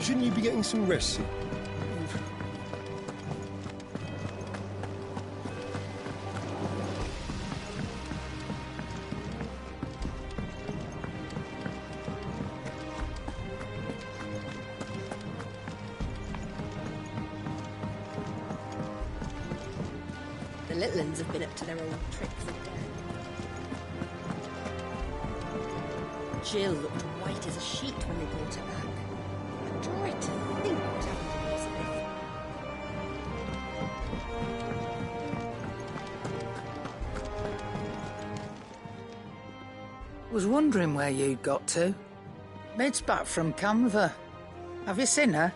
Shouldn't you be getting some rest? The little uns have been up to their old tricks again. Jill looked white as a sheet when they brought her back. I tried to think what happened to Elizabeth. Was wondering where you'd got to. Mid's back from Canva. Have you seen her?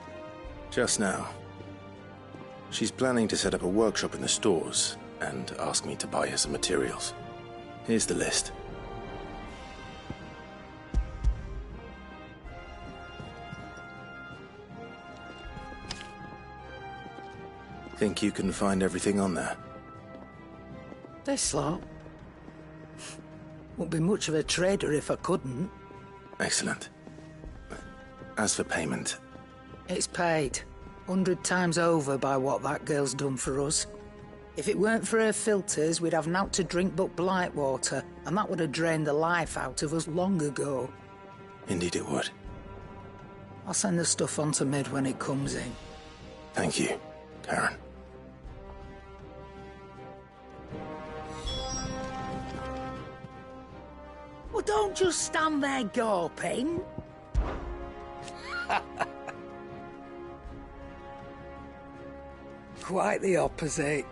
Just now. She's planning to set up a workshop in the stores and ask me to buy her some materials. Here's the list. Think you can find everything on there? This lot. Wouldn't be much of a trader if I couldn't. Excellent. As for payment... It's paid. 100 times over by what that girl's done for us. If it weren't for her filters, we'd have naught to drink but blight water, and that would have drained the life out of us long ago. Indeed it would. I'll send the stuff on to Mid when it comes in. Thank you, Karen. Well, don't just stand there gawping. Quite the opposite.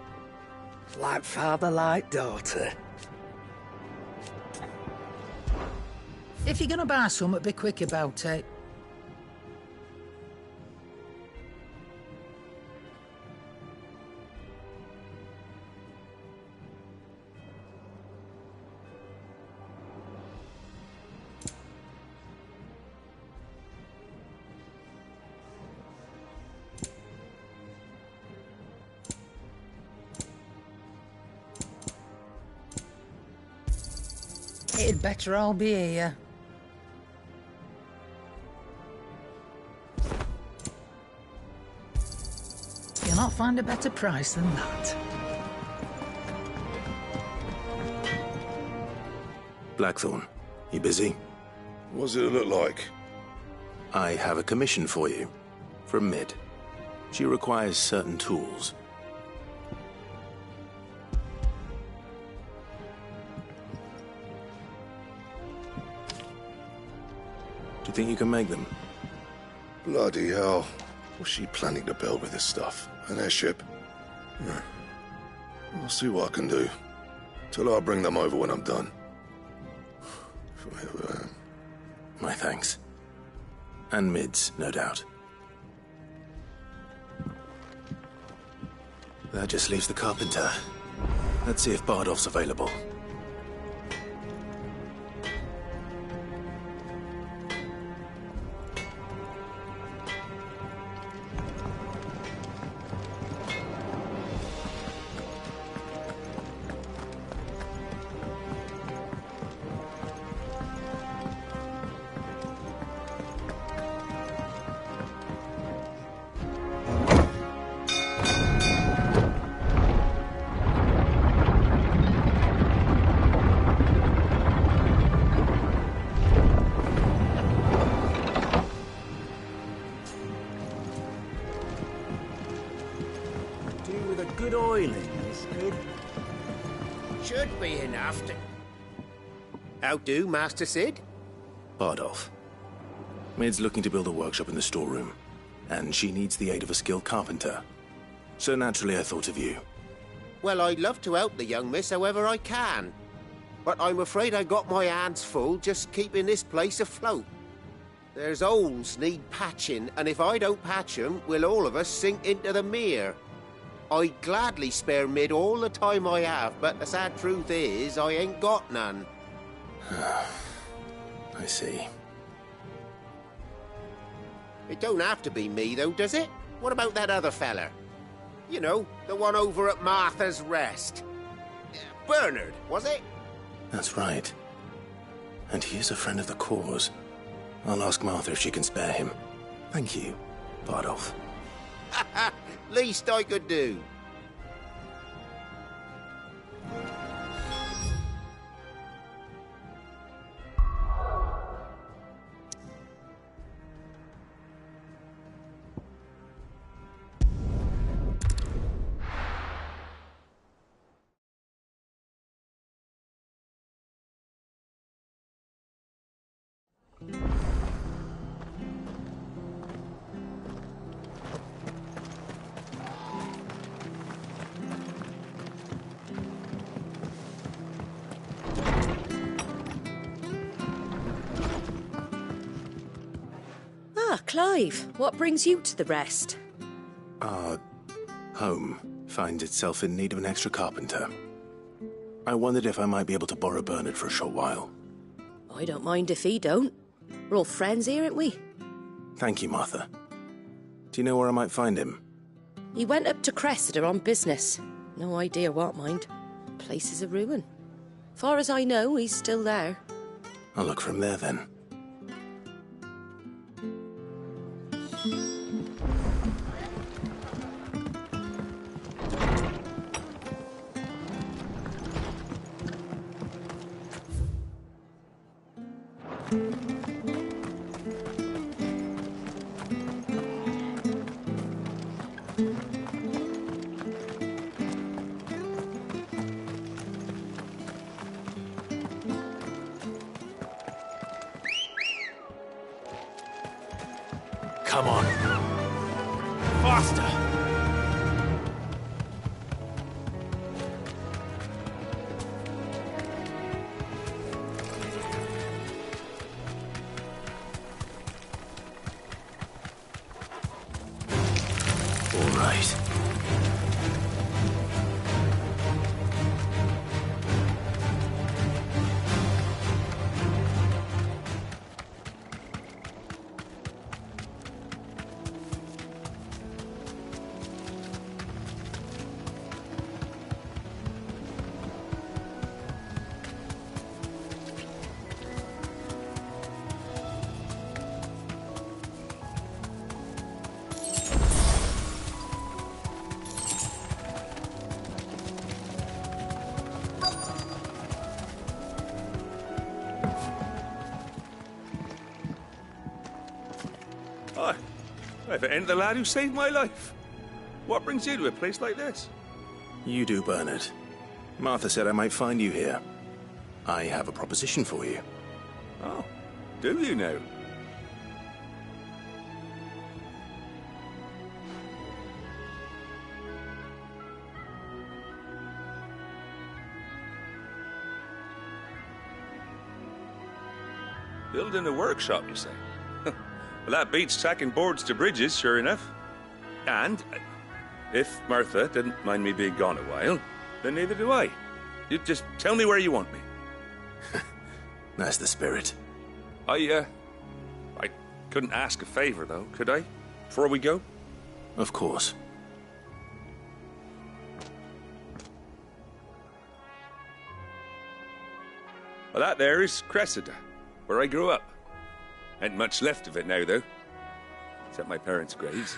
Like father, like daughter. If you're gonna buy something, be quick about it. It'd better all be here. You'll not find a better price than that. Blackthorn, you busy? What's it look like? I have a commission for you. From Mid. She requires certain tools. Do you think you can make them? Bloody hell. What's she planning to build with this stuff? An airship? Yeah. I'll see what I can do. Tell her I'll bring them over when I'm done. If I ever am. My thanks. And Mid's, no doubt. That just leaves the carpenter. Let's see if Bardolph's available. Good oiling is good. Should be enough to... How do, Master Sid? Bardolph. Mid's looking to build a workshop in the storeroom, and she needs the aid of a skilled carpenter. So naturally I thought of you. Well, I'd love to help the young miss however I can. But I'm afraid I got my hands full just keeping this place afloat. There's holes need patching, and if I don't patch them, we'll all of us sink into the mere. I'd gladly spare Mid all the time I have, but the sad truth is, I ain't got none. I see. It don't have to be me, though, does it? What about that other feller? You know, the one over at Martha's Rest. Bernard, was it? That's right. And he is a friend of the cause. I'll ask Martha if she can spare him. Thank you, Bardolph. Least I could do. Ah, Clive, what brings you to the rest? Our home finds itself in need of an extra carpenter. I wondered if I might be able to borrow Bernard for a short while. I don't mind if he don't. We're all friends here, aren't we? Thank you, Martha. Do you know where I might find him? He went up to Cressida on business. No idea what, mind. Place is a ruin. Far as I know, he's still there. I'll look for him there, then. Come on. Faster! All right. If it ain't the lad who saved my life. What brings you to a place like this? You do, Bernard. Martha said I might find you here. I have a proposition for you. Oh, do you now? Building a workshop, you say? Well, that beats tacking boards to bridges, sure enough. And if Martha didn't mind me being gone a while, then neither do I. You just tell me where you want me. That's the spirit. I couldn't ask a favor, though, could I? Before we go? Of course. Well, that there is Cressida, where I grew up. Ain't much left of it now, though. Except my parents' graves.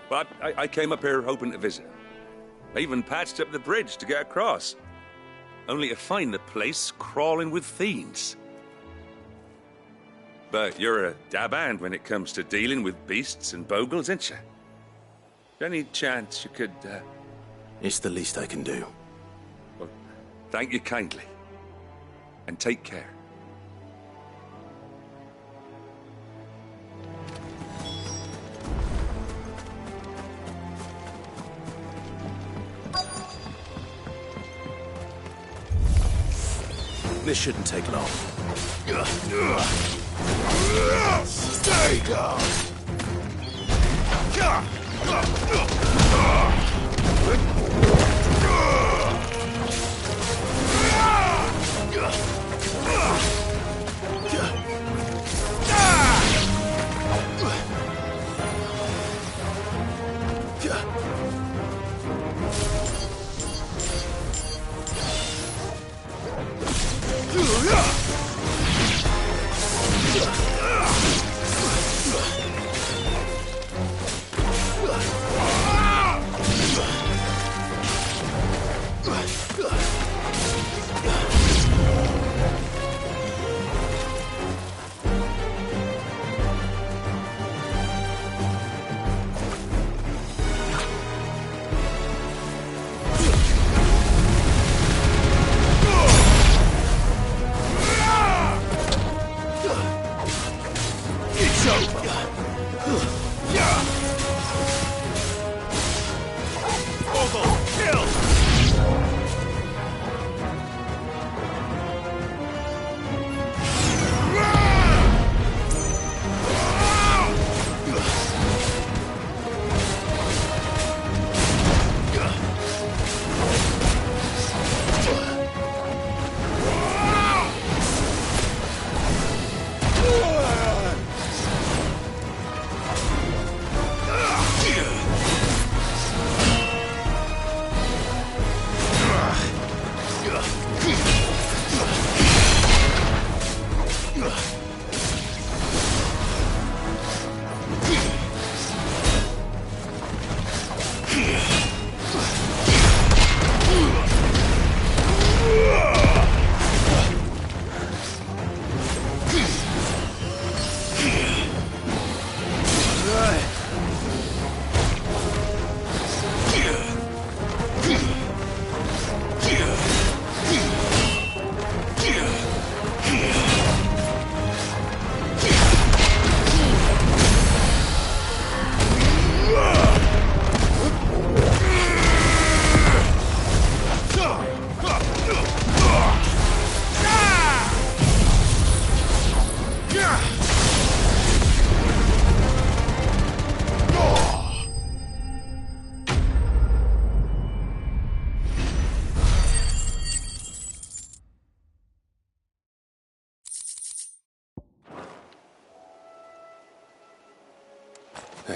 But I came up here hoping to visit. I even patched up the bridge to get across. Only to find the place crawling with fiends. But you're a dab hand when it comes to dealing with beasts and bogles, ain't you? Any chance you could, It's the least I can do. Well, thank you kindly. And take care. This shouldn't take long. Stay down!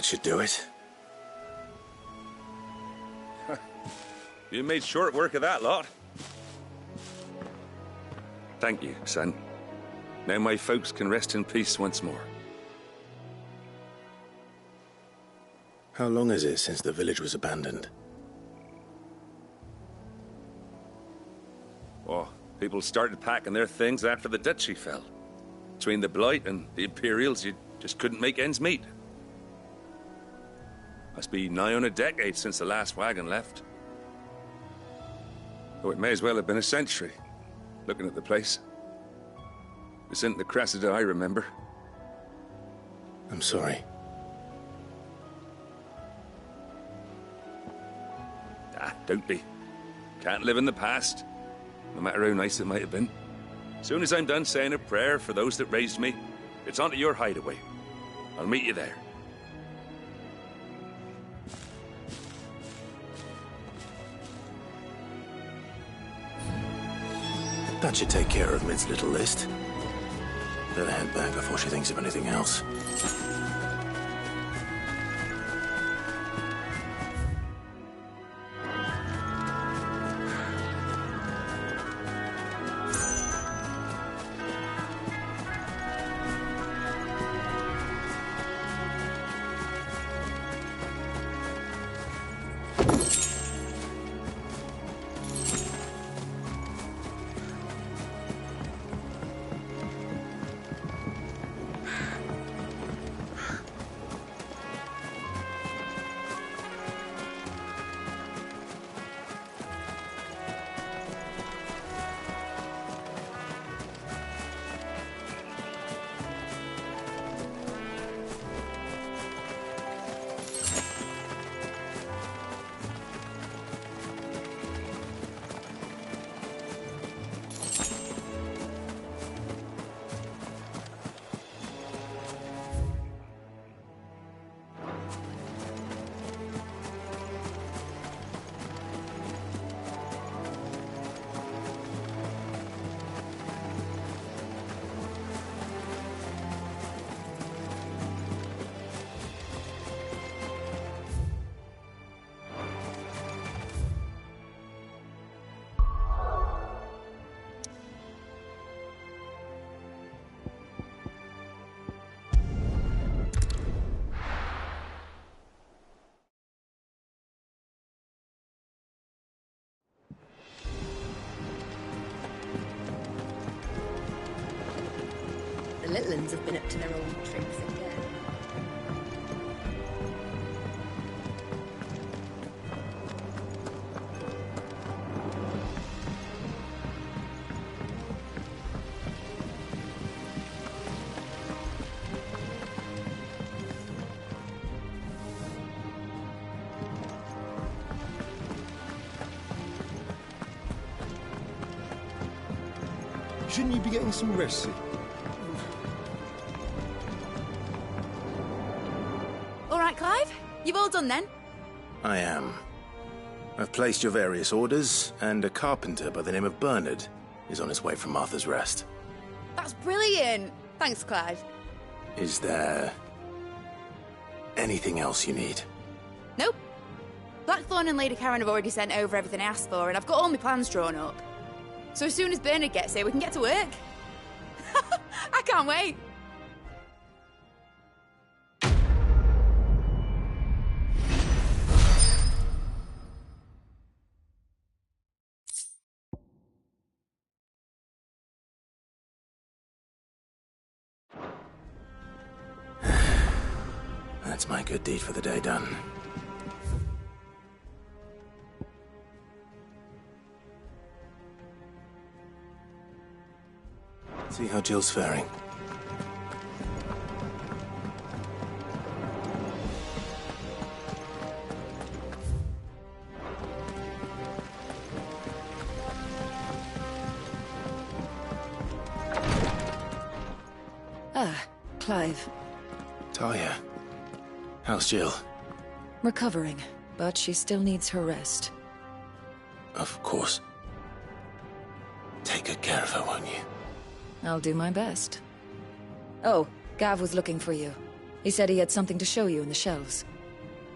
That should do it. You made short work of that lot. Thank you, son. Now my folks can rest in peace once more. How long is it since the village was abandoned? Oh, people started packing their things after the duchy fell. Between the Blight and the Imperials, you just couldn't make ends meet. Must be nigh on a decade since the last wagon left. Oh, it may as well have been a century, looking at the place. This isn't the Cressida I remember. I'm sorry. Ah, don't be. Can't live in the past, no matter how nice it might have been. As soon as I'm done saying a prayer for those that raised me, it's on to your hideaway. I'll meet you there. That should take care of Mid's little list. Better head back before she thinks of anything else. The Litlans have been up to their old tricks again. Shouldn't you be getting some rest, Sid? All right, Clive? You've all done then? I am. I've placed your various orders, and a carpenter by the name of Bernard is on his way from Martha's Rest. That's brilliant! Thanks, Clive. Is there anything else you need? Nope. Blackthorn and Lady Karen have already sent over everything I asked for, and I've got all my plans drawn up. So as soon as Bernard gets here, we can get to work. I can't wait. That's my good deed for the day done. See how Jill's faring. Ah, Clive. Talia, how's Jill? Recovering, but she still needs her rest. Of course. Take good care of her, won't you? I'll do my best. Oh, Gav was looking for you. He said he had something to show you in the shelves.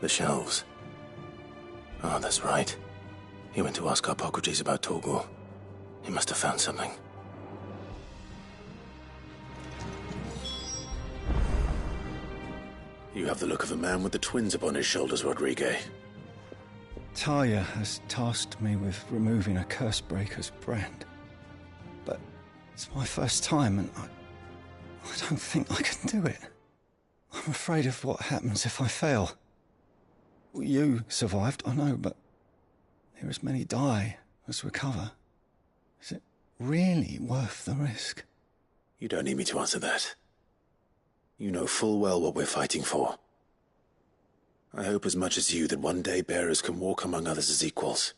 The shelves. Oh, that's right. He went to ask Harpocrates about Torgal. He must have found something. You have the look of a man with the twins upon his shoulders, Rodrigue. Talia has tasked me with removing a Cursebreaker's brand. But it's my first time, and I don't think I can do it. I'm afraid of what happens if I fail. You survived, I know, but near as many die as recover. Is it really worth the risk? You don't need me to answer that. You know full well what we're fighting for. I hope as much as you that one day bearers can walk among others as equals.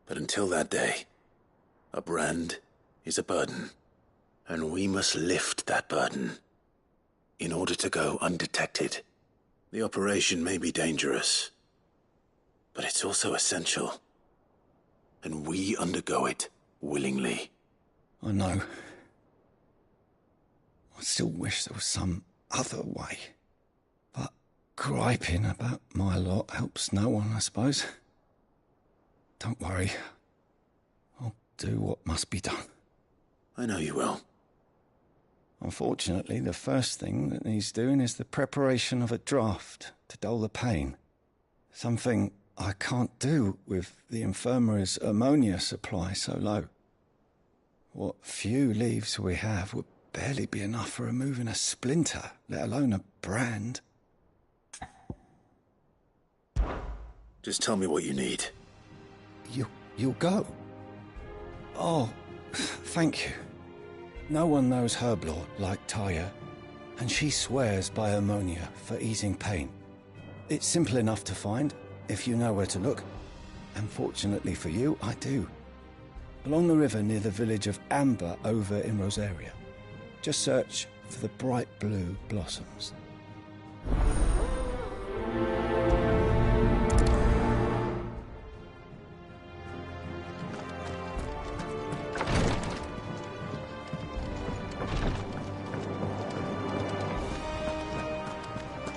But until that day, a brand is a burden, and we must lift that burden in order to go undetected. The operation may be dangerous, but it's also essential, and we undergo it willingly. I know. I still wish there was some other way. But griping about my lot helps no one, I suppose. Don't worry. I'll do what must be done. I know you will. Unfortunately, the first thing that needs doing is the preparation of a draft to dull the pain. Something I can't do with the infirmary's ammonia supply so low. What few leaves we have would barely be enough for removing a splinter, let alone a brand. Just tell me what you need. You'll go? Oh, thank you. No one knows Herblore like Talia, and she swears by ammonia for easing pain. It's simple enough to find, if you know where to look. And fortunately for you, I do. Along the river near the village of Amber over in Rosaria. Just search for the bright blue blossoms.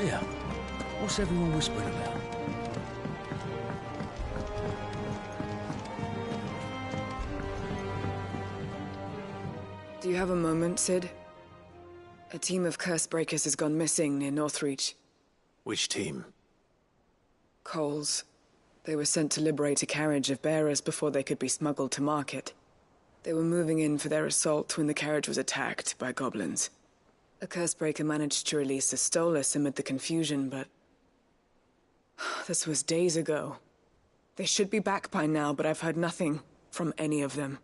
Yeah. What's everyone whispering about? Do you have a moment, Sid? A team of Cursebreakers has gone missing near Northreach. Which team? Coles. They were sent to liberate a carriage of bearers before they could be smuggled to market. They were moving in for their assault when the carriage was attacked by goblins. A Cursebreaker managed to release a Stolas amid the confusion, but... this was days ago. They should be back by now, but I've heard nothing from any of them.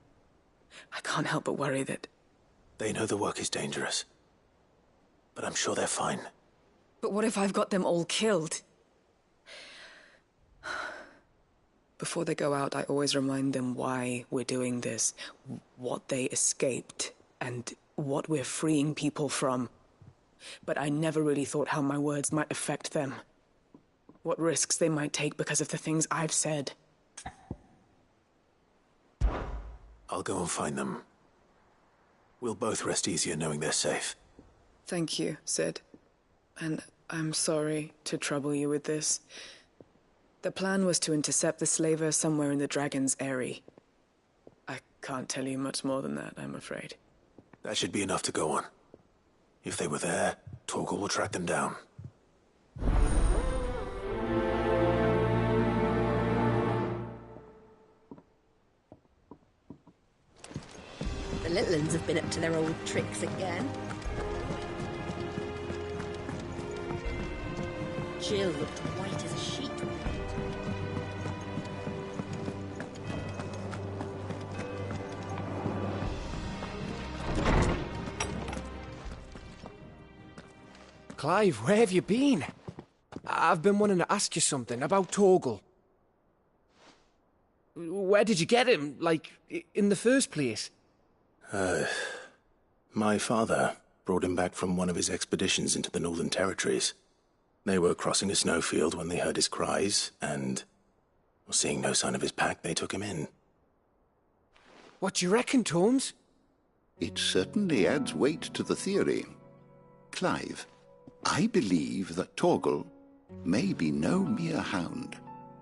I can't help but worry that... They know the work is dangerous, but I'm sure they're fine. But what if I've got them all killed? Before they go out, I always remind them why we're doing this, what they escaped, and what we're freeing people from. But I never really thought how my words might affect them. What risks they might take because of the things I've said. I'll go and find them. We'll both rest easier knowing they're safe. Thank you, Sid. And I'm sorry to trouble you with this. The plan was to intercept the slaver somewhere in the Dragon's Eyrie. I can't tell you much more than that, I'm afraid. That should be enough to go on. If they were there, Torgal will track them down. The little uns have been up to their old tricks again. Jill looked white as a sheet. Clive, where have you been? I've been wanting to ask you something about Torgal. Where did you get him, like, in the first place? My father brought him back from one of his expeditions into the Northern Territories. They were crossing a snowfield when they heard his cries, and, seeing no sign of his pack, they took him in. What do you reckon, Tomes? It certainly adds weight to the theory. Clive, I believe that Torgal may be no mere hound,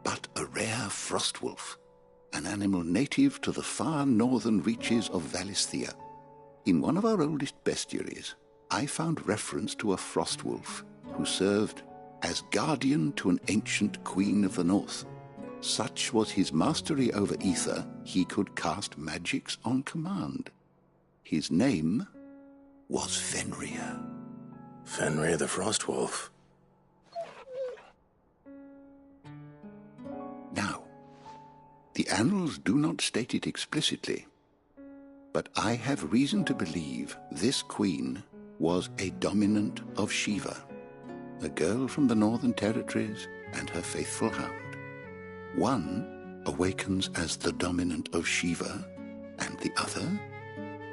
but a rare frostwolf, an animal native to the far northern reaches of Valisthea. In one of our oldest bestiaries, I found reference to a frostwolf who served as guardian to an ancient queen of the north. Such was his mastery over ether, he could cast magics on command. His name was Fenrir. Fenrir the Frostwolf. Now, the annals do not state it explicitly, but I have reason to believe this queen was a dominant of Shiva, a girl from the Northern Territories and her faithful hound. One awakens as the dominant of Shiva, and the other...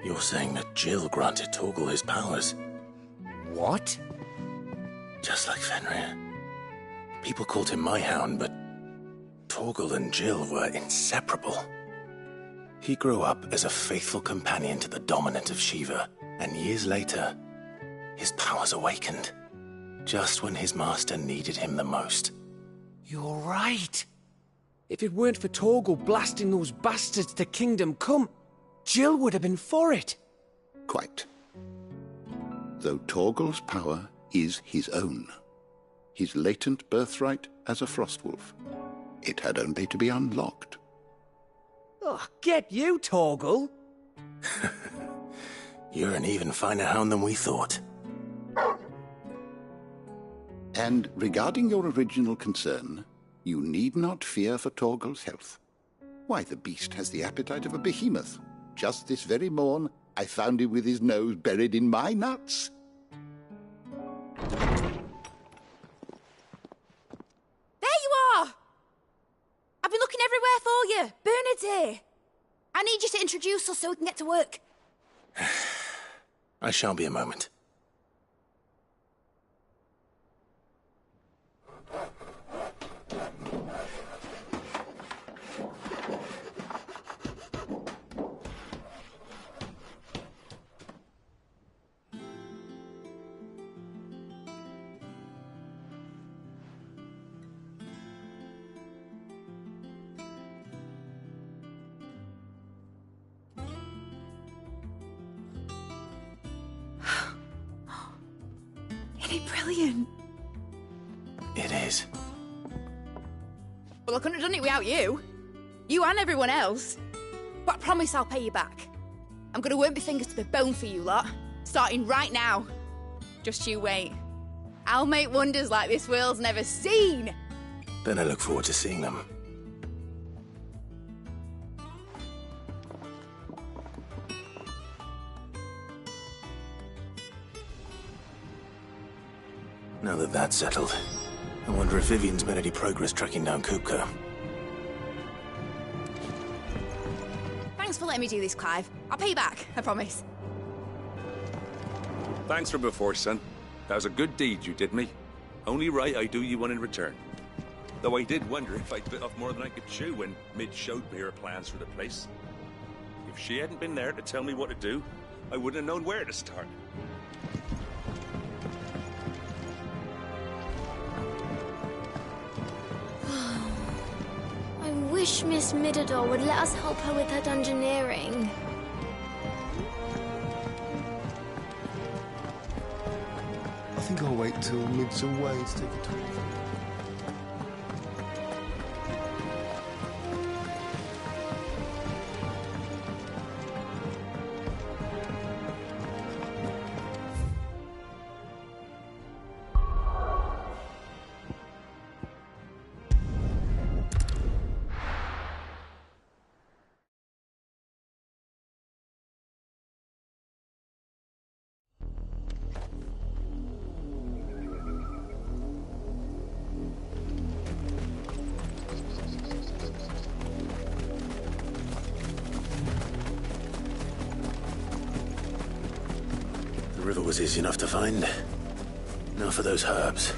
You're saying that Jill granted Torgal his powers? What? Just like Fenrir. People called him my hound, but Torgal and Jill were inseparable. He grew up as a faithful companion to the dominant of Shiva, and years later, his powers awakened, just when his master needed him the most. You're right. If it weren't for Torgal blasting those bastards to Kingdom Come, Jill would have been for it. Quite. Though Torgal's power is his own, his latent birthright as a Frostwolf. It had only to be unlocked. Oh, get you, Torgal! You're an even finer hound than we thought. And regarding your original concern, you need not fear for Torgal's health. Why, the beast has the appetite of a behemoth. Just this very morn, I found him with his nose buried in my nuts. There you are! I've been looking everywhere for you. Bernard's here. I need you to introduce us so we can get to work. I shall be a moment. Isn't it brilliant? It is. Well, I couldn't have done it without you. You and everyone else. But I promise I'll pay you back. I'm gonna work my fingers to the bone for you lot. Starting right now. Just you wait. I'll make wonders like this world's never seen. Then I look forward to seeing them. Now that that's settled, I wonder if Vivian's made any progress tracking down Kupka. Thanks for letting me do this, Clive. I'll pay you back, I promise. Thanks from before, son. That was a good deed you did me. Only right I do you one in return. Though I did wonder if I'd bit off more than I could chew when Mid showed me her plans for the place. If she hadn't been there to tell me what to do, I wouldn't have known where to start. I wish Miss Midador would let us help her with her dungeoneering. I think I'll wait till Mid's away to take a talk. The river was easy enough to find. Now for those herbs.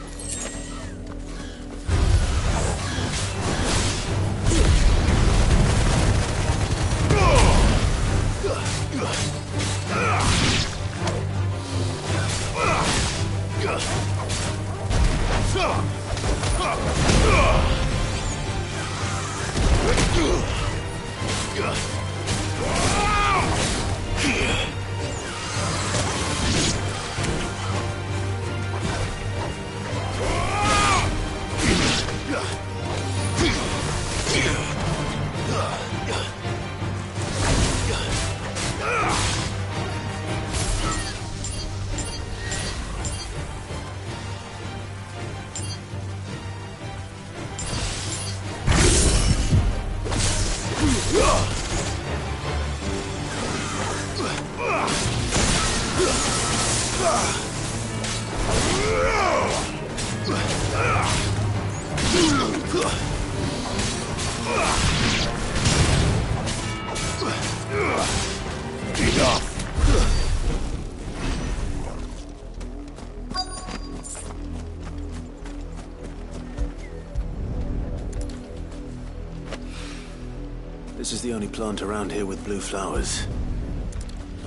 This is the only plant around here with blue flowers.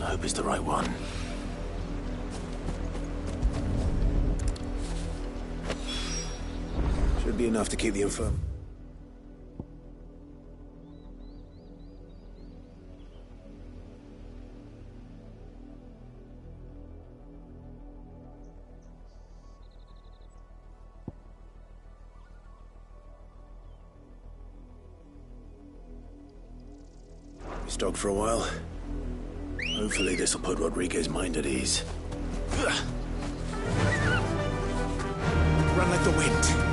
I hope it's the right one. Should be enough to keep the info. Stocked for a while. Hopefully this'll put Rodriguez's mind at ease. Run like the wind.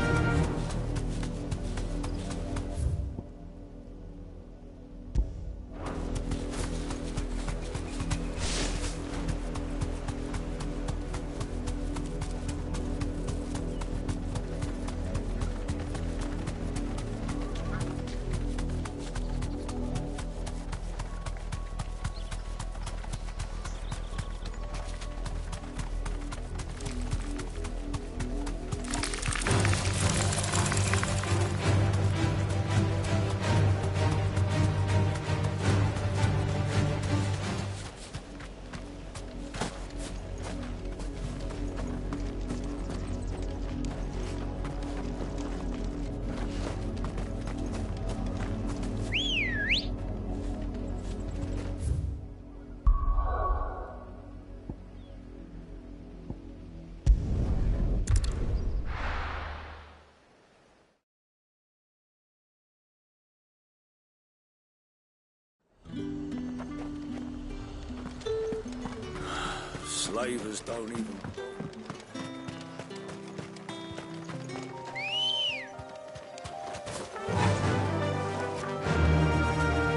Slavers don't even...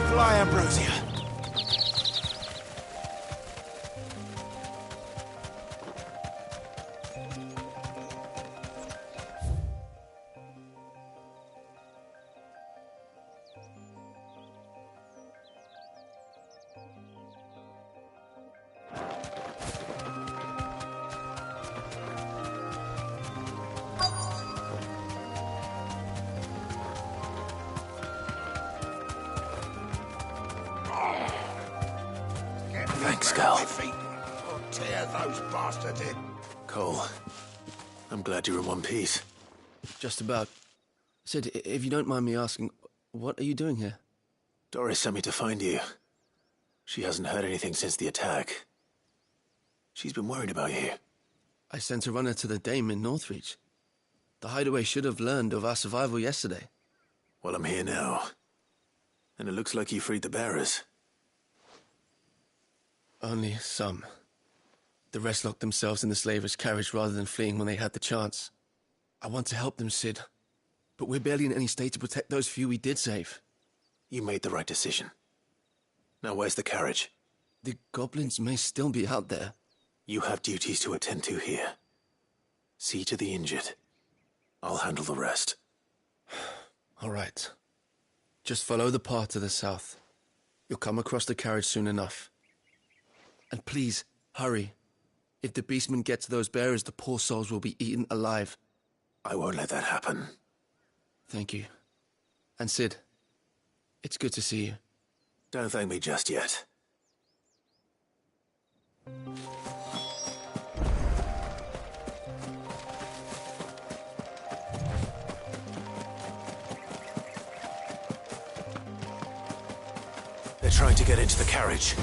Fly, Ambrosia. Thanks, Cal. Tear those bastards in. Cole, I'm glad you're in one piece. Just about. Sid, if you don't mind me asking, what are you doing here? Doris sent me to find you. She hasn't heard anything since the attack. She's been worried about you. I sent a runner to the Dame in Northreach. The Hideaway should have learned of our survival yesterday. Well, I'm here now. And it looks like you freed the bearers. Only some. The rest locked themselves in the slaver's carriage rather than fleeing when they had the chance. I want to help them, Sid. But we're barely in any state to protect those few we did save. You made the right decision. Now where's the carriage? The goblins may still be out there. You have duties to attend to here. See to the injured. I'll handle the rest. All right. Just follow the path to the south. You'll come across the carriage soon enough. And please, hurry. If the beastmen get to those bearers, the poor souls will be eaten alive. I won't let that happen. Thank you. And Sid, it's good to see you. Don't thank me just yet. They're trying to get into the carriage.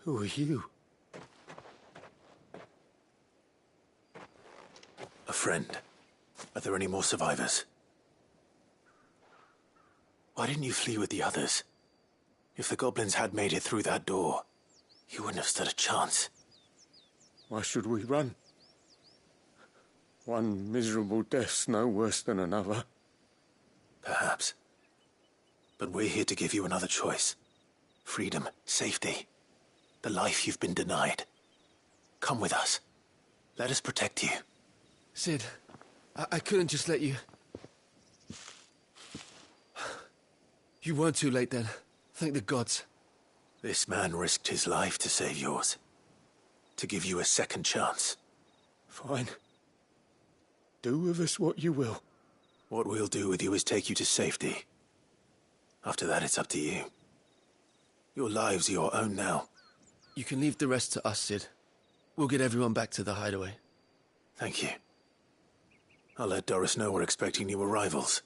Who are you? A friend. Are there any more survivors? Why didn't you flee with the others? If the goblins had made it through that door, you wouldn't have stood a chance. Why should we run? One miserable death's no worse than another. Perhaps. But we're here to give you another choice. Freedom, safety. The life you've been denied. Come with us. Let us protect you. Cid, I couldn't just let you... You weren't too late then. Thank the gods. This man risked his life to save yours. To give you a second chance. Fine. Do with us what you will. What we'll do with you is take you to safety. After that, it's up to you. Your lives are your own now. You can leave the rest to us, Cid. We'll get everyone back to the hideaway. Thank you. I'll let Doris know we're expecting new arrivals.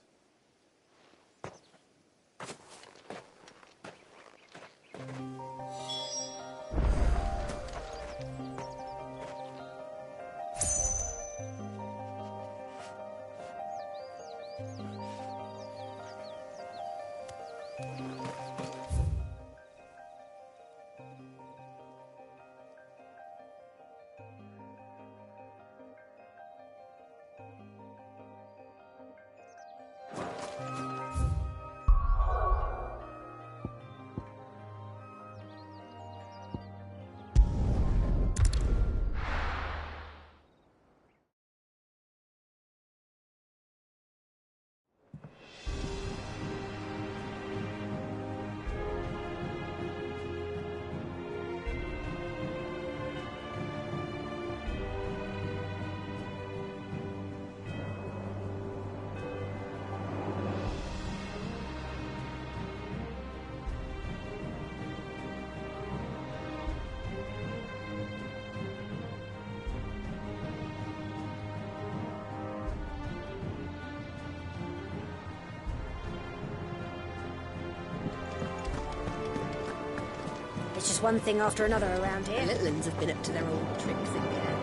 It's just one thing after another around here. The Litlins have been up to their old tricks again.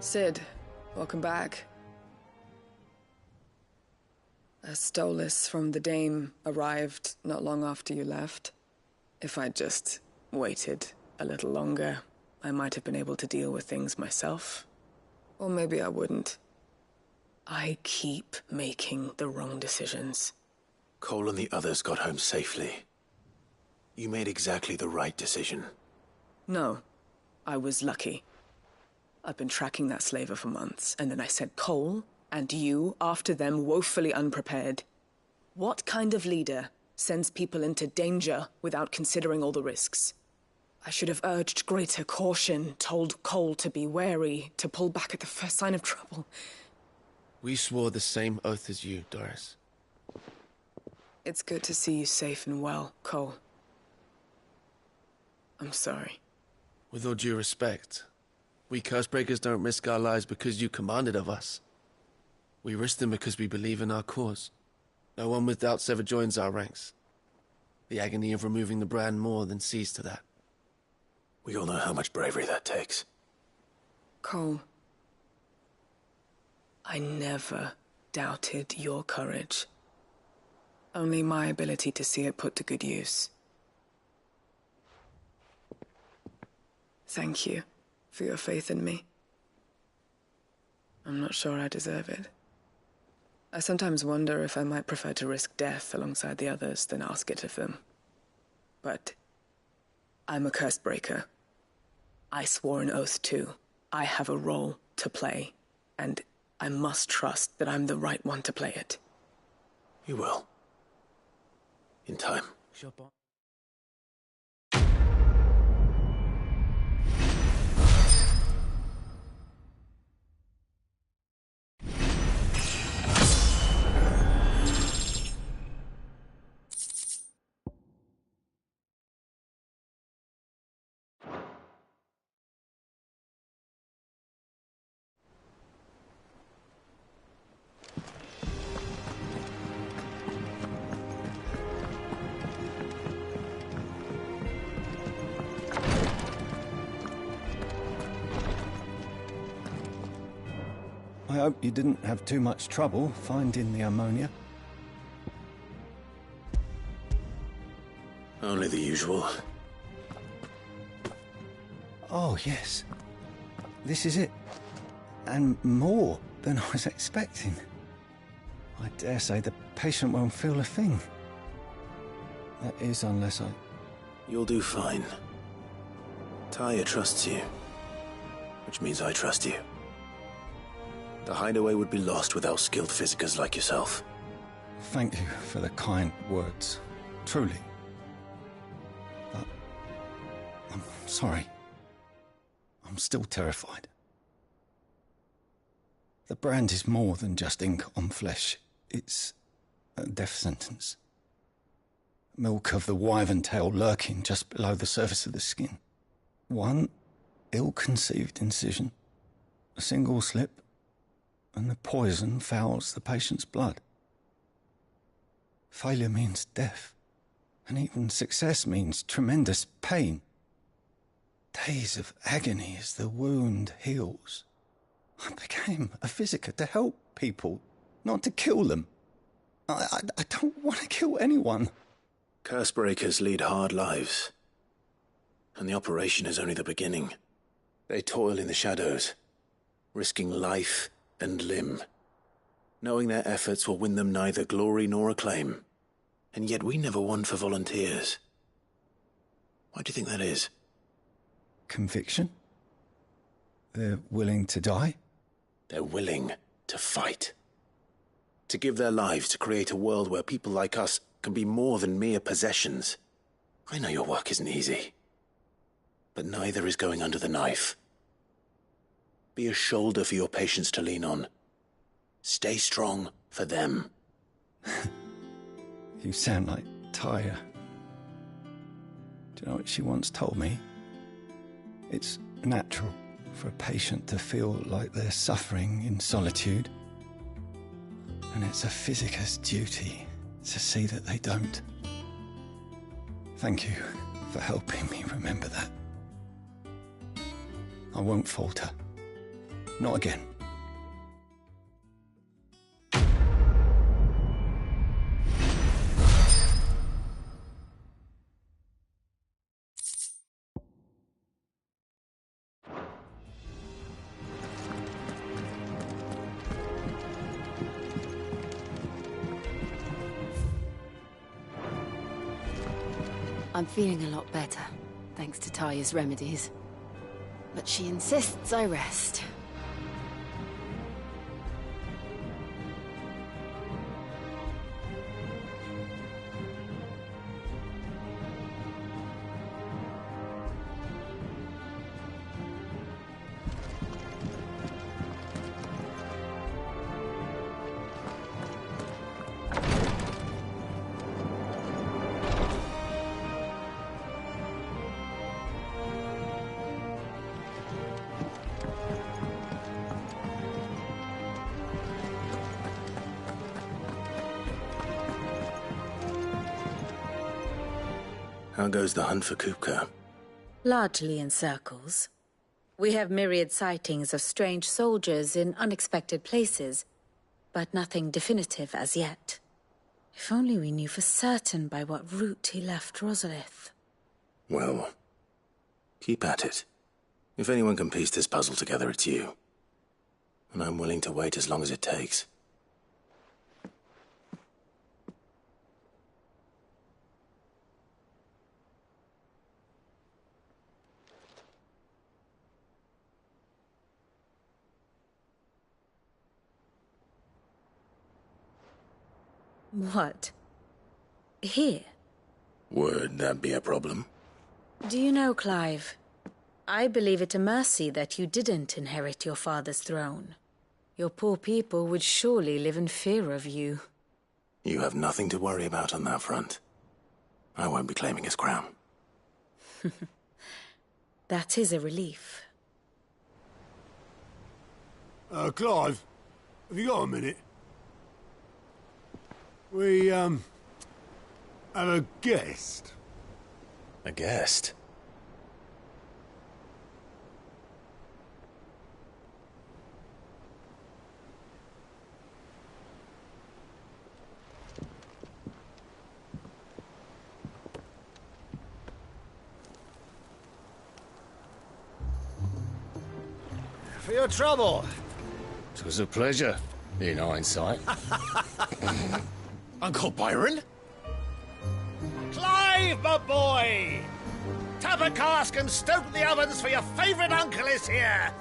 Cid, welcome back. A Stolas from the Dame arrived not long after you left. If I'd just waited a little longer, I might have been able to deal with things myself. Or maybe I wouldn't. I keep making the wrong decisions. Cole and the others got home safely. You made exactly the right decision. No, I was lucky. I've been tracking that slaver for months, and then I sent Cole and you after them woefully unprepared. What kind of leader sends people into danger without considering all the risks? I should have urged greater caution, told Cole to be wary, to pull back at the first sign of trouble. We swore the same oath as you, Doris. It's good to see you safe and well, Cole. I'm sorry. With all due respect, we Cursebreakers don't risk our lives because you commanded of us. We risk them because we believe in our cause. No one with doubts ever joins our ranks. The agony of removing the brand more than sees to that. We all know how much bravery that takes. Cole, I never doubted your courage. Only my ability to see it put to good use. Thank you for your faith in me. I'm not sure I deserve it. I sometimes wonder if I might prefer to risk death alongside the others than ask it of them. But I'm a curse breaker. I swore an oath too. I have a role to play, and I must trust that I'm the right one to play it. You will. In time. I hope you didn't have too much trouble finding the ammonia. Only the usual. Oh, yes. This is it. And more than I was expecting. I dare say the patient won't feel a thing. That is, unless I... You'll do fine. Taya trusts you. Which means I trust you. The hideaway would be lost without skilled physicers like yourself. Thank you for the kind words. Truly. But... I'm sorry. I'm still terrified. The brand is more than just ink on flesh. It's a death sentence. Milk of the wyvern tail lurking just below the surface of the skin. One ill-conceived incision, a single slip, and the poison fouls the patient's blood. Failure means death, and even success means tremendous pain. Days of agony as the wound heals. I became a physiker to help people, not to kill them. I don't want to kill anyone. Cursebreakers lead hard lives, and the operation is only the beginning. They toil in the shadows, risking life and limb, knowing their efforts will win them neither glory nor acclaim. And yet we never won for volunteers. Why do you think that is? Conviction? They're willing to die? They're willing to fight. To give their lives to create a world where people like us can be more than mere possessions. I know your work isn't easy, but neither is going under the knife. Be a shoulder for your patients to lean on. Stay strong for them. You sound like Taya. Do you know what she once told me? It's natural for a patient to feel like they're suffering in solitude. And it's a physiker's duty to see that they don't. Thank you for helping me remember that. I won't falter. Not again. I'm feeling a lot better, thanks to Taya's remedies. But she insists I rest. How goes the hunt for Kupka? Largely in circles. We have myriad sightings of strange soldiers in unexpected places, but nothing definitive as yet. If only we knew for certain by what route he left Rosalith. Well, keep at it. If anyone can piece this puzzle together, it's you. And I'm willing to wait as long as it takes. What? Here? Would that be a problem? Do you know, Clive, I believe it a mercy that you didn't inherit your father's throne. Your poor people would surely live in fear of you. You have nothing to worry about on that front. I won't be claiming his crown. That is a relief. Clive, have you got a minute? We, have a guest. A guest? For your trouble. It was a pleasure, in hindsight. Uncle Byron? Clive, my boy! Tap a cask and stoke the ovens, for your favourite uncle is here!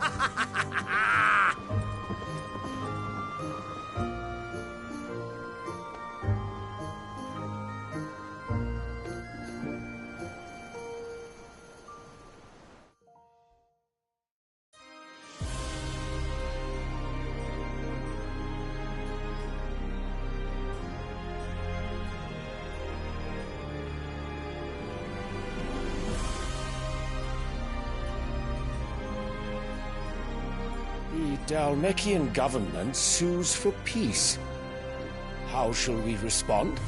The Dhalmekian government sues for peace. How shall we respond?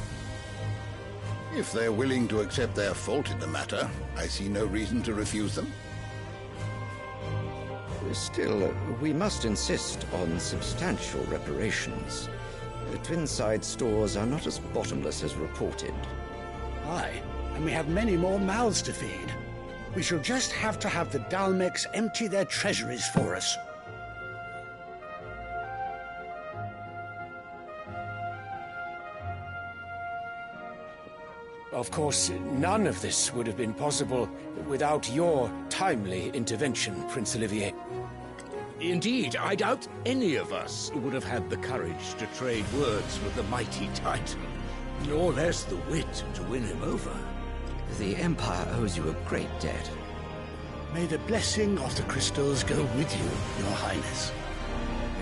If they're willing to accept their fault in the matter, I see no reason to refuse them. Still, we must insist on substantial reparations. Twinside stores are not as bottomless as reported. Aye, and we have many more mouths to feed. We shall just have to have the Dhalmeks empty their treasuries for us. Of course, none of this would have been possible without your timely intervention, Prince Olivier. Indeed, I doubt any of us would have had the courage to trade words with the mighty Titan, nor less the wit to win him over. The Empire owes you a great debt. May the blessing of the crystals go with you, Your Highness.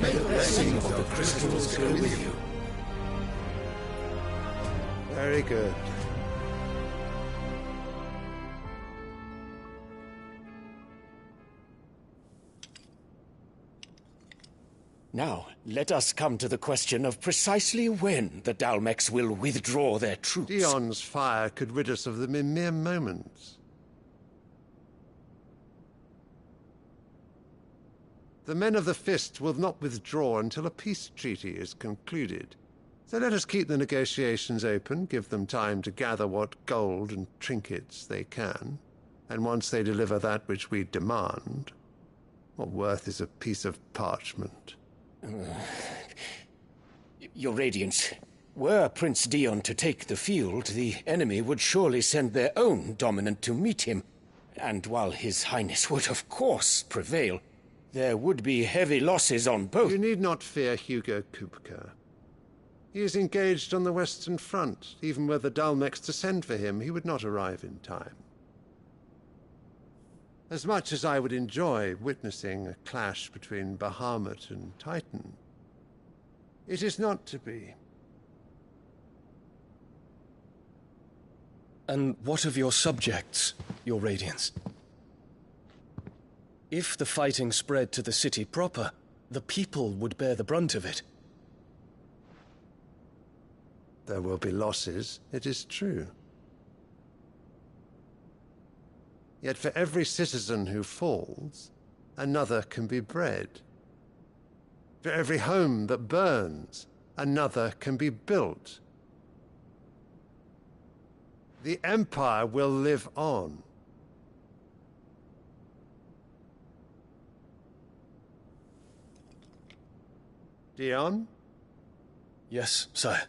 May the blessing of the crystals go with you. Very good. Now, let us come to the question of precisely when the Dhalmeks will withdraw their troops. Dion's fire could rid us of them in mere moments. The men of the Fist will not withdraw until a peace treaty is concluded. So let us keep the negotiations open, give them time to gather what gold and trinkets they can, and once they deliver that which we demand, what worth is a piece of parchment? Your Radiance, were Prince Dion to take the field, the enemy would surely send their own dominant to meet him. And while His Highness would of course prevail, there would be heavy losses on both. You need not fear Hugo Kupka. He is engaged on the Western Front. Even were the Dhalmeks to send for him, he would not arrive in time. As much as I would enjoy witnessing a clash between Bahamut and Titan, it is not to be. And what of your subjects, Your Radiance? If the fighting spread to the city proper, the people would bear the brunt of it. There will be losses, it is true. Yet for every citizen who falls, another can be bred. For every home that burns, another can be built. The Empire will live on. Dion? Yes, sire.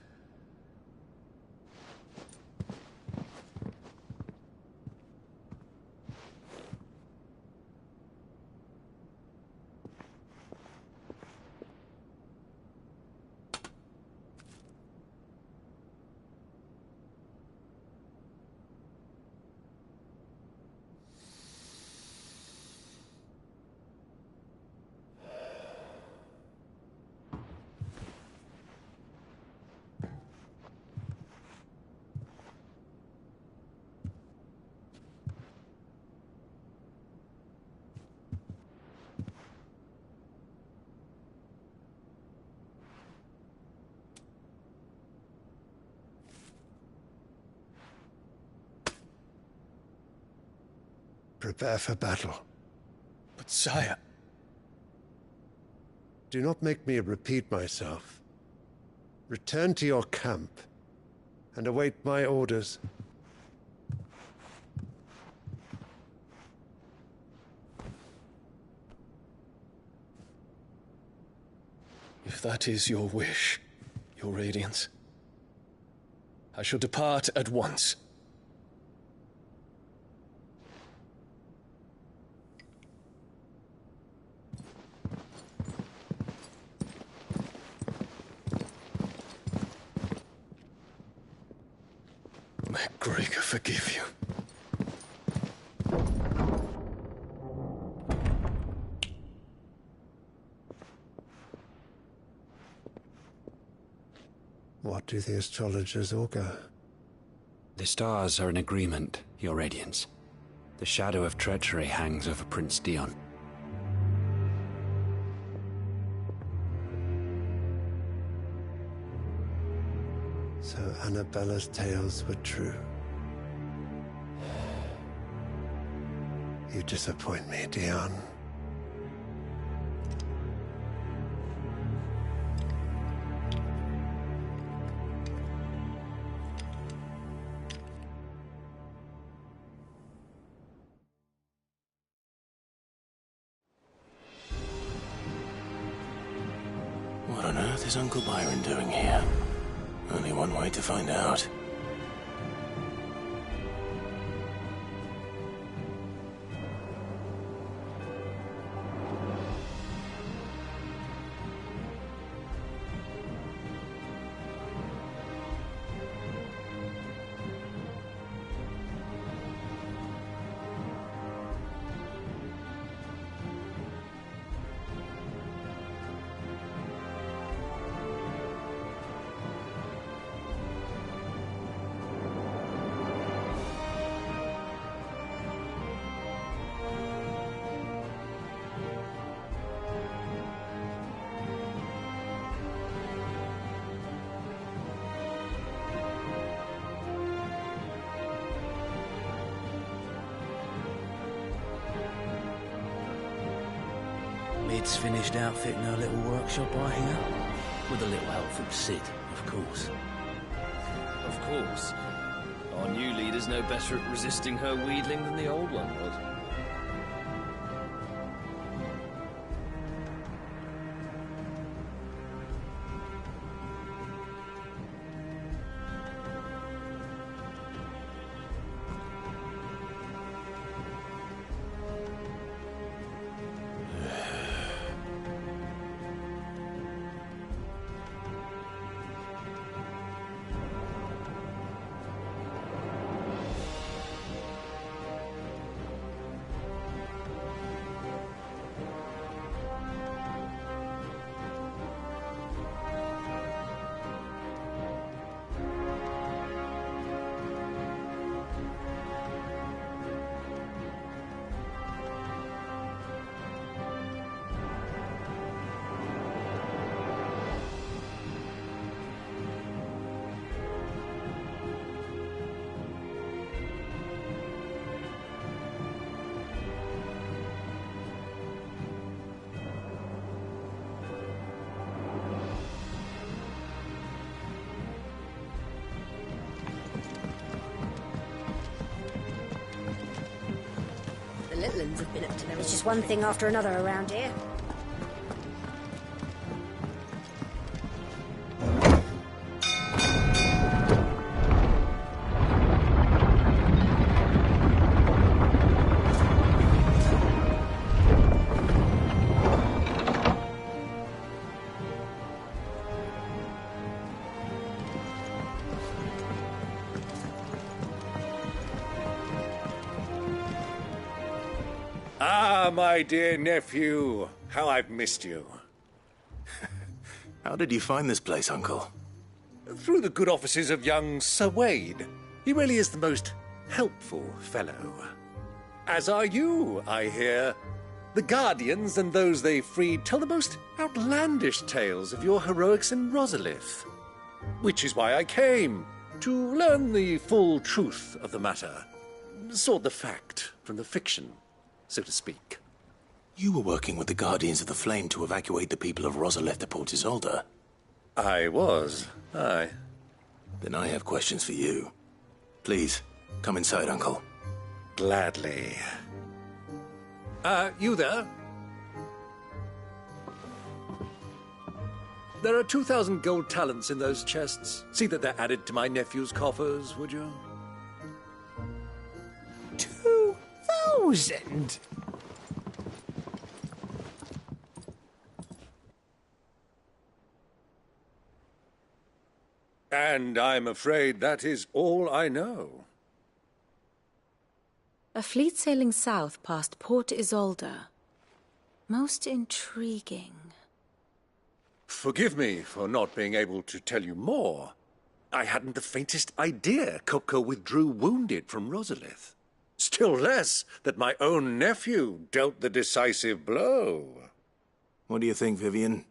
prepare for battle. But sire... Do not make me repeat myself. Return to your camp and await my orders. If that is your wish, Your Radiance, I shall depart at once. MacGregor forgive you. What do the astrologers augur? The stars are in agreement, Your Radiance. The shadow of treachery hangs over Prince Dion. So Annabella's tales were true. You disappoint me, Dion. What on earth is Uncle Byron doing here? Only one way to find out. Mid's finished outfitting her little workshop, I hear. With a little help from Cid, of course. Of course. Our new leader's no better at resisting her wheedling than the old one was. The Litlins have been up to their... It's just one thing after another around here. Ah, my dear nephew. How I've missed you. How did you find this place, Uncle? Through the good offices of young Sir Wade. He really is the most helpful fellow. As are you, I hear. The Guardians and those they freed tell the most outlandish tales of your heroics in Rosalith. Which is why I came, to learn the full truth of the matter. Sort the fact from the fiction, so to speak. You were working with the Guardians of the Flame to evacuate the people of Rosalith to Port Isolde. I was, aye. Then I have questions for you. Please, come inside, Uncle. Gladly. You there? There are 2,000 gold talents in those chests. See that they're added to my nephew's coffers, would you? 2,000? And I'm afraid that is all I know. A fleet sailing south past Port Isolde. Most intriguing. Forgive me for not being able to tell you more. I hadn't the faintest idea Kupka withdrew wounded from Rosalith. Still less that my own nephew dealt the decisive blow. What do you think, Vivian?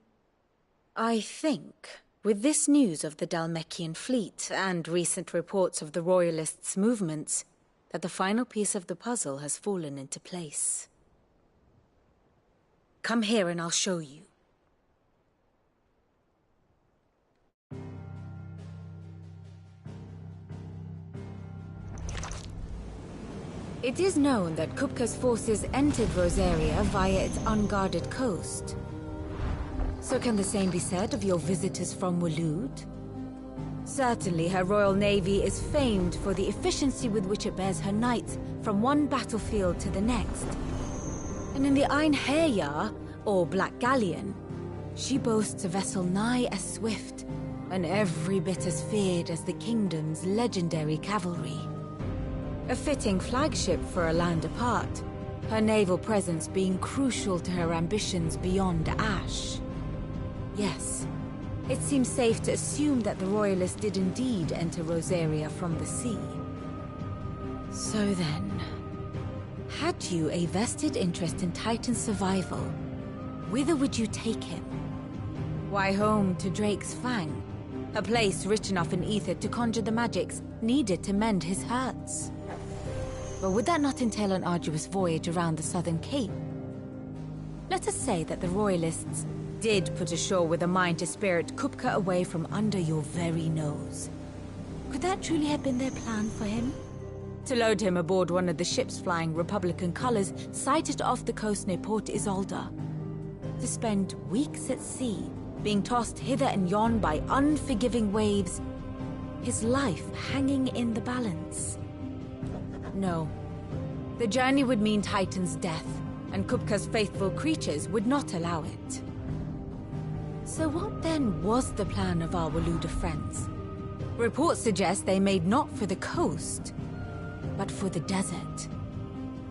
I think, with this news of the Dhalmekian fleet and recent reports of the Royalists' movements, that the final piece of the puzzle has fallen into place. Come here and I'll show you. It is known that Kupka's forces entered Rosaria via its unguarded coast. So can the same be said of your visitors from Waloed? Certainly her Royal Navy is famed for the efficiency with which it bears her knights from one battlefield to the next. And in the Einherjar, or Black Galleon, she boasts a vessel nigh as swift and every bit as feared as the kingdom's legendary cavalry. A fitting flagship for a land apart, her naval presence being crucial to her ambitions beyond Ash. Yes, it seems safe to assume that the Royalists did indeed enter Rosaria from the sea. So then, had you a vested interest in Titan's survival, whither would you take him? Why, home to Drake's Fang, a place rich enough in ether to conjure the magics needed to mend his hurts. But would that not entail an arduous voyage around the southern cape? Let us say that the Royalists did put ashore with a mind to spirit Kupka away from under your very nose. Could that truly have been their plan for him? To load him aboard one of the ships flying Republican colors sighted off the coast near Port Isolde. To spend weeks at sea, being tossed hither and yon by unforgiving waves, his life hanging in the balance. No. The journey would mean Titan's death, and Kupka's faithful creatures would not allow it. So what then was the plan of our Waloed friends? Reports suggest they made not for the coast, but for the desert.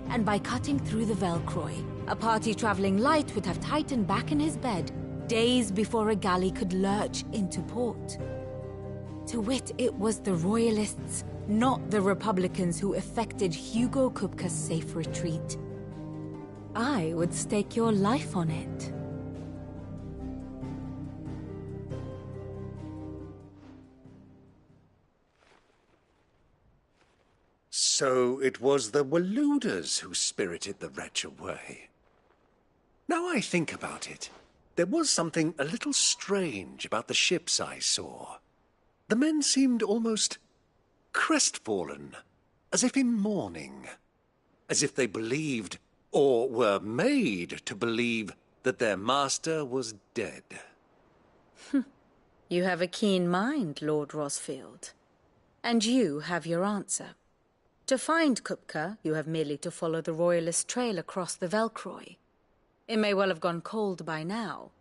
And by cutting through the Velcroy, a party traveling light would have Titan back in his bed days before a galley could lurch into port. To wit, it was the Royalists, not the Republicans, who effected Hugo Kupka's safe retreat. I would stake your life on it. So it was the Waloeders who spirited the wretch away. Now I think about it, there was something a little strange about the ships I saw. The men seemed almost crestfallen, as if in mourning, as if they believed, or were made to believe, that their master was dead. You have a keen mind, Lord Rosfield. And you have your answer. To find Kupka, you have merely to follow the Royalist trail across the Velcroy. It may well have gone cold by now,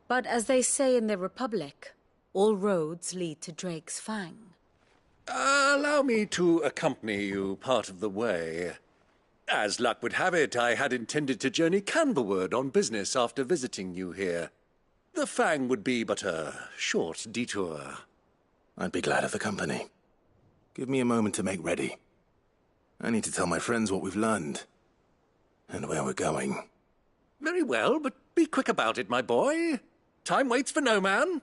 but as they say in the Republic, all roads lead to Drake's Fang. Allow me to accompany you part of the way. As luck would have it, I had intended to journey Canberward on business after visiting you here. The Fang would be but a short detour. I'd be glad of the company. Give me a moment to make ready. I need to tell my friends what we've learned, and where we're going. Very well, but be quick about it, my boy. Time waits for no man.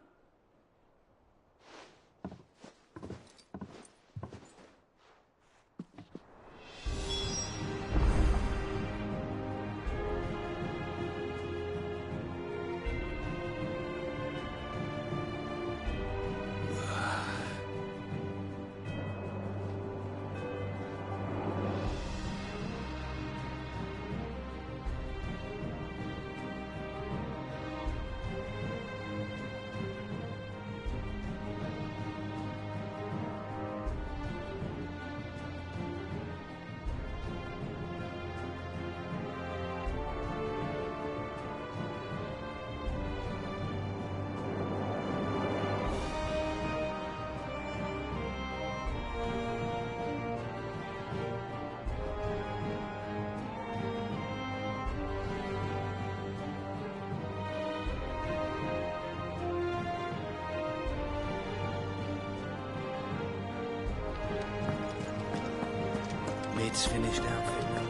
Maid's finished outfit now.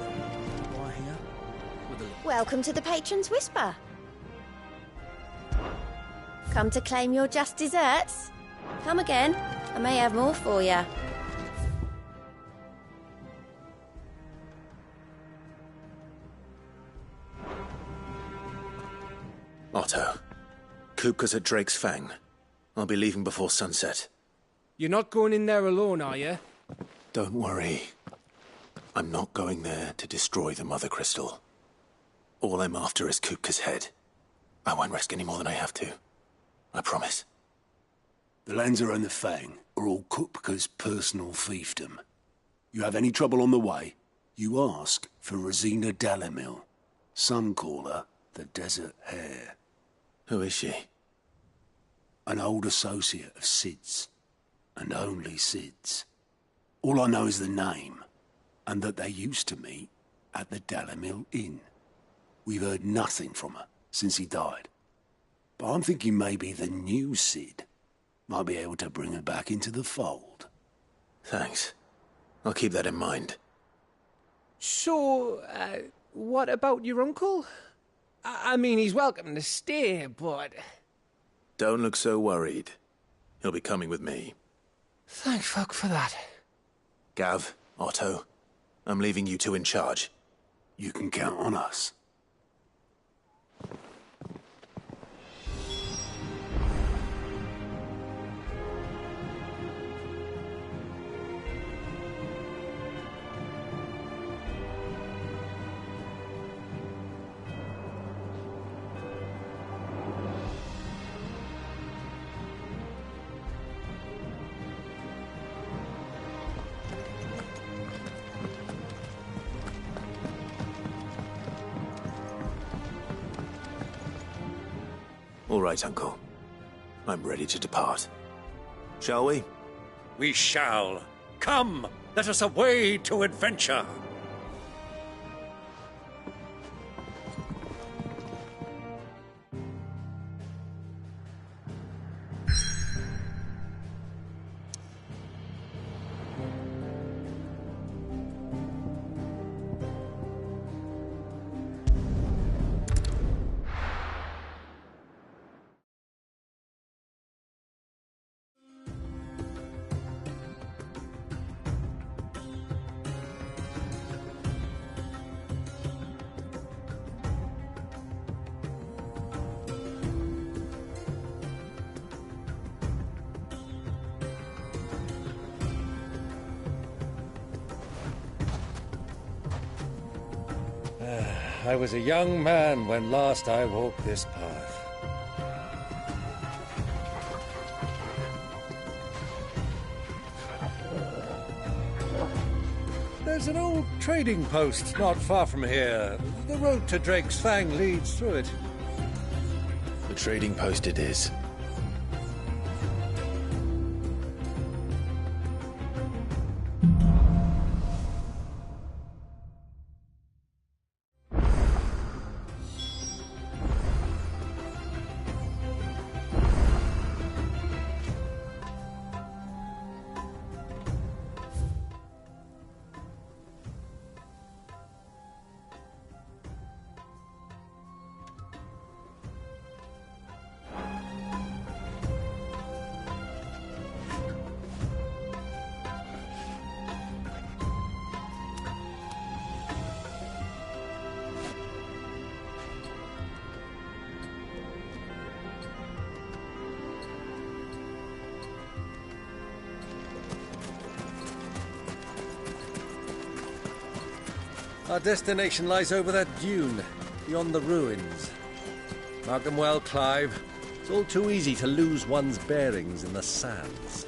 Why hang up? With a... Welcome to the Patron's Whisper. Come to claim your just desserts? Come again. I may have more for you. Otto, Kupka's at Drake's Fang. I'll be leaving before sunset. You're not going in there alone, are you? Don't worry. I'm not going there to destroy the Mother Crystal. All I'm after is Kupka's head. I won't risk any more than I have to. I promise. The Lanza and the Fang are all Kupka's personal fiefdom. You have any trouble on the way, you ask for Rosina Dalimil. Some call her the Desert Hare. Who is she? An old associate of Sid's, and only Sid's. All I know is the name, and that they used to meet at the Dalimil Inn. We've heard nothing from her since he died. But I'm thinking maybe the new Sid might be able to bring her back into the fold. Thanks. I'll keep that in mind. So, what about your uncle? I mean, he's welcome to stay, but... Don't look so worried. He'll be coming with me. Thank fuck for that. Gav, Otto, I'm leaving you two in charge. You can count on us. All right, Uncle. I'm ready to depart. Shall we? We shall. Come, let us away to adventure. I was a young man when last I walked this path. There's an old trading post not far from here. The road to Drake's Fang leads through it. The trading post it is. Our destination lies over that dune, beyond the ruins. Mark them well, Clive. It's all too easy to lose one's bearings in the sands.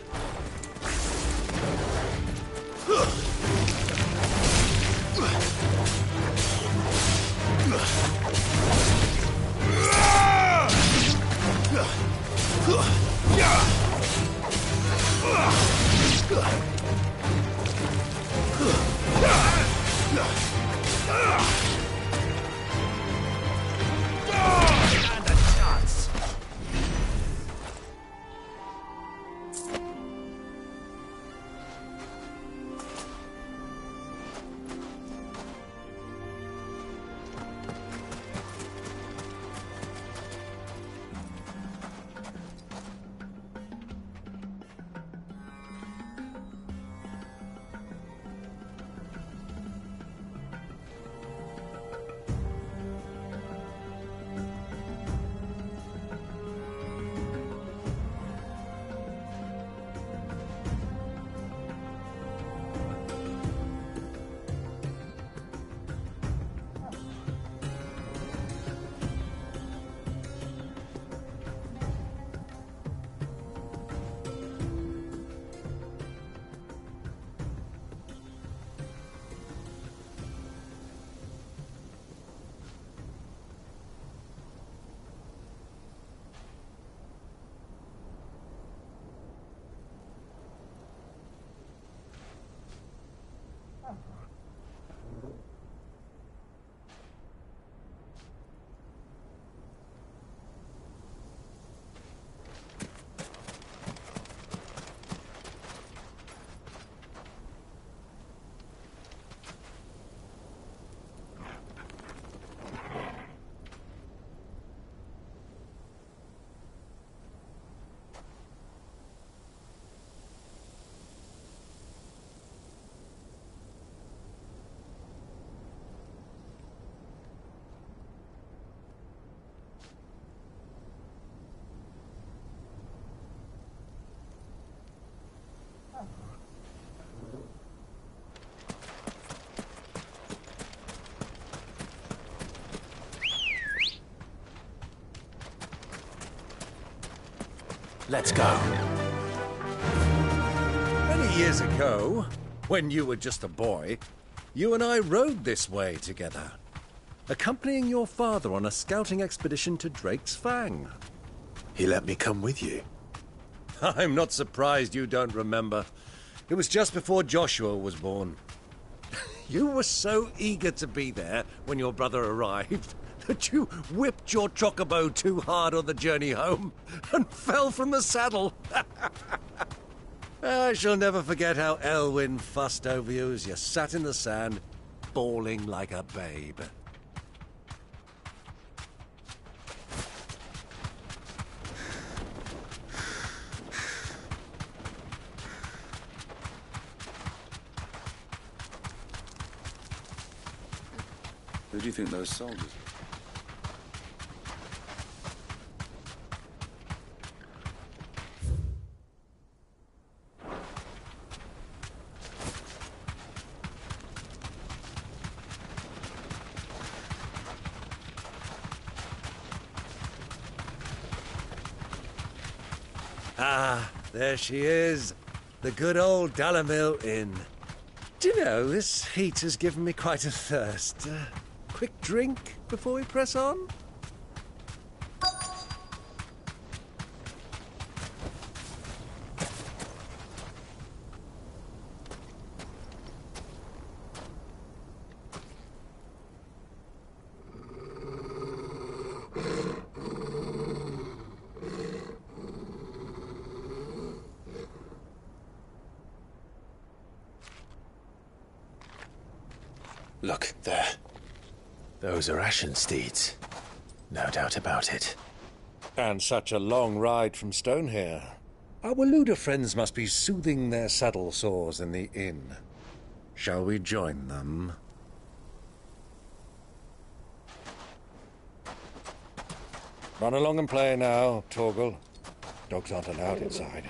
Let's go. Many years ago, when you were just a boy, you and I rode this way together, accompanying your father on a scouting expedition to Drake's Fang. He let me come with you. I'm not surprised you don't remember. It was just before Joshua was born. You were so eager to be there when your brother arrived that you whipped your chocobo too hard on the journey home and fell from the saddle. I shall never forget how Elwyn fussed over you as you sat in the sand, bawling like a babe. Who do you think those soldiers are? Ah, there she is. The good old Dalamil Inn. Do you know, this heat has given me quite a thirst. Quick drink before we press on? Look, there. Those are Ashen steeds. No doubt about it. And such a long ride from Stonehere. Our Waluda friends must be soothing their saddle sores in the inn. Shall we join them? Run along and play now, Torgal. Dogs aren't allowed inside.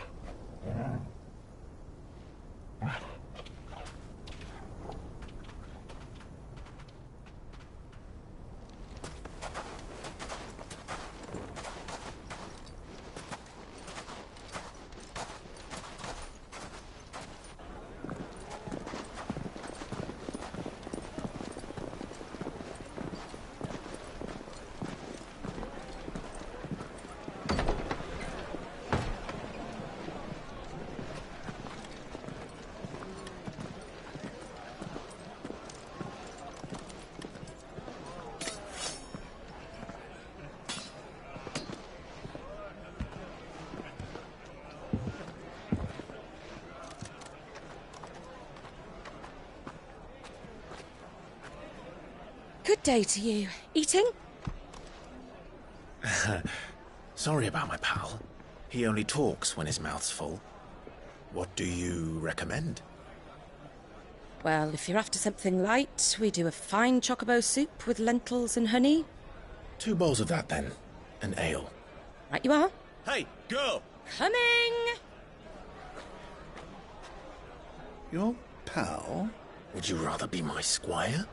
Good day to you. Eating? Sorry about my pal. He only talks when his mouth's full. What do you recommend? Well, if you're after something light, we do a fine chocobo soup with lentils and honey. 2 bowls of that, then. An ale. Right you are. Hey, girl! Coming! Your pal? Would you rather be my squire?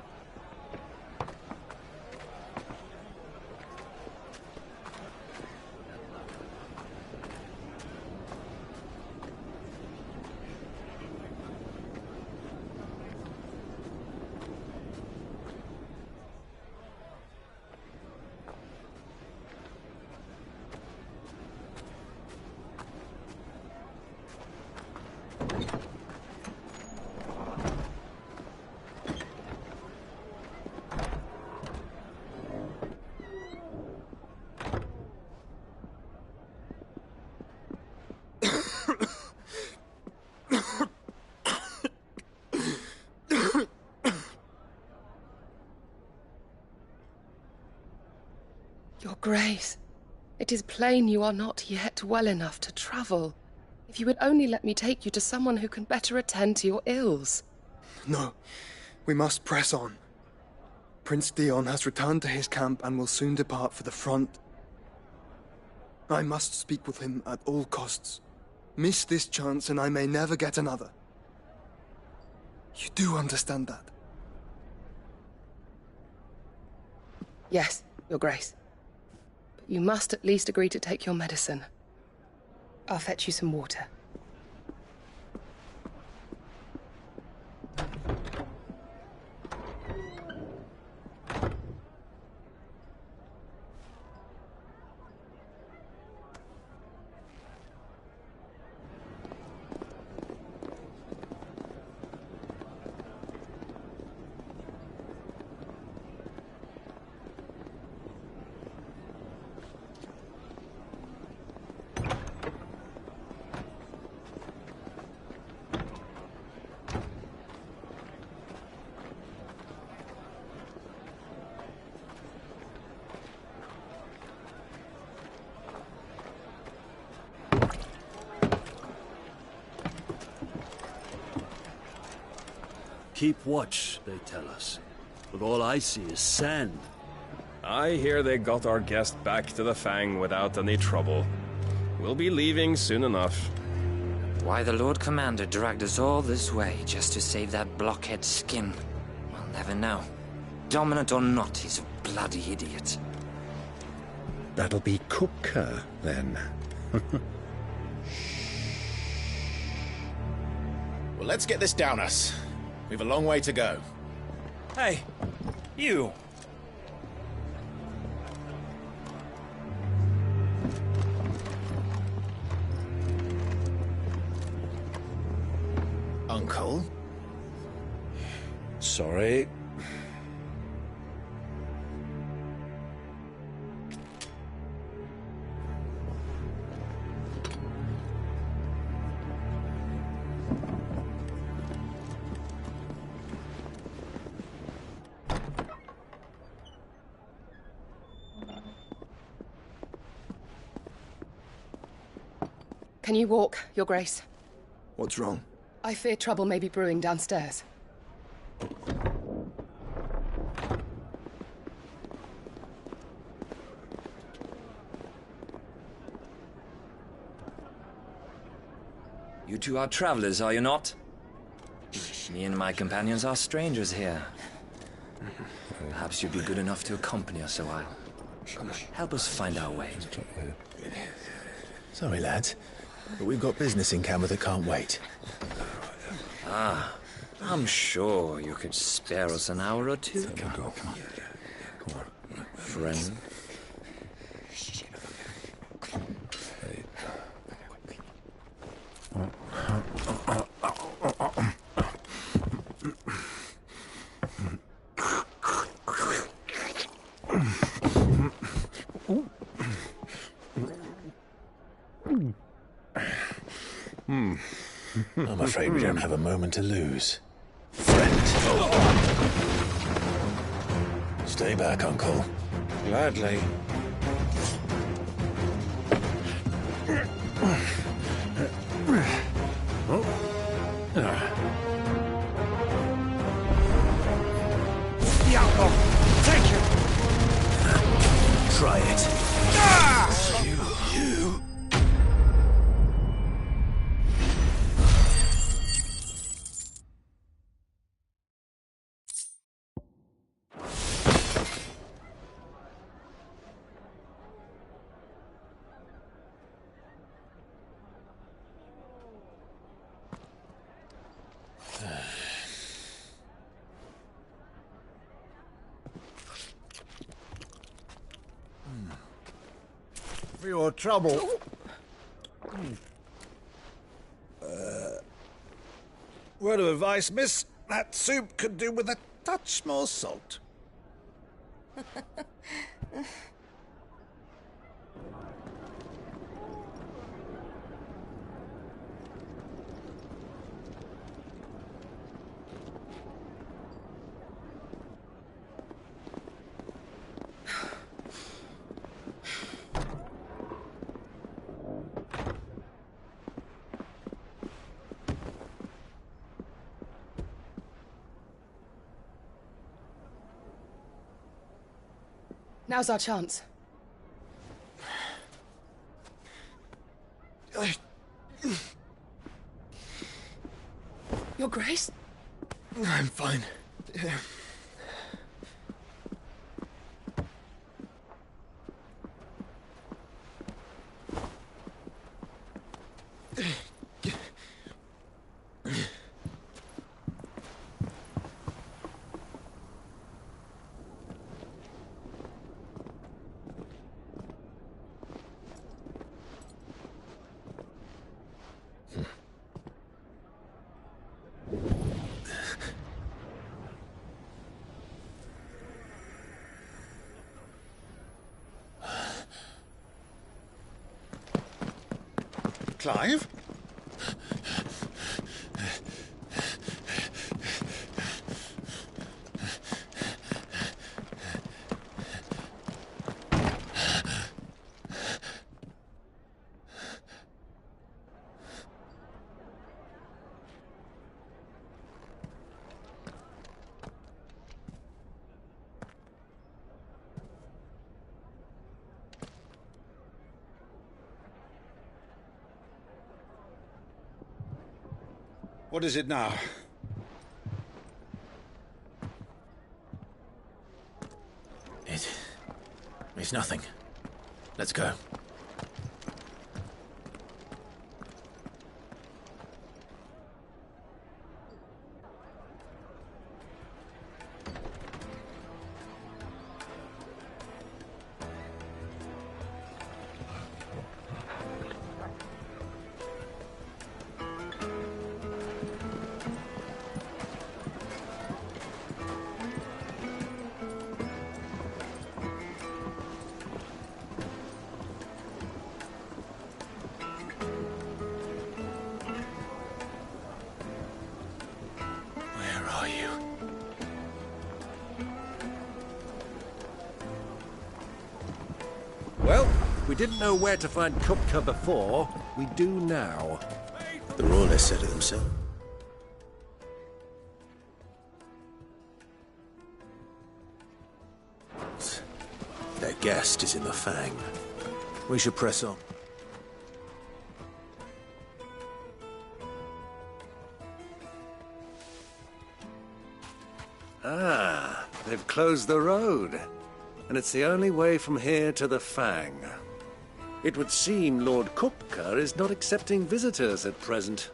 Your Grace, it is plain you are not yet well enough to travel. If you would only let me take you to someone who can better attend to your ills. No, we must press on. Prince Dion has returned to his camp and will soon depart for the front. I must speak with him at all costs. Miss this chance and I may never get another. You do understand that? Yes, Your Grace. But you must at least agree to take your medicine. I'll fetch you some water. Keep watch, they tell us. But all I see is sand. I hear they got our guest back to the Fang without any trouble. We'll be leaving soon enough. Why the Lord Commander dragged us all this way just to save that blockhead's skin, we'll never know. Dominant or not, he's a bloody idiot. That'll be Kupka, then. Well, let's get this down us. We've a long way to go. Hey, you! Uncle? Sorry. Can you walk, Your Grace? What's wrong? I fear trouble may be brewing downstairs. You two are travelers, are you not? Me and my companions are strangers here. Perhaps you'd be good enough to accompany us a while. Help us find our way. Sorry, lads, but we've got business in Camber that can't wait. Ah, I'm sure you could spare us an hour or two. Come on. Friend. I'm afraid we don't have a moment to lose. Friend. Stay back, Uncle. Gladly. Thank you! Try it. You. For your trouble. Word of advice, miss. That soup could do with a touch more salt. Now's our chance. Your Grace? I'm fine. Clive? What is it now? It's nothing. Let's go. Well, we didn't know where to find Kupka before. We do now. The Royalists said it themselves. Their guest is in the Fang. We should press on. Ah, they've closed the road. And it's the only way from here to the Fang. It would seem Lord Kupka is not accepting visitors at present.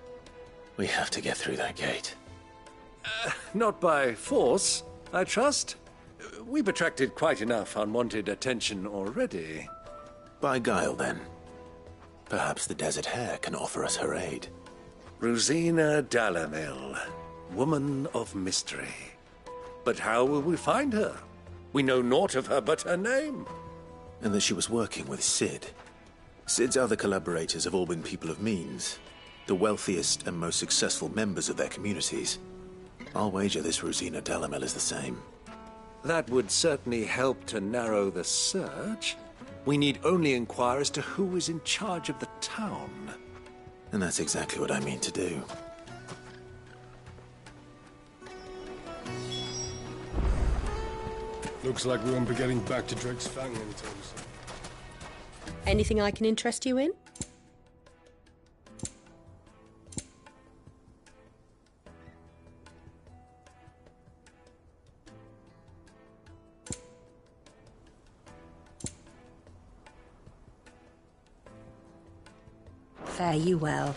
We have to get through that gate. Not by force, I trust. We've attracted quite enough unwanted attention already. By guile, then. Perhaps the Desert Hare can offer us her aid. Rosina Dalamil, woman of mystery. But how will we find her? We know naught of her but her name. And that she was working with Cid. Cid's other collaborators have all been people of means, the wealthiest and most successful members of their communities. I'll wager this Rosina Dalamil is the same. That would certainly help to narrow the search. We need only inquire as to who is in charge of the town. And that's exactly what I mean to do. Looks like we won't be getting back to Drake's Fang anytime soon. Anything I can interest you in? Fare you well.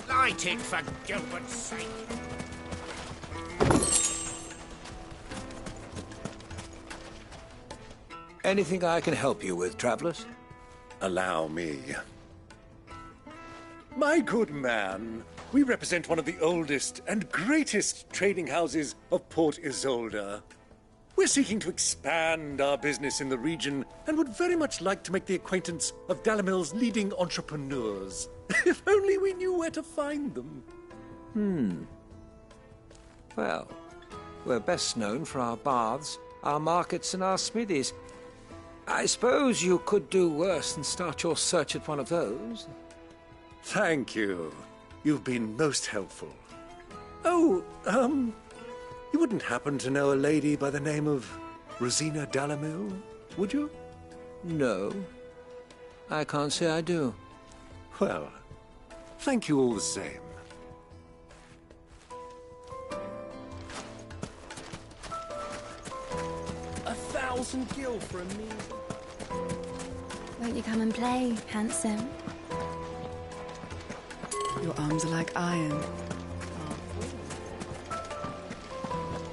Light it, for Gilbert's sake. Anything I can help you with, travelers? Allow me. My good man, we represent one of the oldest and greatest trading houses of Port Isolde. We're seeking to expand our business in the region and would very much like to make the acquaintance of Dalamil's leading entrepreneurs. If only we knew where to find them. Well, we're best known for our baths, our markets, and our smithies. I suppose you could do worse than start your search at one of those. Thank you. You've been most helpful. Oh, you wouldn't happen to know a lady by the name of Rosina Dalamil, would you? No. I can't say I do. Well, thank you all the same. $1,000 for a meal. Won't you come and play, handsome? Your arms are like iron.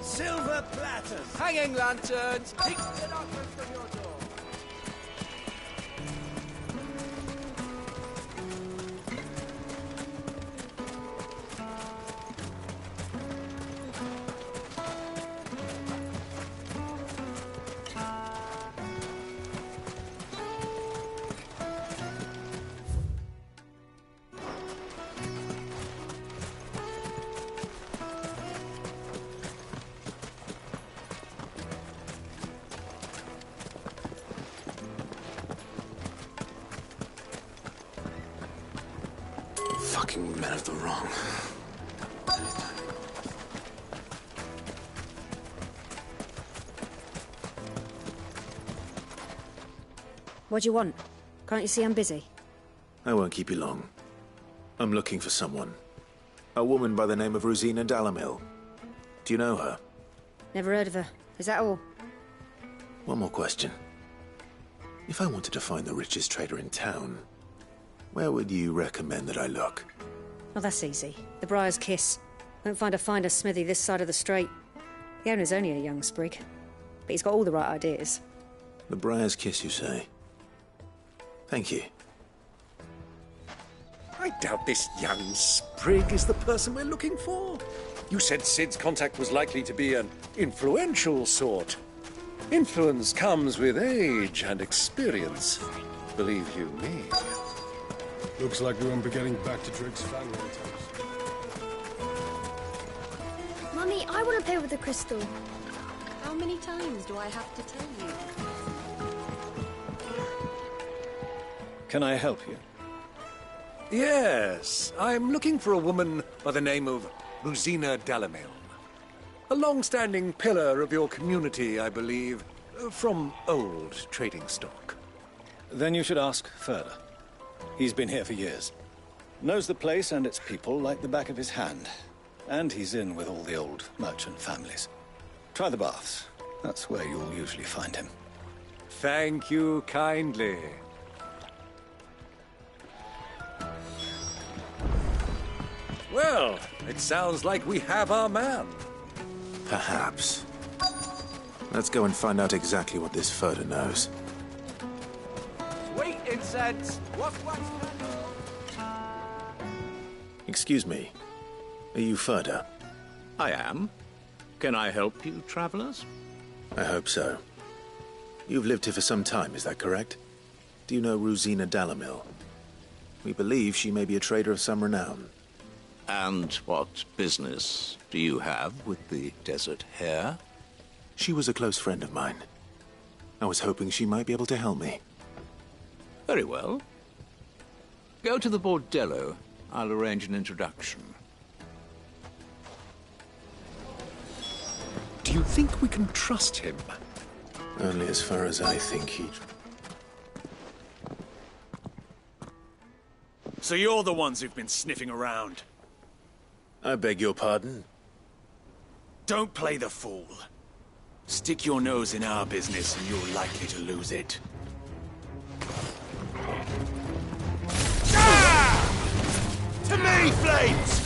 Silver platters, hanging lanterns, pick it up from your door. Fucking men of the wrong. What do you want? Can't you see I'm busy? I won't keep you long. I'm looking for someone. A woman by the name of Rosina Dalamil. Do you know her? Never heard of her. Is that all? One more question. If I wanted to find the richest trader in town, where would you recommend that I look? Oh, that's easy. The Briar's Kiss. Won't find a finer smithy this side of the strait. The owner's only a young sprig, but he's got all the right ideas. The Briar's Kiss, you say? Thank you. I doubt this young sprig is the person we're looking for. You said Sid's contact was likely to be an influential sort. Influence comes with age and experience. Believe you me. Looks like we won't be getting back to Drake's Fang anytime soon. Mummy, I want to play with the crystal. How many times do I have to tell you? Can I help you? Yes, I'm looking for a woman by the name of Rosina Dalamil. A long-standing pillar of your community, I believe, from old trading stock. Then you should ask Ferda. He's been here for years. Knows the place and its people like the back of his hand. And he's in with all the old merchant families. Try the baths. That's where you'll usually find him. Thank you kindly. Well, it sounds like we have our man. Perhaps. Let's go and find out exactly what this Ferda knows. Sweet incense! What? Excuse me. Are you Ferda? I am. Can I help you, travelers? I hope so. You've lived here for some time, is that correct? Do you know Rosina Dalamil? We believe she may be a trader of some renown. And what business do you have with the Desert Hare? She was a close friend of mine. I was hoping she might be able to help me. Very well. Go to the Bordello. I'll arrange an introduction. Do you think we can trust him? Only as far as I think he... So you're the ones who've been sniffing around? I beg your pardon? Don't play the fool. Stick your nose in our business and you're likely to lose it. Ah! To me, Flames!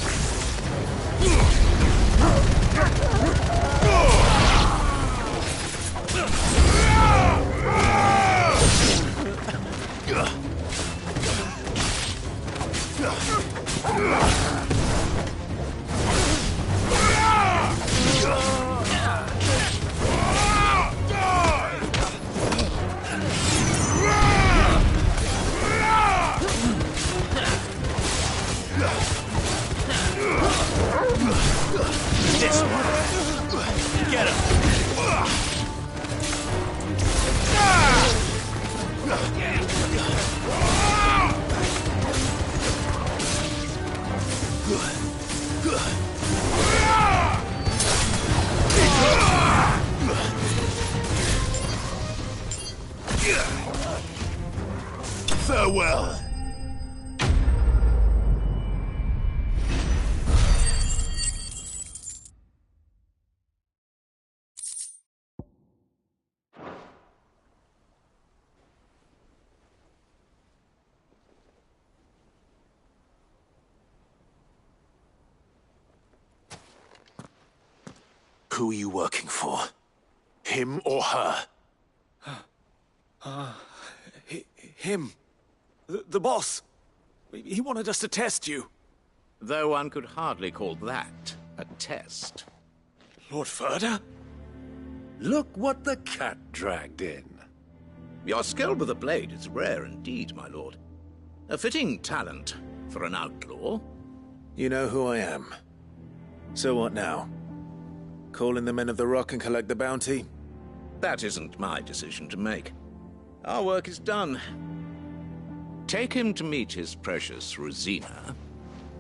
Get him! Farewell. Who are you working for? Him or her? Him. The boss. He wanted us to test you. Though one could hardly call that a test. Lord Ferda? Look what the cat dragged in. Your skill with the blade is rare indeed, my lord. A fitting talent for an outlaw. You know who I am. So what now? Call in the Men of the Rock and collect the bounty? That isn't my decision to make. Our work is done. Take him to meet his precious Rosina,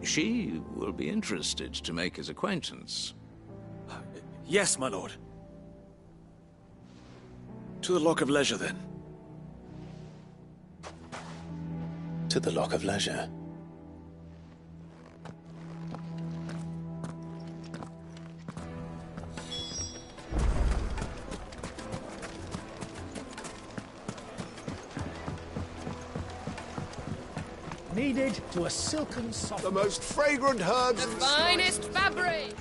She will be interested to make his acquaintance. Yes, my lord. To the Lock of Leisure, then. To the Lock of Leisure. Needed to a silken soft. The most fragrant herbs. The finest fabric.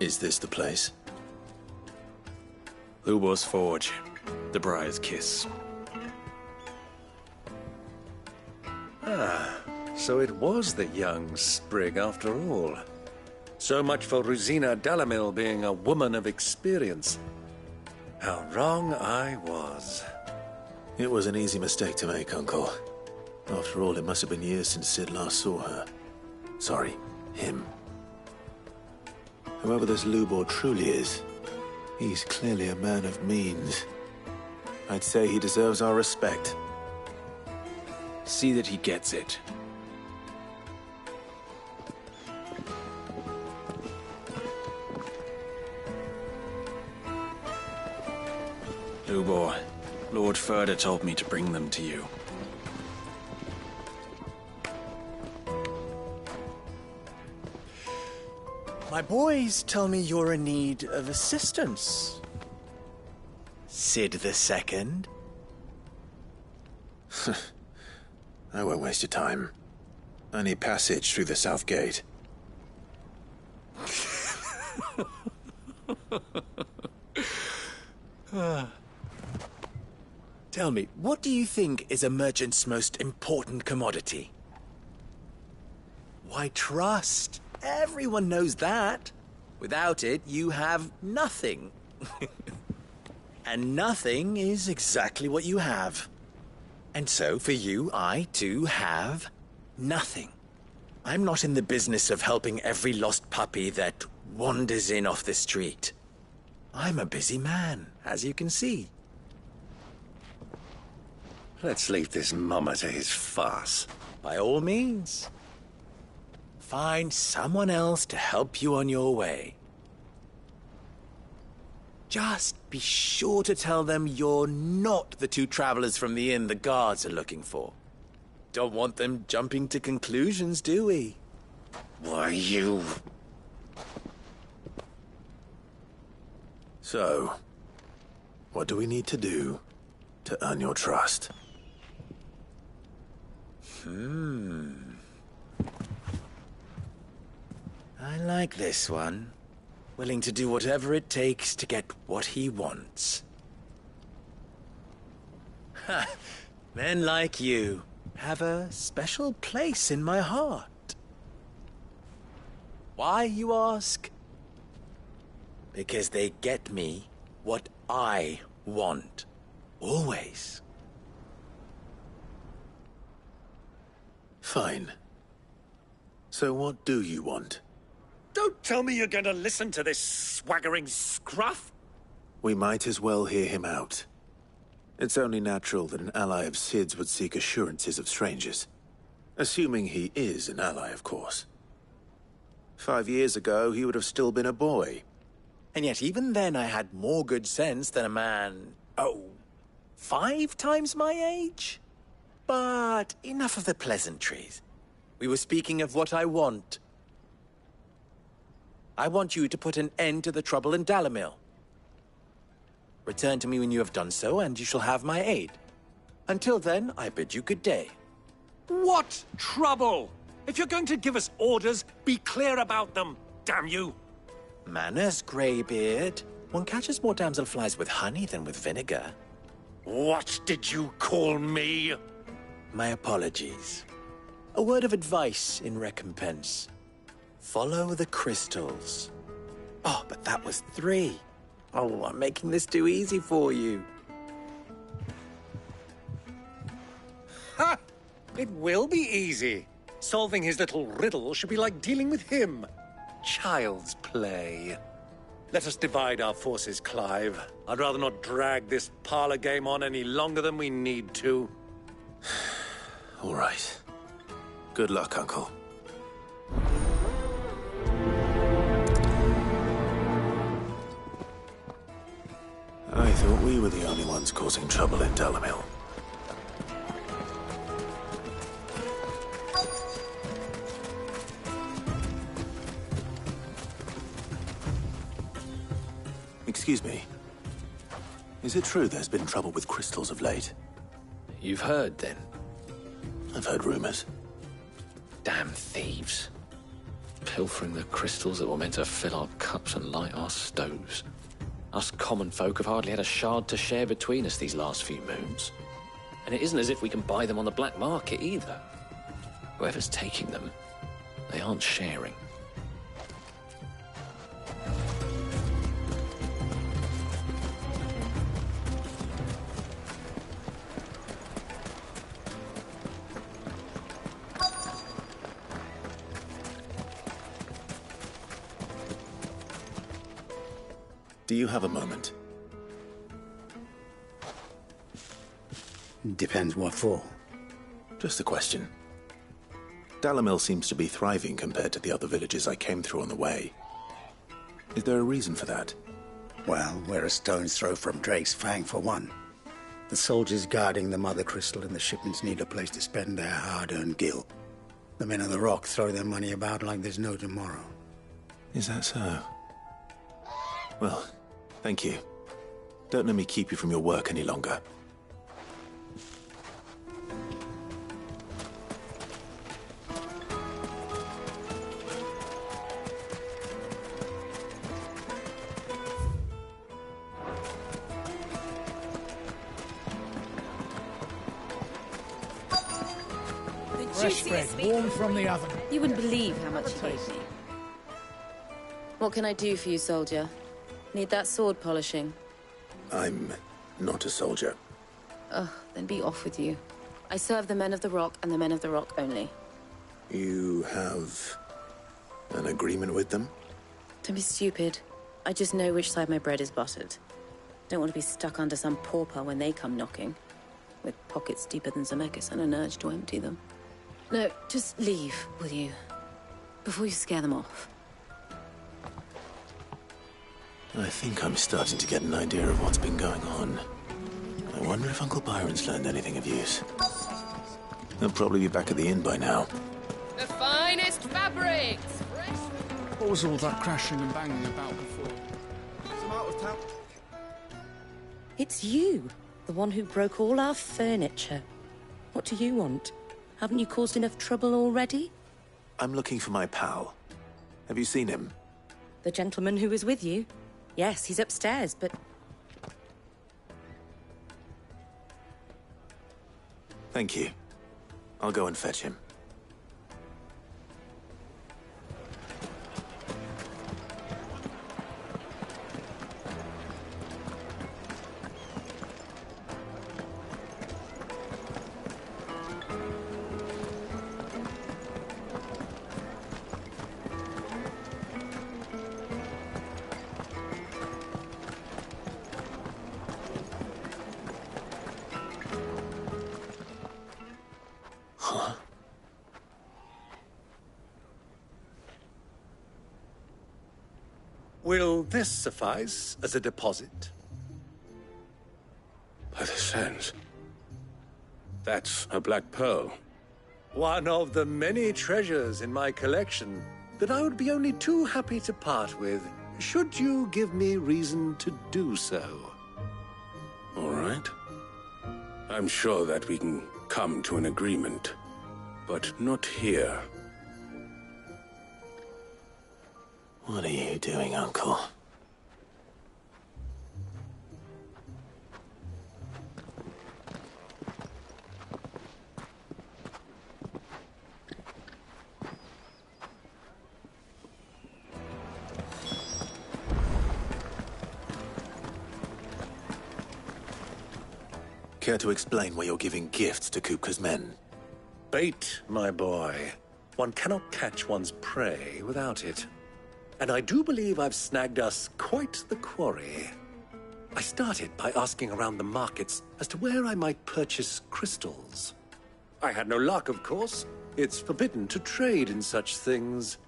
Is this the place? Lubor's Forge. The Briar's Kiss. Ah, so it was the young sprig after all. So much for Rosina Dalamil being a woman of experience. How wrong I was. It was an easy mistake to make, Uncle. After all, it must have been years since Sid last saw her. Sorry, him. Whoever this Lubor truly is, he's clearly a man of means. I'd say he deserves our respect. See that he gets it. Lubor, Lord Furder told me to bring them to you. My boys tell me you're in need of assistance. Sid the Second? I won't waste your time. I need passage through the south gate. Tell me, what do you think is a merchant's most important commodity? Why, trust. Everyone knows that. Without it, you have nothing. And nothing is exactly what you have. And so, for you, I, too, have nothing. I'm not in the business of helping every lost puppy that wanders in off the street. I'm a busy man, as you can see. Let's leave this mummer to his farce. By all means. Find someone else to help you on your way. Just be sure to tell them you're not the two travelers from the inn the guards are looking for. Don't want them jumping to conclusions, do we? Why, you... So, what do we need to do to earn your trust? I like this one. Willing to do whatever it takes to get what he wants. Ha! Men like you have a special place in my heart. Why, you ask? Because they get me what I want. Always. Fine. So what do you want? Don't tell me you're going to listen to this swaggering scruff! We might as well hear him out. It's only natural that an ally of Sid's would seek assurances of strangers. Assuming he is an ally, of course. 5 years ago, he would have still been a boy. And yet even then I had more good sense than a man... 5 times my age? But enough of the pleasantries. We were speaking of what I want. I want you to put an end to the trouble in Dalamil. Return to me when you have done so, and you shall have my aid. Until then, I bid you good day. What trouble? If you're going to give us orders, be clear about them, damn you! Manners, Greybeard. One catches more damselflies with honey than with vinegar. What did you call me? My apologies. A word of advice in recompense. Follow the crystals. Oh, but that was 3. Oh, I'm making this too easy for you. Ha! It will be easy. Solving his little riddle should be like dealing with him. Child's play. Let us divide our forces, Clive. I'd rather not drag this parlor game on any longer than we need to. All right. Good luck, Uncle. I thought we were the only ones causing trouble in Dalamil. Excuse me. Is it true there's been trouble with crystals of late? You've heard, then? I've heard rumors. Damn thieves. Pilfering the crystals that were meant to fill our cups and light our stoves. Us common folk have hardly had a shard to share between us these last few moons. And it isn't as if we can buy them on the black market either. Whoever's taking them, they aren't sharing. Do you have a moment? Depends what for. Just a question. Dalamil seems to be thriving compared to the other villages I came through on the way. Is there a reason for that? Well, we're a stone's throw from Drake's Fang, for one. The soldiers guarding the Mother Crystal and the shipments need a place to spend their hard-earned gil. The men of the Rock throw their money about like there's no tomorrow. Is that so? Well, thank you. Don't let me keep you from your work any longer. Fresh bread, warm from the oven. You wouldn't believe how much he gave me. What can I do for you, soldier? Need that sword polishing? I'm not a soldier. Ugh, then be off with you. I serve the men of the Rock and the men of the Rock only. You have an agreement with them? Don't be stupid. I just know which side my bread is buttered. Don't want to be stuck under some pauper when they come knocking. With pockets deeper than Zemeckis and an urge to empty them. No, just leave, will you? Before you scare them off. I think I'm starting to get an idea of what's been going on. I wonder if Uncle Byron's learned anything of use. He'll probably be back at the inn by now. The finest fabrics! What was all that crashing and banging about before? Some out of town. It's you, the one who broke all our furniture. What do you want? Haven't you caused enough trouble already? I'm looking for my pal. Have you seen him? The gentleman who was with you? Yes, he's upstairs, but... Thank you. I'll go and fetch him. Will this suffice as a deposit? By the sands. That's a black pearl. One of the many treasures in my collection that I would be only too happy to part with, should you give me reason to do so. All right. I'm sure that we can come to an agreement, but not here. What are you doing, Uncle? Care to explain why you're giving gifts to Kupka's men? Bait, my boy. One cannot catch one's prey without it. and I do believe I've snagged us quite the quarry. I started by asking around the markets as to where I might purchase crystals. I had no luck, of course. It's forbidden to trade in such things.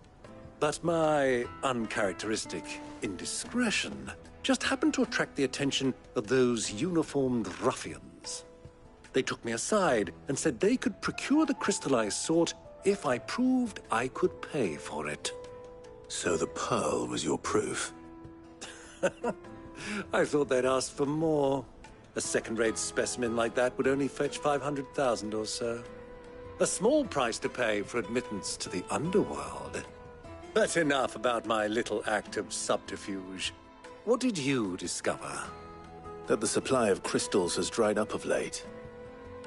But my uncharacteristic indiscretion just happened to attract the attention of those uniformed ruffians. They took me aside and said they could procure the crystal I sought if I proved I could pay for it. So the pearl was your proof? I thought they'd ask for more. A second-rate specimen like that would only fetch 500,000 or so. A small price to pay for admittance to the underworld. But enough about my little act of subterfuge. What did you discover? That the supply of crystals has dried up of late.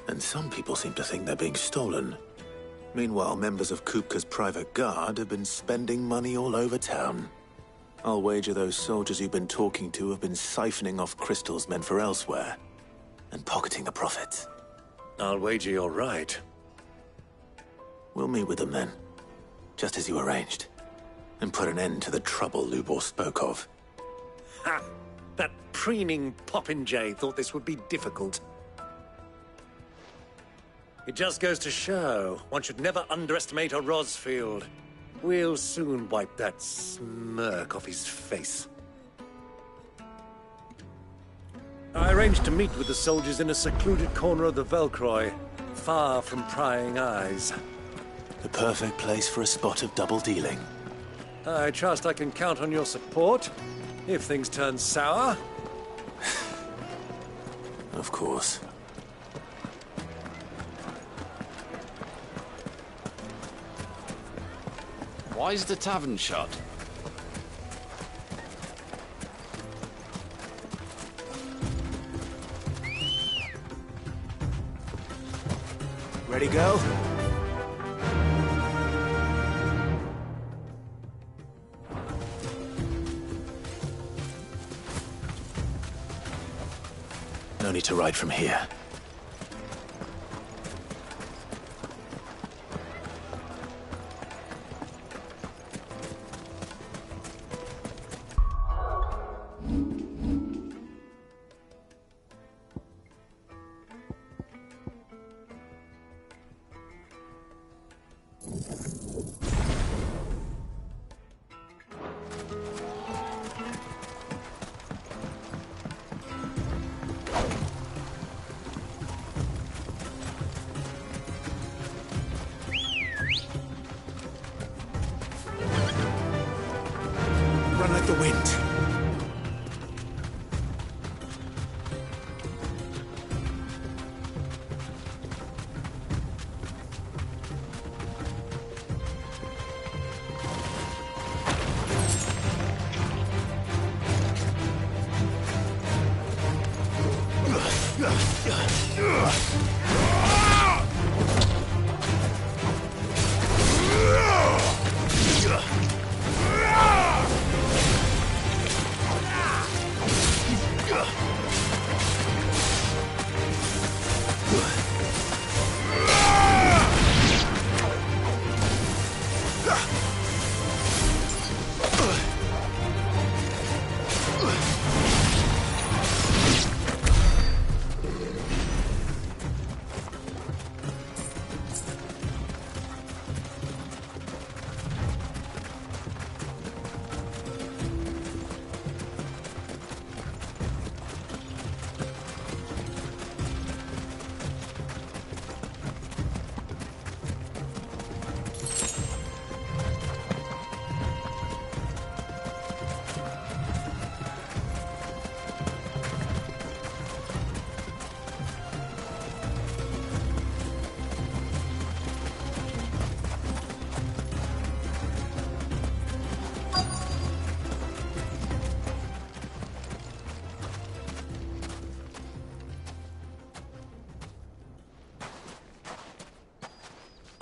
And some people seem to think they're being stolen. Meanwhile, members of Kupka's private guard have been spending money all over town. I'll wager those soldiers you've been talking to have been siphoning off crystals meant for elsewhere, and pocketing the profits. I'll wager you're right. We'll meet with them then, just as you arranged, and put an end to the trouble Lubor spoke of. Ha! That preening popinjay thought this would be difficult. It just goes to show, one should never underestimate a Rosfield. We'll soon wipe that smirk off his face. I arranged to meet with the soldiers in a secluded corner of the Velcroy, far from prying eyes. The perfect place for a spot of double dealing. I trust I can count on your support, if things turn sour. Of course. Why is the tavern shut? Ready, go? No need to ride from here. Run like the wind.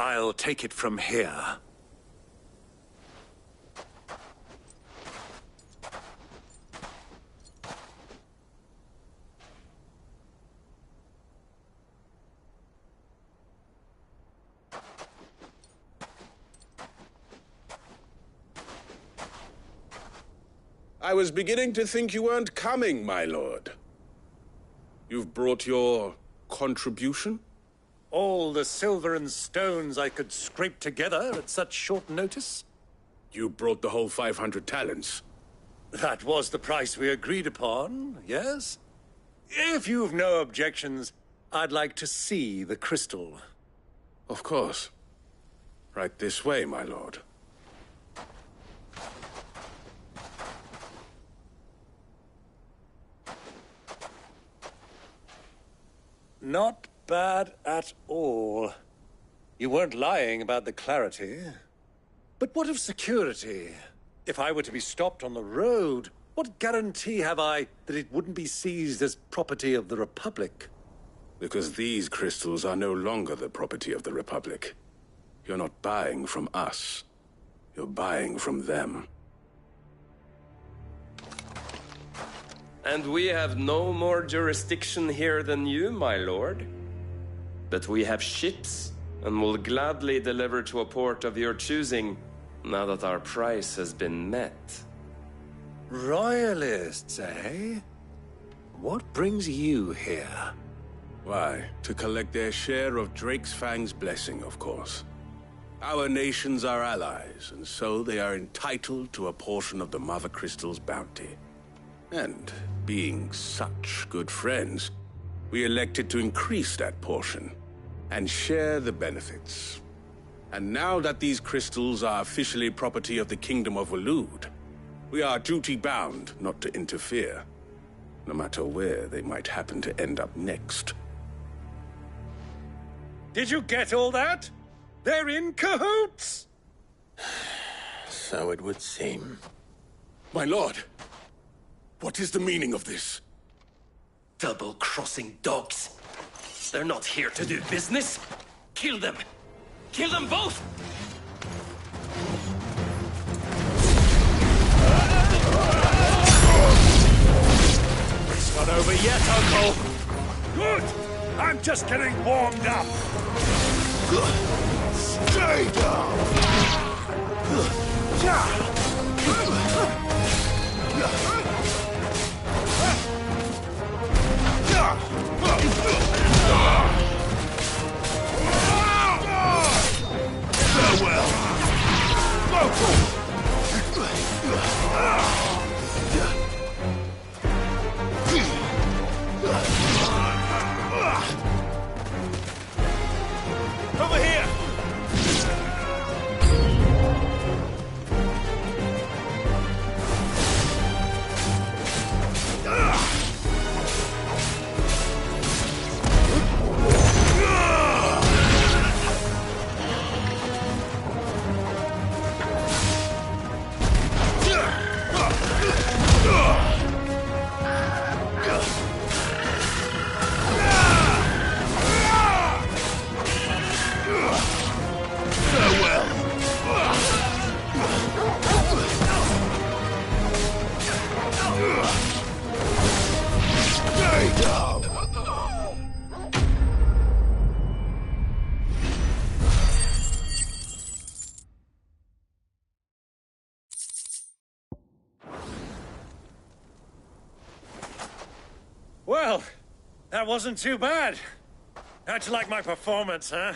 I'll take it from here. I was beginning to think you weren't coming, my lord. You've brought your contribution? All the silver and stones I could scrape together at such short notice? You brought the whole 500 talents. That was the price we agreed upon, yes? If you've no objections, I'd like to see the crystal. Of course. Right this way, my lord. Not bad at all. You weren't lying about the clarity. But what of security? If I were to be stopped on the road, what guarantee have I that it wouldn't be seized as property of the Republic? Because these crystals are no longer the property of the Republic. You're not buying from us. You're buying from them. And we have no more jurisdiction here than you, my lord. But we have ships, and will gladly deliver to a port of your choosing, now that our price has been met. Royalists, eh? What brings you here? Why, to collect their share of Drake's Fang's blessing, of course. Our nations are allies, and so they are entitled to a portion of the Mother Crystal's bounty. And, being such good friends, we elected to increase that portion and share the benefits. And now that these crystals are officially property of the Kingdom of Waloed, we are duty-bound not to interfere, no matter where they might happen to end up next. Did you get all that? They're in cahoots! So it would seem. My lord, what is the meaning of this? Double-crossing dogs. They're not here to do business. Kill them! Kill them both! It's not over yet, Uncle! Good! I'm just getting warmed up! Stay down! Farewell! Over here! Well, that wasn't too bad. How'd you like my performance, huh?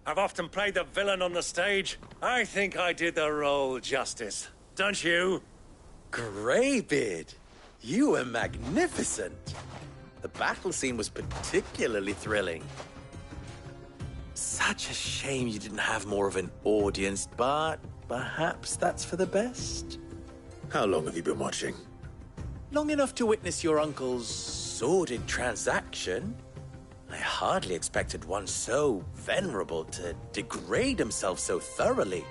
I've often played the villain on the stage. I think I did the role justice. Don't you? Greybeard, you were magnificent. The battle scene was particularly thrilling. Such a shame you didn't have more of an audience, but perhaps that's for the best. How long have you been watching? Long enough to witness your uncle's sordid transaction. I hardly expected one so venerable to degrade himself so thoroughly,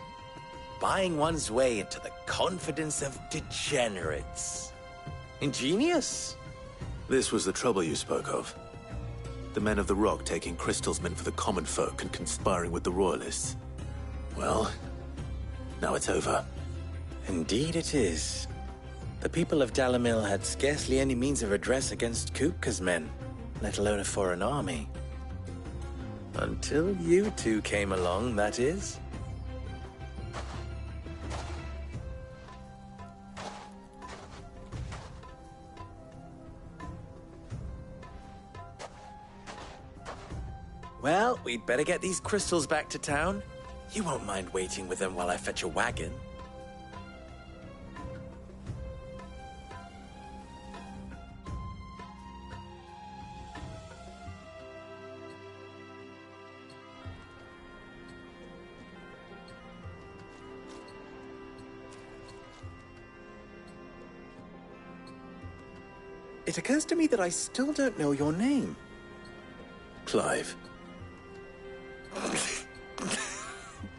buying one's way into the confidence of degenerates. Ingenious. This was the trouble you spoke of. The men of the Rock taking crystals meant for the common folk and conspiring with the Royalists. Well, now it's over. Indeed it is. The people of Dalimil had scarcely any means of redress against Kupka's men, let alone a foreign army. Until you two came along, that is. Well, we'd better get these crystals back to town. You won't mind waiting with them while I fetch a wagon. It occurs to me that I still don't know your name. Clive.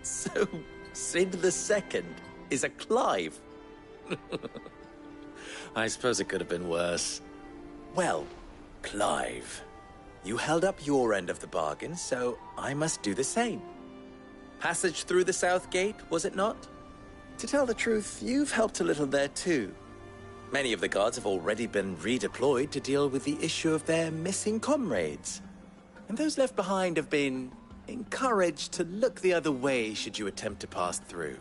So, Sid the Second is a Clive? I suppose it could have been worse. Well, Clive, you held up your end of the bargain, so I must do the same. Passage through the South Gate, was it not? To tell the truth, you've helped a little there too. Many of the guards have already been redeployed to deal with the issue of their missing comrades. And those left behind have been encouraged to look the other way should you attempt to pass through.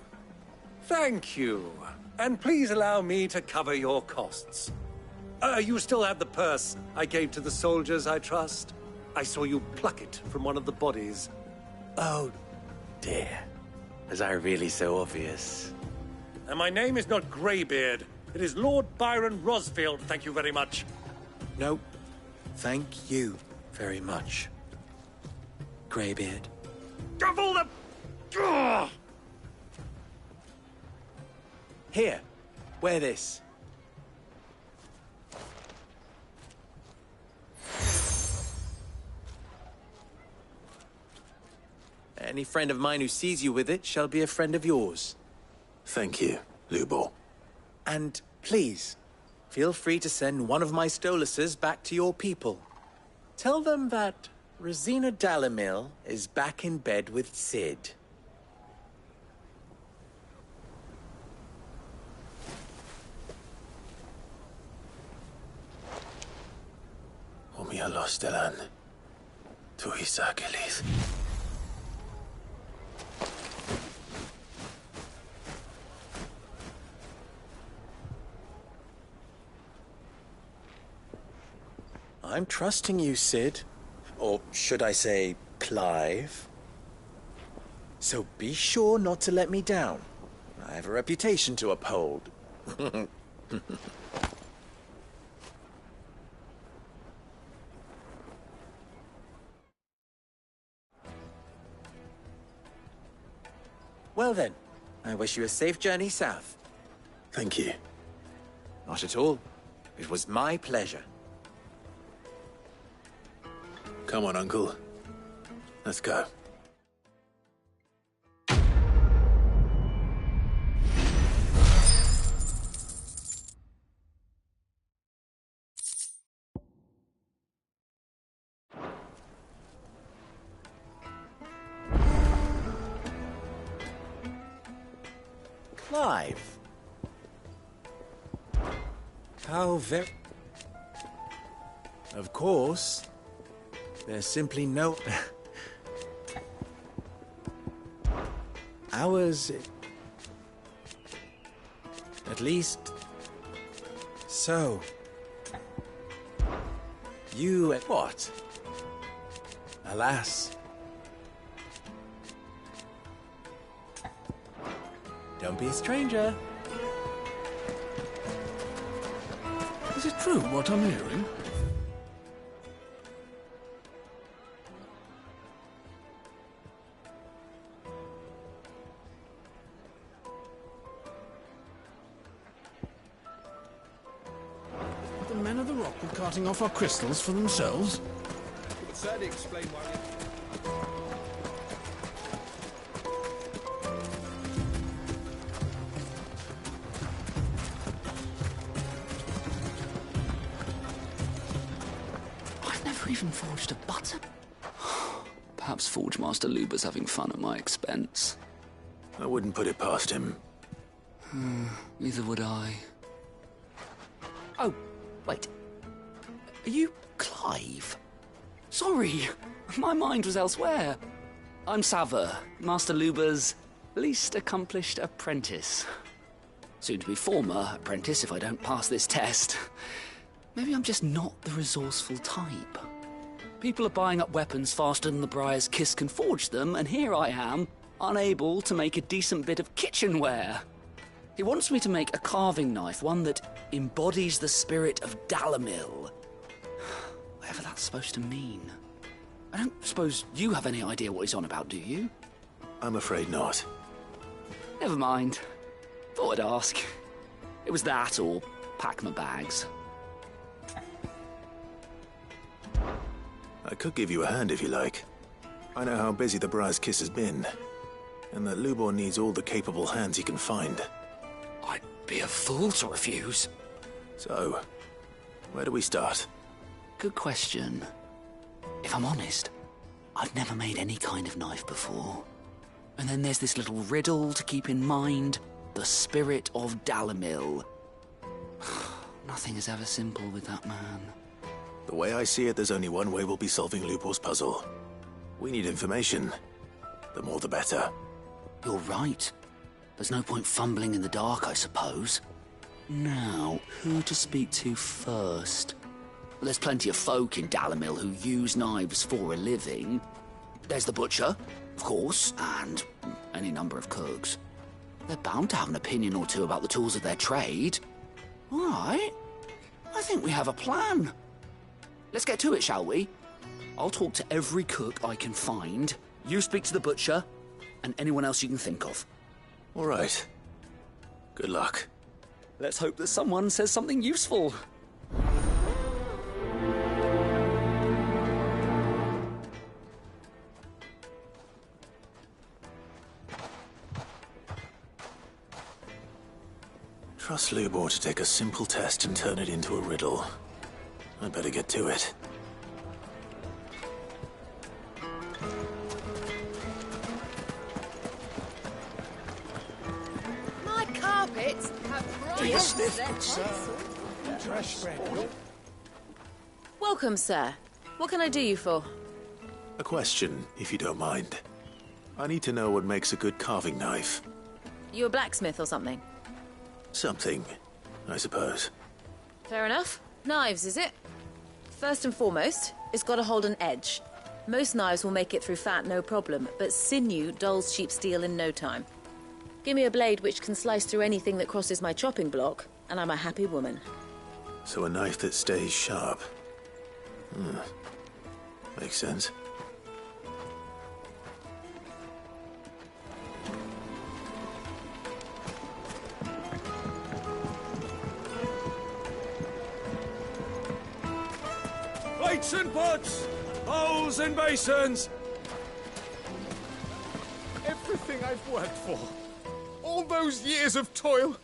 Thank you. And please allow me to cover your costs. You still have the purse I gave to the soldiers, I trust? I saw you pluck it from one of the bodies. Oh, dear. Was I really so obvious? And my name is not Greybeard. It is Lord Byron Rosfield, thank you very much. Nope. Thank you very much, Greybeard. Of all the... Ugh! Here, wear this. Any friend of mine who sees you with it shall be a friend of yours. Thank you, Lubor. And please, feel free to send one of my Stoluses back to your people. Tell them that Rosina Dalamil is back in bed with Sid. Umia Stelan. Tuisa Gelith. I'm trusting you, Sid. Or should I say, Clive. So be sure not to let me down. I have a reputation to uphold. Well then, I wish you a safe journey south. Thank you. Not at all. It was my pleasure. Come on, Uncle. Let's go. Clive. How very... Of course. There's simply no... Ours... At least... So... You... What? Alas... Don't be a stranger. Is it true what I'm hearing? The men of the rock were carting off our crystals for themselves? It would certainly explain why we... Even forged a button? Perhaps Forge Master Luber's having fun at my expense. I wouldn't put it past him. Neither would I. Oh, wait. Are you Clive? Sorry, my mind was elsewhere. I'm Saver, Master Luber's least accomplished apprentice. Soon to be former apprentice if I don't pass this test. Maybe I'm just not the resourceful type. People are buying up weapons faster than the Briar's Kiss can forge them, and here I am, unable to make a decent bit of kitchenware. He wants me to make a carving knife, one that embodies the spirit of Dalamil. Whatever that's supposed to mean. I don't suppose you have any idea what he's on about, do you? I'm afraid not. Never mind. Thought I'd ask. It was that or pack my bags. I could give you a hand if you like. I know how busy the Briar's Kiss has been, and that Lubor needs all the capable hands he can find. I'd be a fool to refuse. So, where do we start? Good question. If I'm honest, I've never made any kind of knife before. And then there's this little riddle to keep in mind. The spirit of Dalamil. Nothing is ever simple with that man. The way I see it, there's only one way we'll be solving Lubor's puzzle. We need information. The more the better. You're right. There's no point fumbling in the dark, I suppose. Now, who to speak to first? There's plenty of folk in Dalamil who use knives for a living. There's the butcher, of course, and any number of cooks. They're bound to have an opinion or two about the tools of their trade. All right. I think we have a plan. Let's get to it, shall we? I'll talk to every cook I can find. You speak to the butcher, and anyone else you can think of. All right. Good luck. Let's hope that someone says something useful. Trust Lubor to take a simple test and turn it into a riddle. I'd better get to it. My carpets have Do you sniff, sir? Trash spread. Welcome, sir. What can I do you for? A question, if you don't mind. I need to know what makes a good carving knife. You a blacksmith or something? Something, I suppose. Fair enough. Knives, is it? First and foremost, it's got to hold an edge. Most knives will make it through fat, no problem, but sinew dulls cheap steel in no time. Give me a blade which can slice through anything that crosses my chopping block, and I'm a happy woman. So a knife that stays sharp. Makes sense. Plates and pots! Bowls and basins! Everything I've worked for. All those years of toil.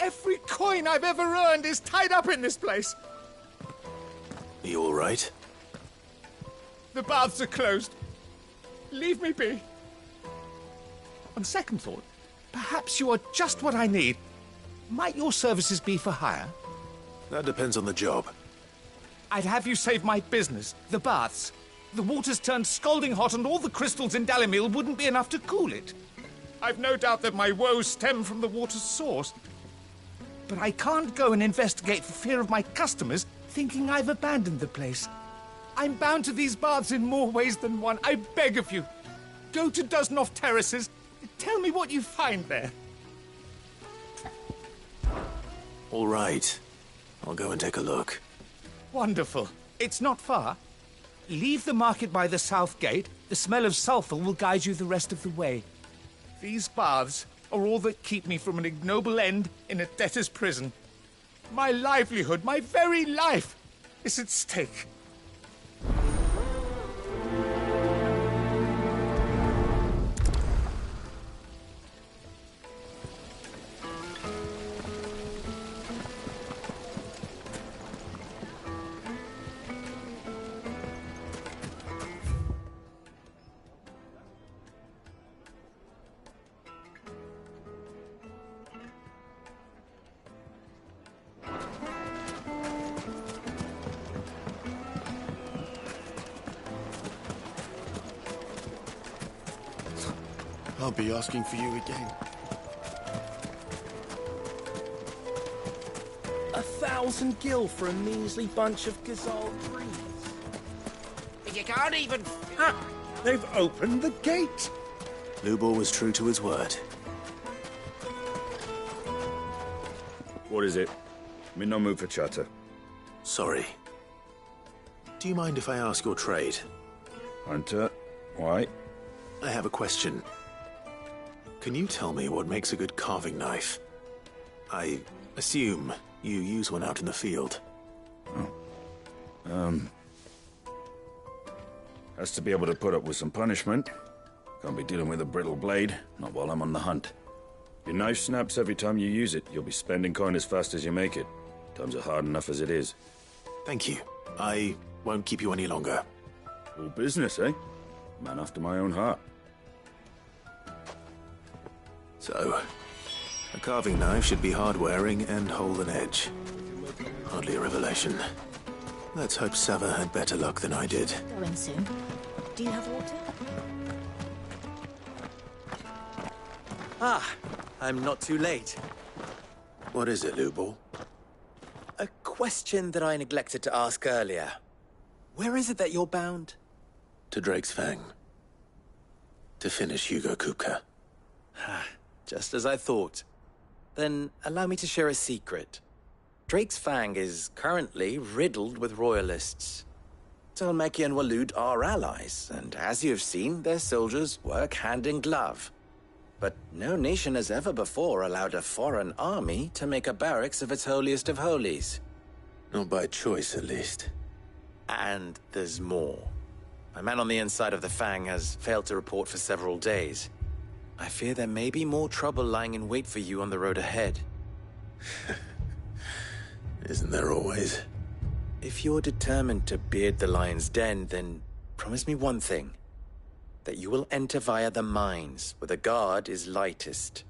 Every coin I've ever earned is tied up in this place. Are you all right? The baths are closed. Leave me be. On second thought, perhaps you are just what I need. Might your services be for hire? That depends on the job. I'd have you save my business, the baths. The water's turned scalding hot and all the crystals in Dalamil wouldn't be enough to cool it. I've no doubt that my woes stem from the water's source. But I can't go and investigate for fear of my customers thinking I've abandoned the place. I'm bound to these baths in more ways than one. I beg of you. Go to Dusnoff Terraces. Tell me what you find there. All right. I'll go and take a look. Wonderful. It's not far. Leave the market by the south gate. The smell of sulphur will guide you the rest of the way. These baths are all that keep me from an ignoble end in a debtor's prison. My livelihood, my very life, is at stake. I'll be asking for you again. 1,000 gil for a measly bunch of Gazal trees. can't even... They've opened the gate! Lubor was true to his word. What is it? I'm in no mood for chatter. Sorry. Do you mind if I ask your trade? Hunter, why? I have a question. Can you tell me what makes a good carving knife? I assume you use one out in the field. Has to be able to put up with some punishment. Can't be dealing with a brittle blade, not while I'm on the hunt. Your knife snaps every time you use it. You'll be spending coin as fast as you make it. Times are hard enough as it is. Thank you. I won't keep you any longer. All business, eh? Man after my own heart. So, a carving knife should be hard-wearing and hold an edge. Hardly a revelation. Let's hope Sava had better luck than I did. Going soon. Do you have water? Ah, I'm not too late. What is it, Lubor? A question that I neglected to ask earlier. Where is it that you're bound? To Drake's Fang. To finish Hugo Kupka. Just as I thought. Then allow me to share a secret. Drake's Fang is currently riddled with royalists. Talmeki and Waloed are allies, and as you have seen, their soldiers work hand in glove. But no nation has ever before allowed a foreign army to make a barracks of its holiest of holies. Not by choice, at least. And there's more. My man on the inside of the Fang has failed to report for several days. I fear there may be more trouble lying in wait for you on the road ahead. Isn't there always? If you're determined to beard the lion's den, then promise me one thing. That you will enter via the mines, where the guard is lightest.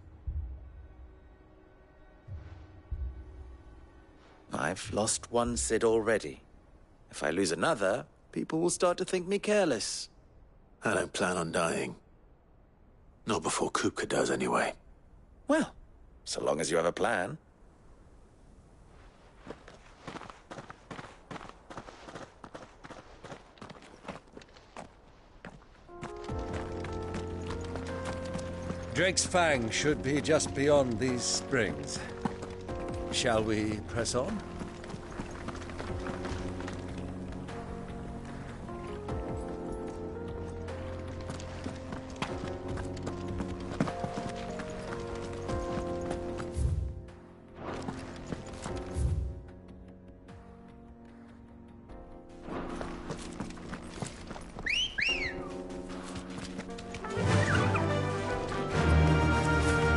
I've lost one Cid already. If I lose another, people will start to think me careless. I don't plan on dying. Not before Kupka does, anyway. Well, so long as you have a plan. Drake's Fang should be just beyond these springs. Shall we press on?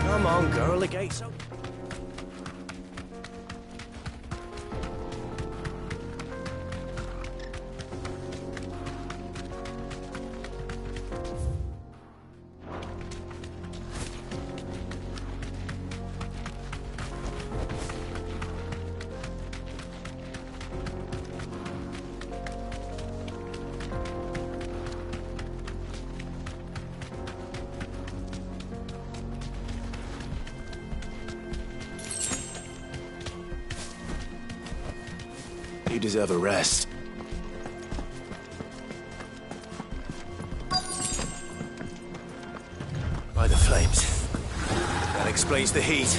Come on, girl, the gate's open. You deserve a rest. By the flames. That explains the heat.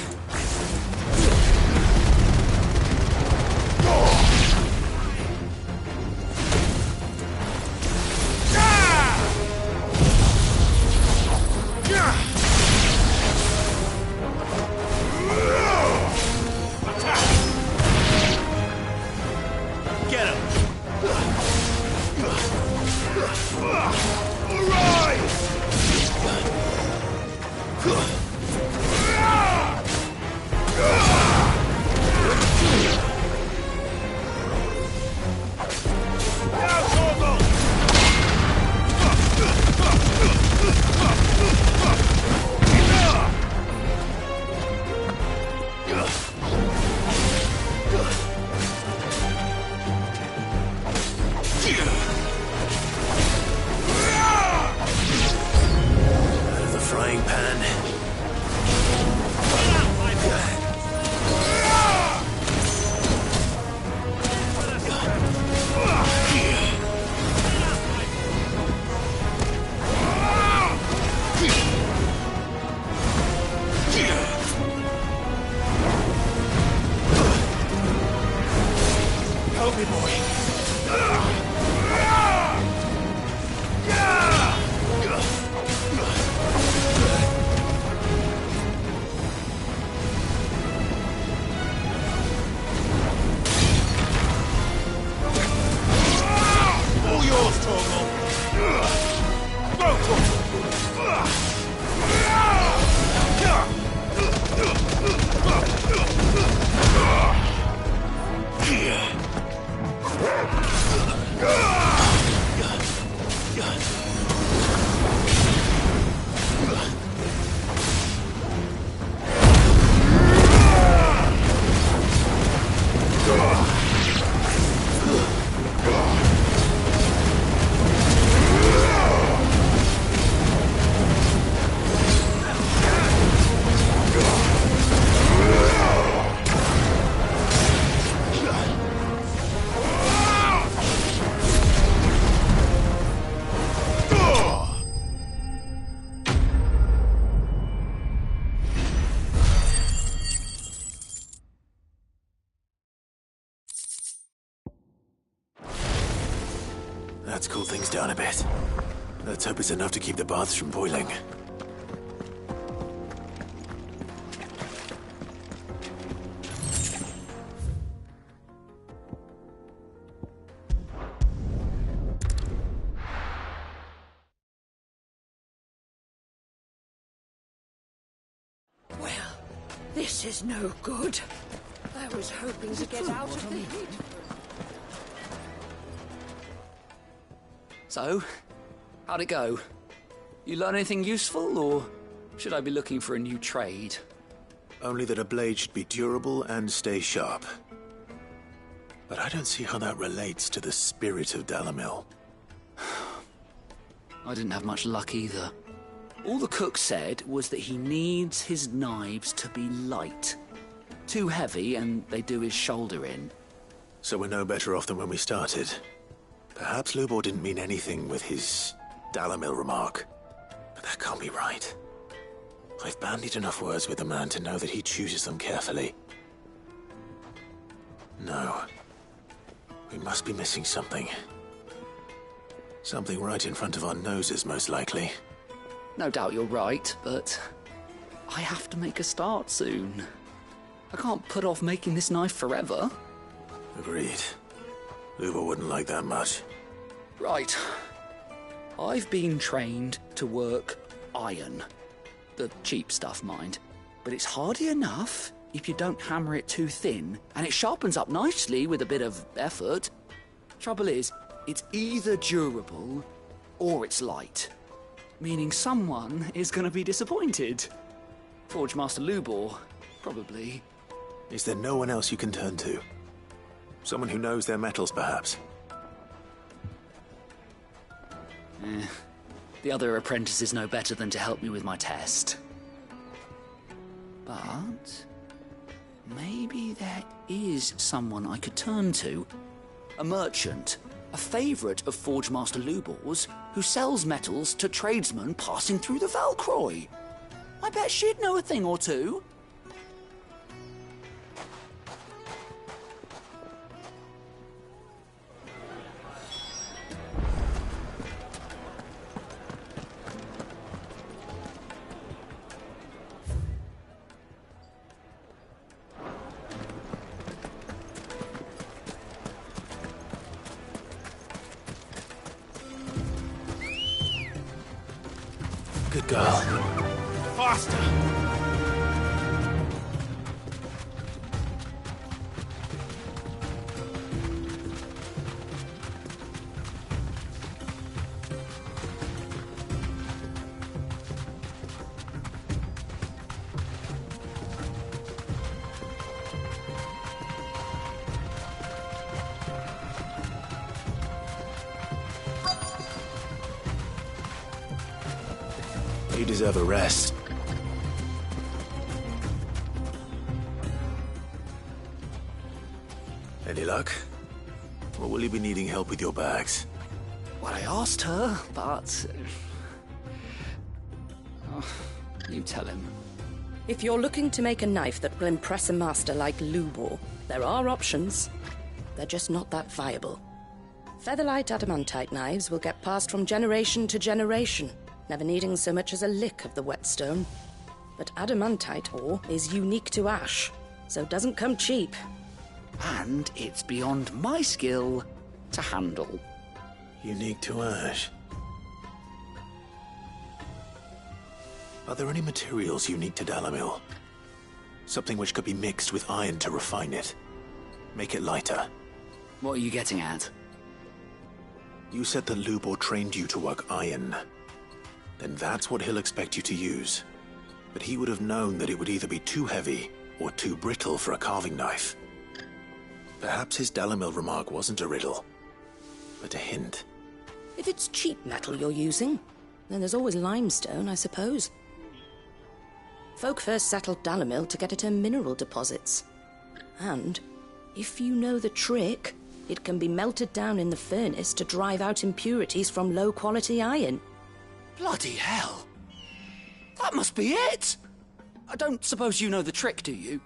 Help me, boy. All yours, Torgal. Go, That's cooled things down a bit. Let's hope it's enough to keep the baths from boiling. Well, this is no good. I was hoping to get out of the heat. So, how'd it go? You learn anything useful, or should I be looking for a new trade? Only that a blade should be durable and stay sharp. But I don't see how that relates to the spirit of Dalimil. I didn't have much luck either. All the cook said was that he needs his knives to be light. Too heavy and they do his shoulder in. So we're no better off than when we started. Perhaps Lubor didn't mean anything with his Dalimil remark. But that can't be right. I've bandied enough words with the man to know that he chooses them carefully. No. We must be missing something. Something right in front of our noses, most likely. No doubt you're right, but I have to make a start soon. I can't put off making this knife forever. Agreed. Lubor wouldn't like that much. Right. I've been trained to work iron. The cheap stuff, mind. But it's hardy enough if you don't hammer it too thin, and it sharpens up nicely with a bit of effort. Trouble is, it's either durable or it's light. Meaning someone is going to be disappointed. Forge Master Lubor, probably. Is there no one else you can turn to? Someone who knows their metals, perhaps? The other apprentices know better than to help me with my test. But maybe there is someone I could turn to. A merchant, a favourite of Forge Master Lubor's, who sells metals to tradesmen passing through the Valcroy. I bet she'd know a thing or two. Good girl. Faster! You deserve a rest. Any luck? Or will you be needing help with your bags? Well, I asked her, but... you tell him. If you're looking to make a knife that will impress a master like Lubor, there are options. they're just not that viable. Featherlight adamantite knives will get passed from generation to generation, never needing so much as a lick of the whetstone. But adamantite ore is unique to ash, so doesn't come cheap. And it's beyond my skill to handle. Unique to ash. Are there any materials unique to Dalimil? Something which could be mixed with iron to refine it. Make it lighter. What are you getting at? You said that Lubor trained you to work iron. Then that's what he'll expect you to use. But he would have known that it would either be too heavy or too brittle for a carving knife. Perhaps his Dalimil remark wasn't a riddle, but a hint. If it's cheap metal you're using, then there's always limestone, I suppose. Folk first settled Dalimil to get at her mineral deposits. And, if you know the trick, it can be melted down in the furnace to drive out impurities from low-quality iron. Bloody hell! That must be it! I don't suppose you know the trick, do you?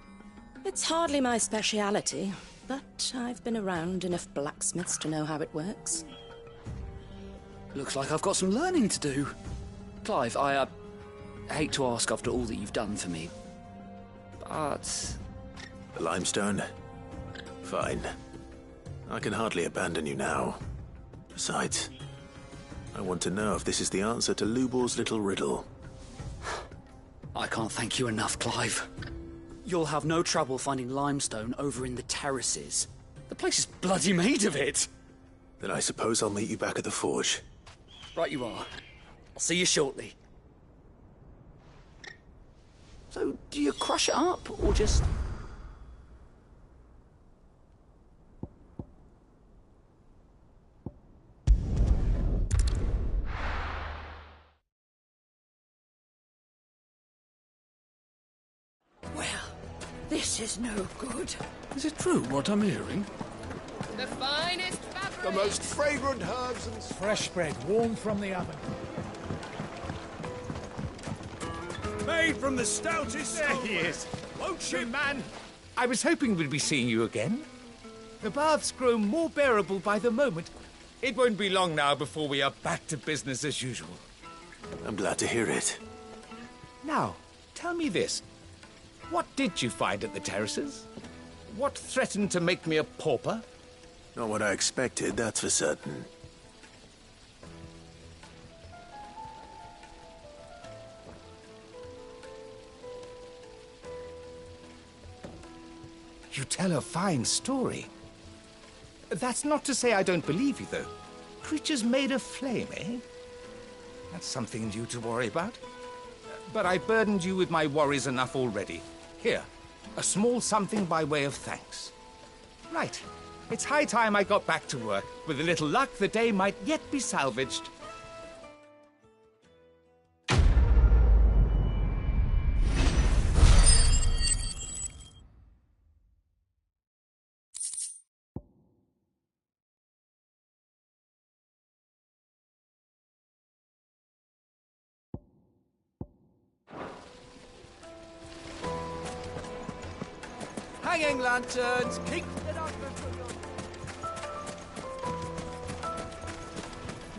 It's hardly my speciality, but I've been around enough blacksmiths to know how it works. Looks like I've got some learning to do. Clive, I hate to ask after all that you've done for me, but... The limestone? Fine. I can hardly abandon you now. Besides, I want to know if this is the answer to Lubor's little riddle. I can't thank you enough, Clive. You'll have no trouble finding limestone over in the terraces. The place is bloody made of it. Then I suppose I'll meet you back at the forge. Right you are. I'll see you shortly. So, do you crush it up, or just... Well, this is no good. Is it true what I'm hearing? The finest fabric. The most fragrant herbs and fresh bread, warm from the oven. Made from the stoutest... There he is. Won't you, man? I was hoping we'd be seeing you again. The baths grow more bearable by the moment. It won't be long now before we are back to business as usual. I'm glad to hear it. Now, tell me this. What did you find at the terraces? What threatened to make me a pauper? Not what I expected, that's for certain. You tell a fine story. That's not to say I don't believe you, though. Creatures made of flame, eh? That's something new to worry about. But I burdened you with my worries enough already. Here, a small something by way of thanks. Right. It's high time I got back to work. With a little luck, the day might yet be salvaged. Hanging lanterns, keep it up.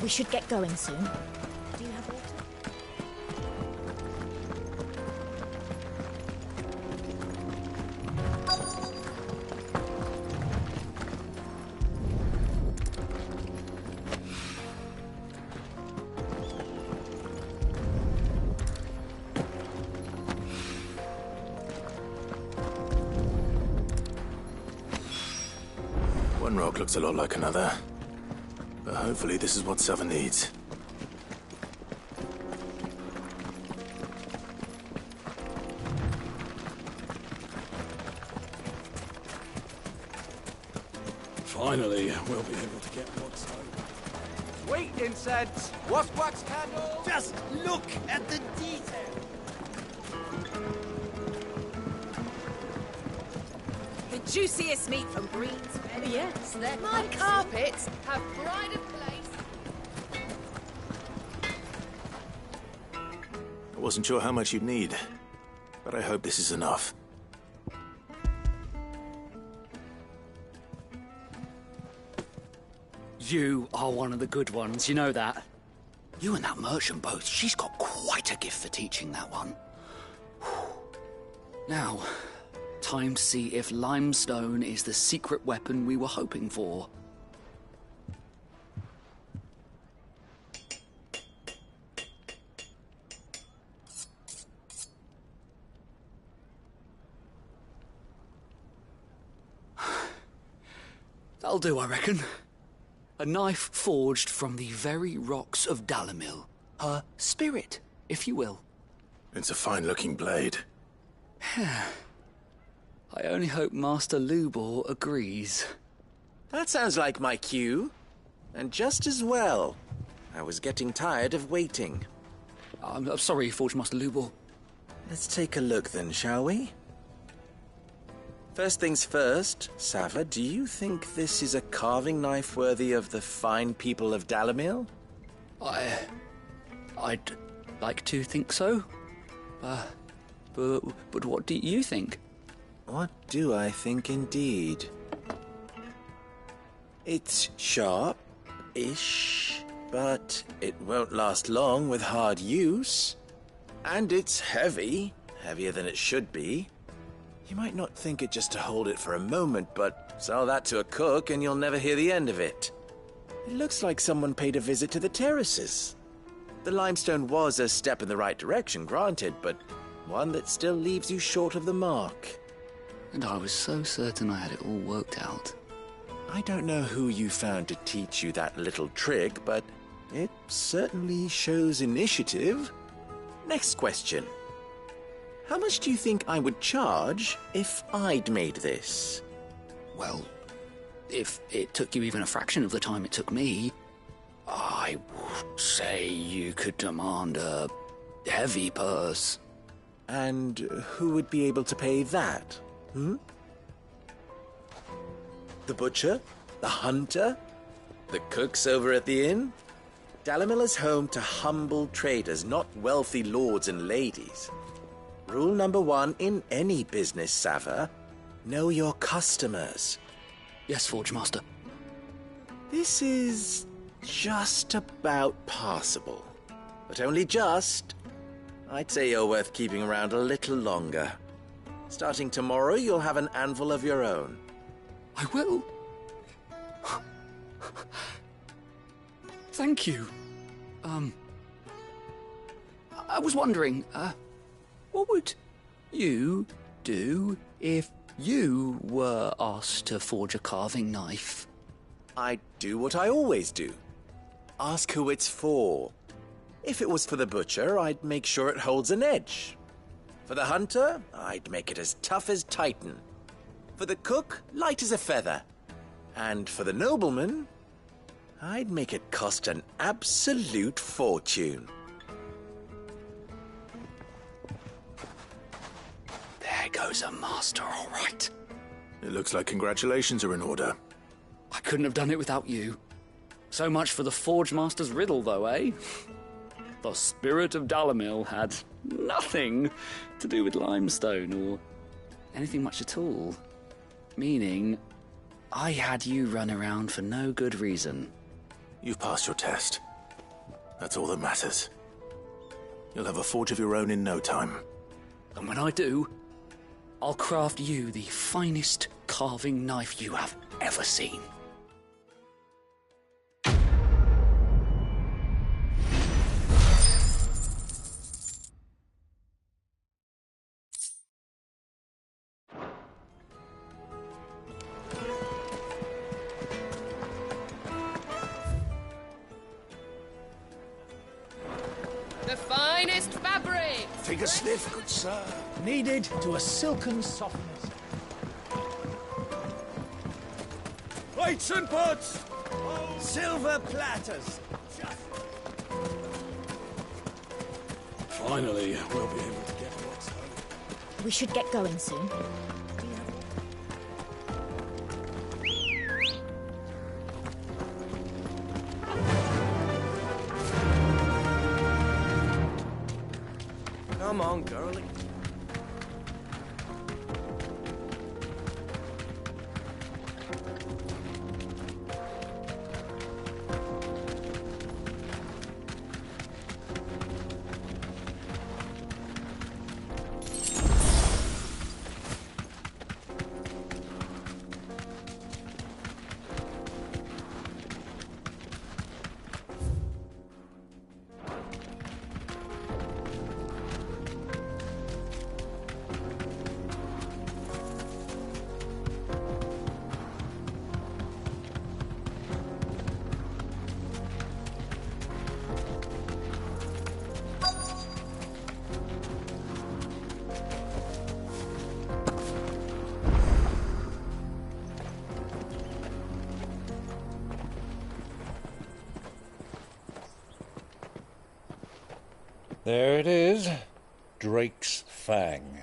We should get going soon. Do you have water? One rock looks a lot like another. But hopefully this is what Sava needs. Finally, we'll be able to get what's home. Wheat incense, wax candle. Just look at the detail. The juiciest meat from Breed's. Yes, my carpets have pride of place. I wasn't sure how much you'd need, but I hope this is enough. You are one of the good ones, you know that. You and that merchant both, she's got quite a gift for teaching that one. Now, time to see if limestone is the secret weapon we were hoping for. That'll do, I reckon. A knife forged from the very rocks of Dalimil. Her spirit, if you will. It's a fine-looking blade. I only hope Master Lubor agrees. That sounds like my cue. And just as well. I was getting tired of waiting. I'm sorry, Forge Master Lubor. Let's take a look then, shall we? First things first, Sava, do you think this is a carving knife worthy of the fine people of Dalimil? I'd like to think so. But what do you think? What do I think indeed? It's sharp-ish, but it won't last long with hard use. And it's heavy, heavier than it should be. You might not think it just to hold it for a moment, but sell that to a cook and you'll never hear the end of it. It looks like someone paid a visit to the terraces. The limestone was a step in the right direction, granted, but one that still leaves you short of the mark. And I was so certain I had it all worked out. I don't know who you found to teach you that little trick, but it certainly shows initiative. Next question. How much do you think I would charge if I'd made this? Well, if it took you even a fraction of the time it took me, I would say you could demand a heavy purse. And who would be able to pay that? The butcher? The hunter? The cooks over at the inn? Dalimil is home to humble traders, not wealthy lords and ladies. Rule number 1 in any business, Sava. Know your customers. Yes, Forge Master. This is just about passable. But only just. I'd say you're worth keeping around a little longer. Starting tomorrow, you'll have an anvil of your own. I will. Thank you. I was wondering, what would you do if you were asked to forge a carving knife? I'd do what I always do. Ask who it's for. If it was for the butcher, I'd make sure it holds an edge. For the hunter, I'd make it as tough as Titan. For the cook, light as a feather. And for the nobleman, I'd make it cost an absolute fortune. There goes a master, all right. It looks like congratulations are in order. I couldn't have done it without you. So much for the Forge Master's riddle, though, eh? The spirit of Dalimil had nothing to do with limestone or anything much at all. Meaning, I had you run around for no good reason. You've passed your test. That's all that matters. You'll have a forge of your own in no time. And when I do, I'll craft you the finest carving knife you have ever seen. The finest fabric! Take a sniff, good sir. Kneaded to a silken softness. Plates and pots! Silver platters. Finally, we'll be able to get what's home. We should get going soon. Come on, girlie. There it is. Drake's Fang.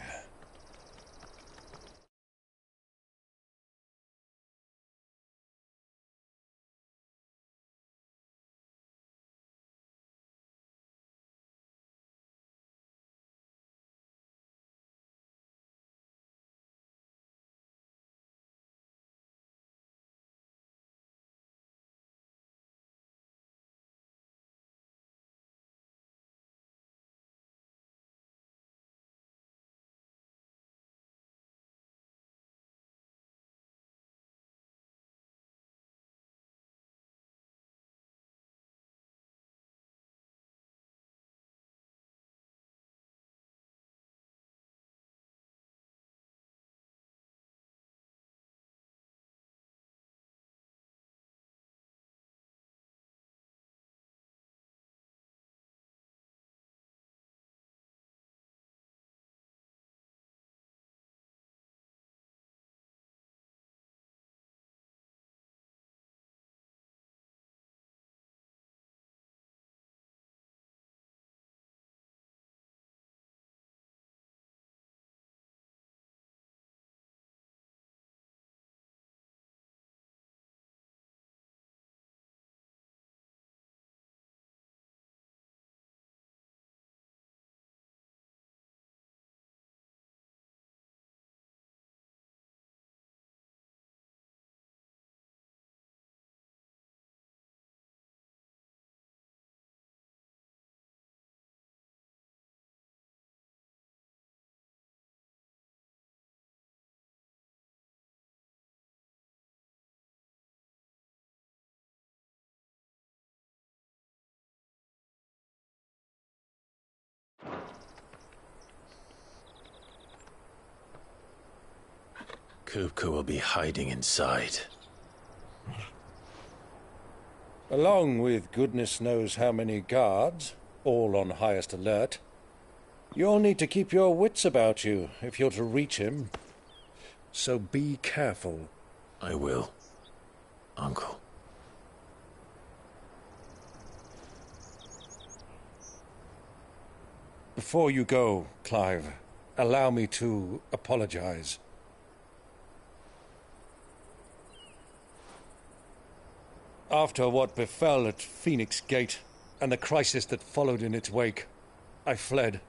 Kupka will be hiding inside. Along with goodness knows how many guards, all on highest alert. You'll need to keep your wits about you if you're to reach him. So be careful. I will, Uncle. Before you go, Clive, allow me to apologize. After what befell at Phoenix Gate and the crisis that followed in its wake, I fled.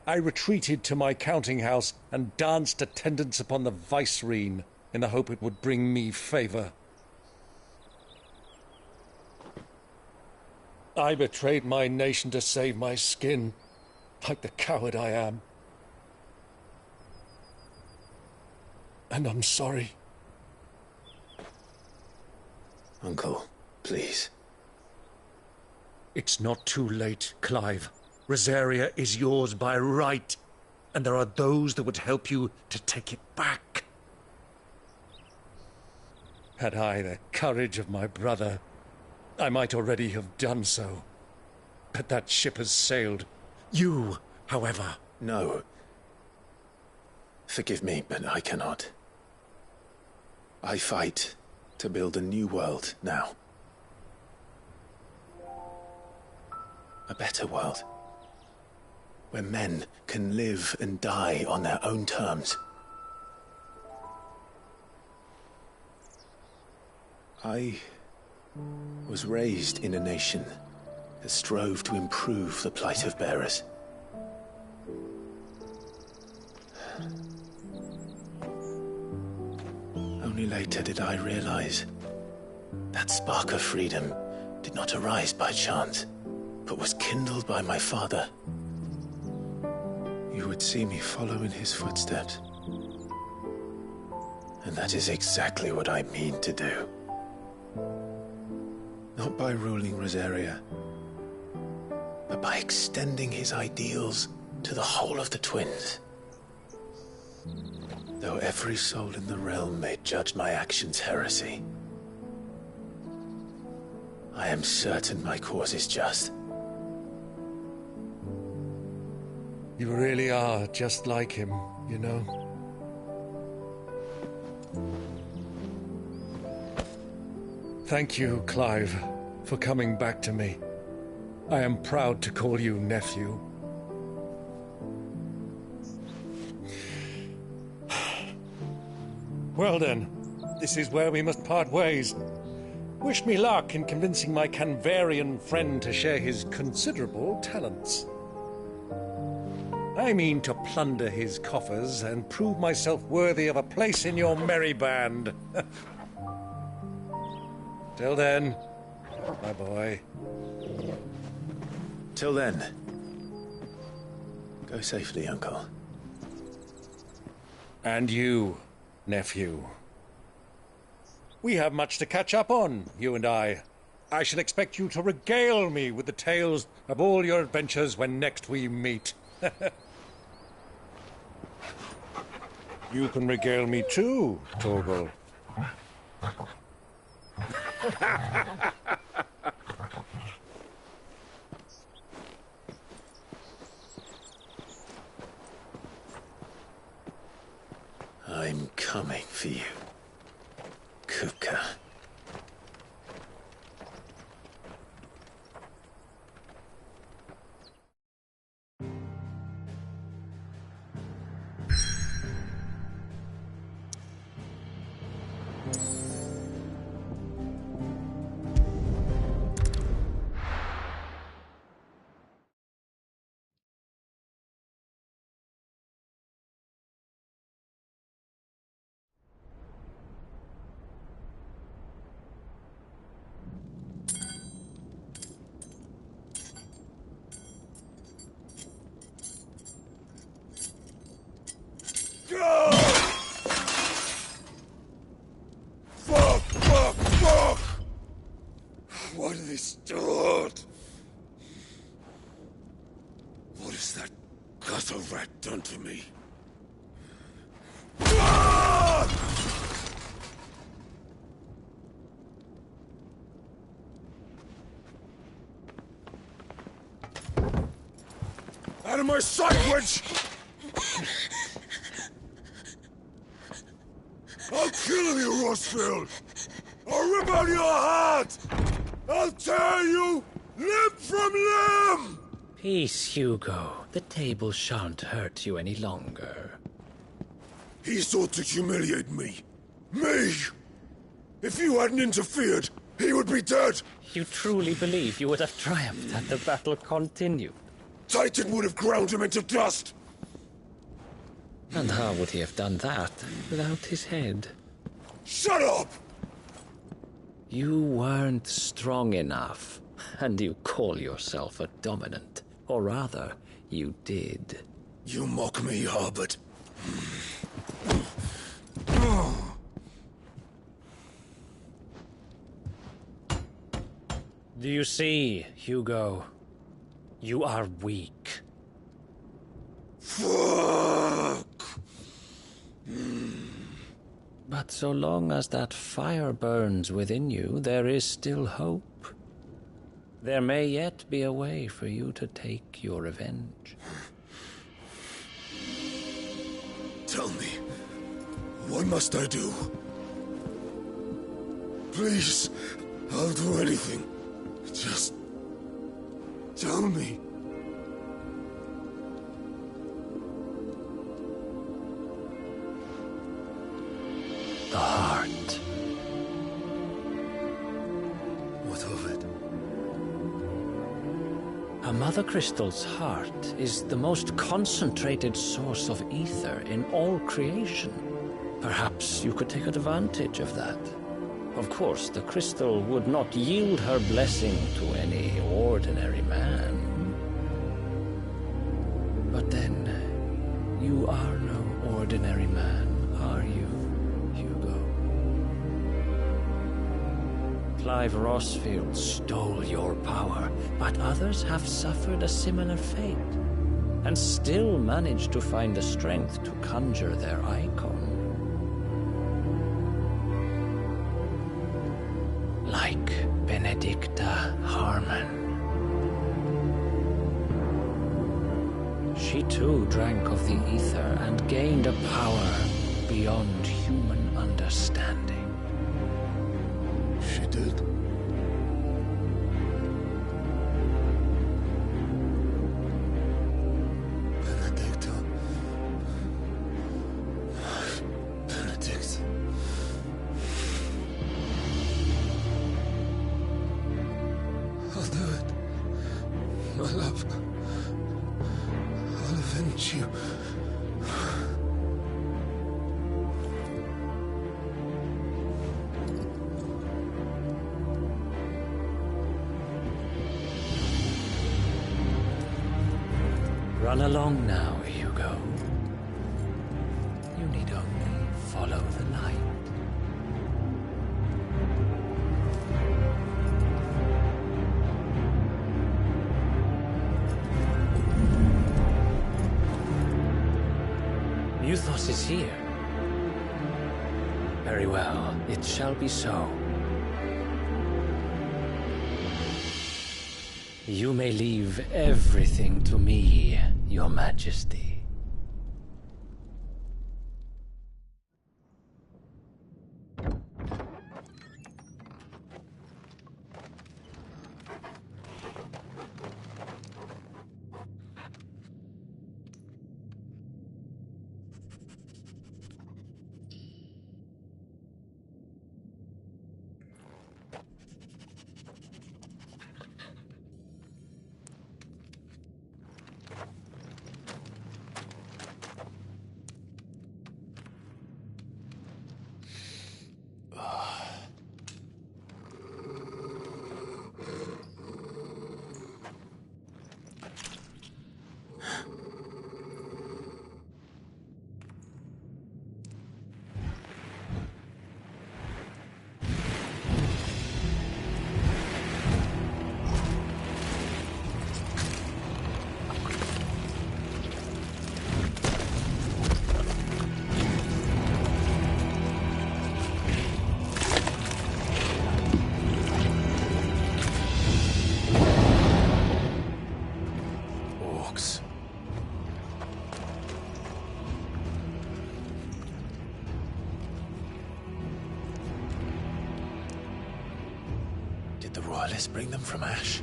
I retreated to my counting house and danced attendance upon the Vicereine in the hope it would bring me favor. I betrayed my nation to save my skin, like the coward I am. And I'm sorry. Uncle, please. It's not too late, Clive. Rosaria is yours by right, and there are those that would help you to take it back. Had I the courage of my brother, I might already have done so. But that ship has sailed. You, however... No. Forgive me, but I cannot. I fight to build a new world now. A better world. Where men can live and die on their own terms. I was raised in a nation that strove to improve the plight of bearers. Only later did I realize that spark of freedom did not arise by chance, but was kindled by my father. You would see me follow in his footsteps. And that is exactly what I mean to do. Not by ruling Rosaria, but by extending his ideals to the whole of the Twins. Though every soul in the realm may judge my actions heresy, I am certain my cause is just. You really are just like him, you know? Thank you, Clive, for coming back to me. I am proud to call you nephew. Well then, this is where we must part ways. Wish me luck in convincing my Canvarian friend to share his considerable talents. I mean to plunder his coffers and prove myself worthy of a place in your merry band. Till then, my boy. Till then, go safely, Uncle. And you, nephew. We have much to catch up on, you and I. I shall expect you to regale me with the tales of all your adventures when next we meet. You can regale me too, Torgal. I'm coming for you, Kupka. Fuck! What have they start? What has that gutter rat done to me? Out of my sight, witch! I'll kill you, Rossfield! I'll rip out your heart! I'll tear you limb from limb! Peace, Hugo. The table shan't hurt you any longer. He sought to humiliate me. Me! If you hadn't interfered, he would be dead! You truly believe you would have triumphed had the battle continued? Titan would have ground him into dust! And how would he have done that without his head? Shut up! You weren't strong enough, and you call yourself a dominant. Or rather, you did. You mock me, Harbert. Do you see, Hugo? You are weak. Fuck! But so long as that fire burns within you, there is still hope. There may yet be a way for you to take your revenge. Tell me, what must I do? Please, I'll do anything. Just tell me. The heart. What of it? A Mother Crystal's heart is the most concentrated source of ether in all creation. Perhaps you could take advantage of that. Of course, the crystal would not yield her blessing to any ordinary man. But then, you are no ordinary man, are you, Hugo? Clive Rossfield stole your power, but others have suffered a similar fate, and still managed to find the strength to conjure their icon. Like Benedicta Harmon. She too drank of the ether and gained a power beyond human understanding. She did? hurt you. Run along now, Hugo. You need only follow the light. Muthos is here. Very well, it shall be so. You may leave everything to me, Your Majesty. Did the Royalists bring them from Ash?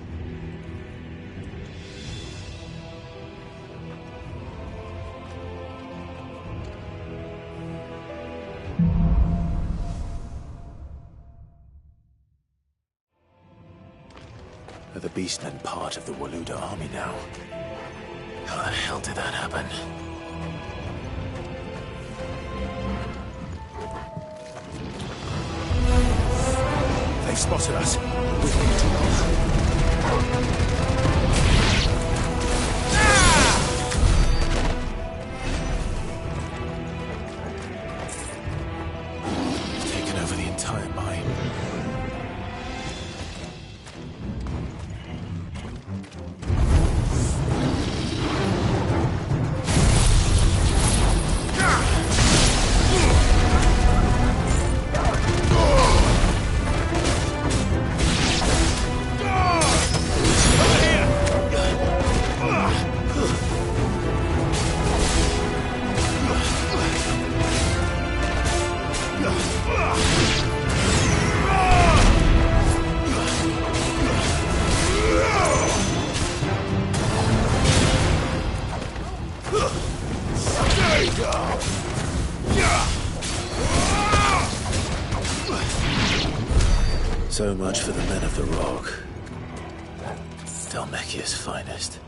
Are the Beastmen part of the Waluda army now? How the hell did that happen? They've spotted us. We've been too long. They've taken over the entire mine. So much for the men of the Rock. Dhalmekia's finest.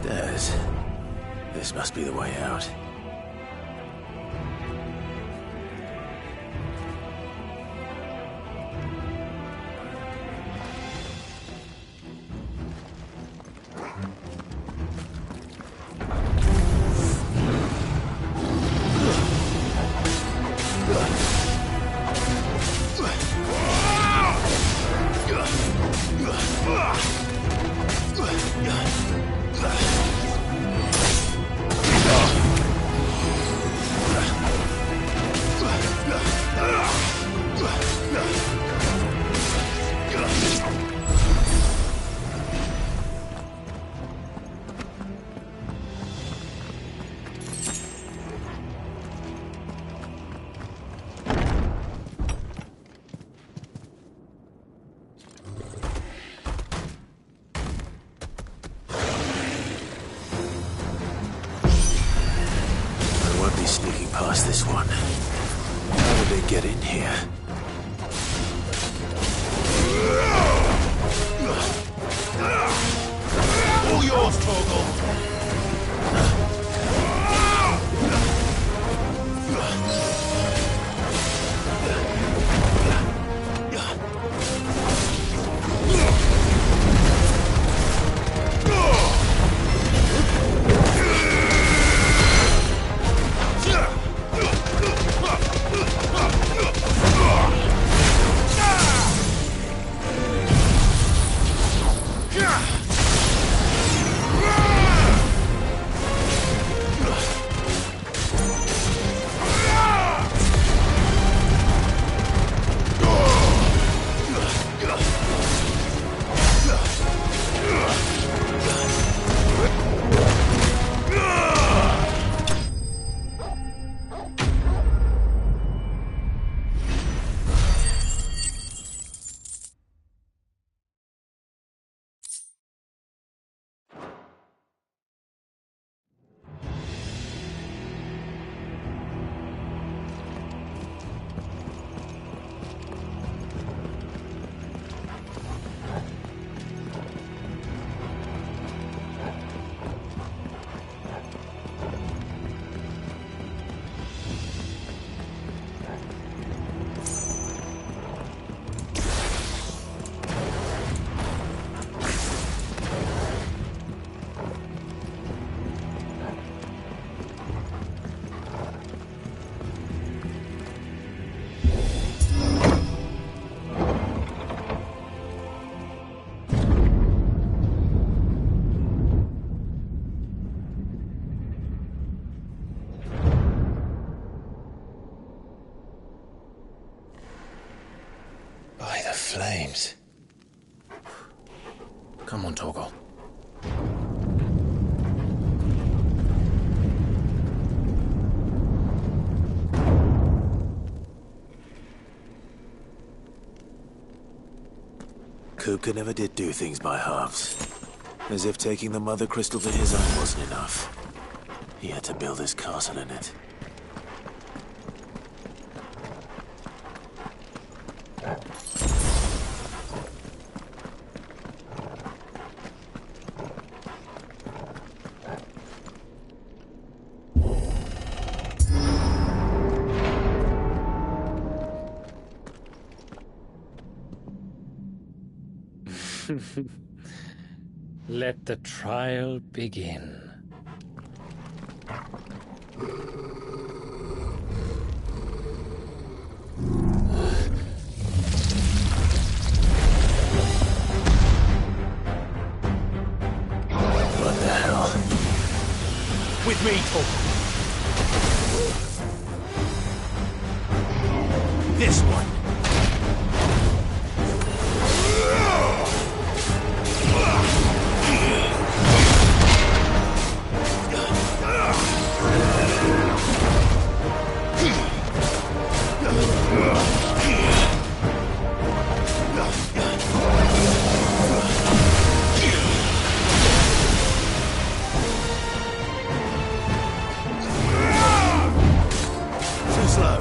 Stairs. This must be the way out. Past this one. How did they get in here? All yours, Torgal! By the flames. Come on, Torgal. Kupka never did do things by halves. As if taking the Mother Crystal to his own wasn't enough. He had to build his castle in it. Let the trial begin. What the hell? With me, Torgal. This one. Too slow.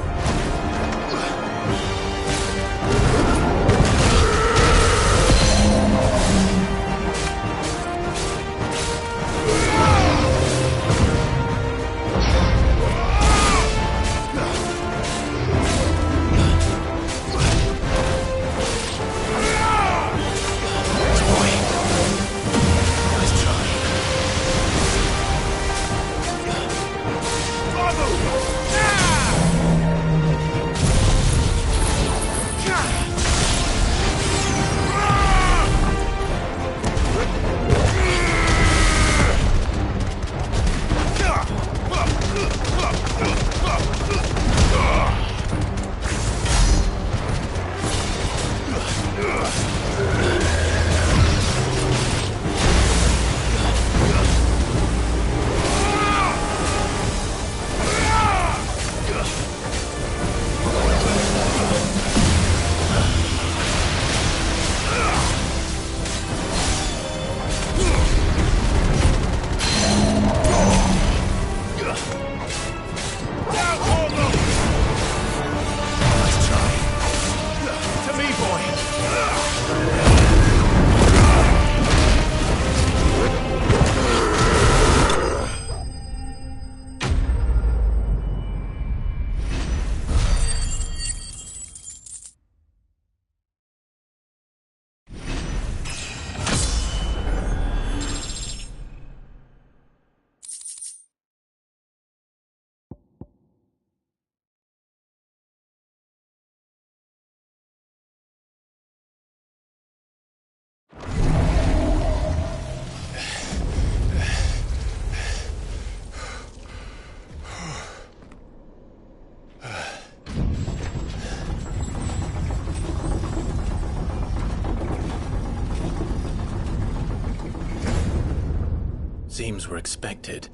seems were expected.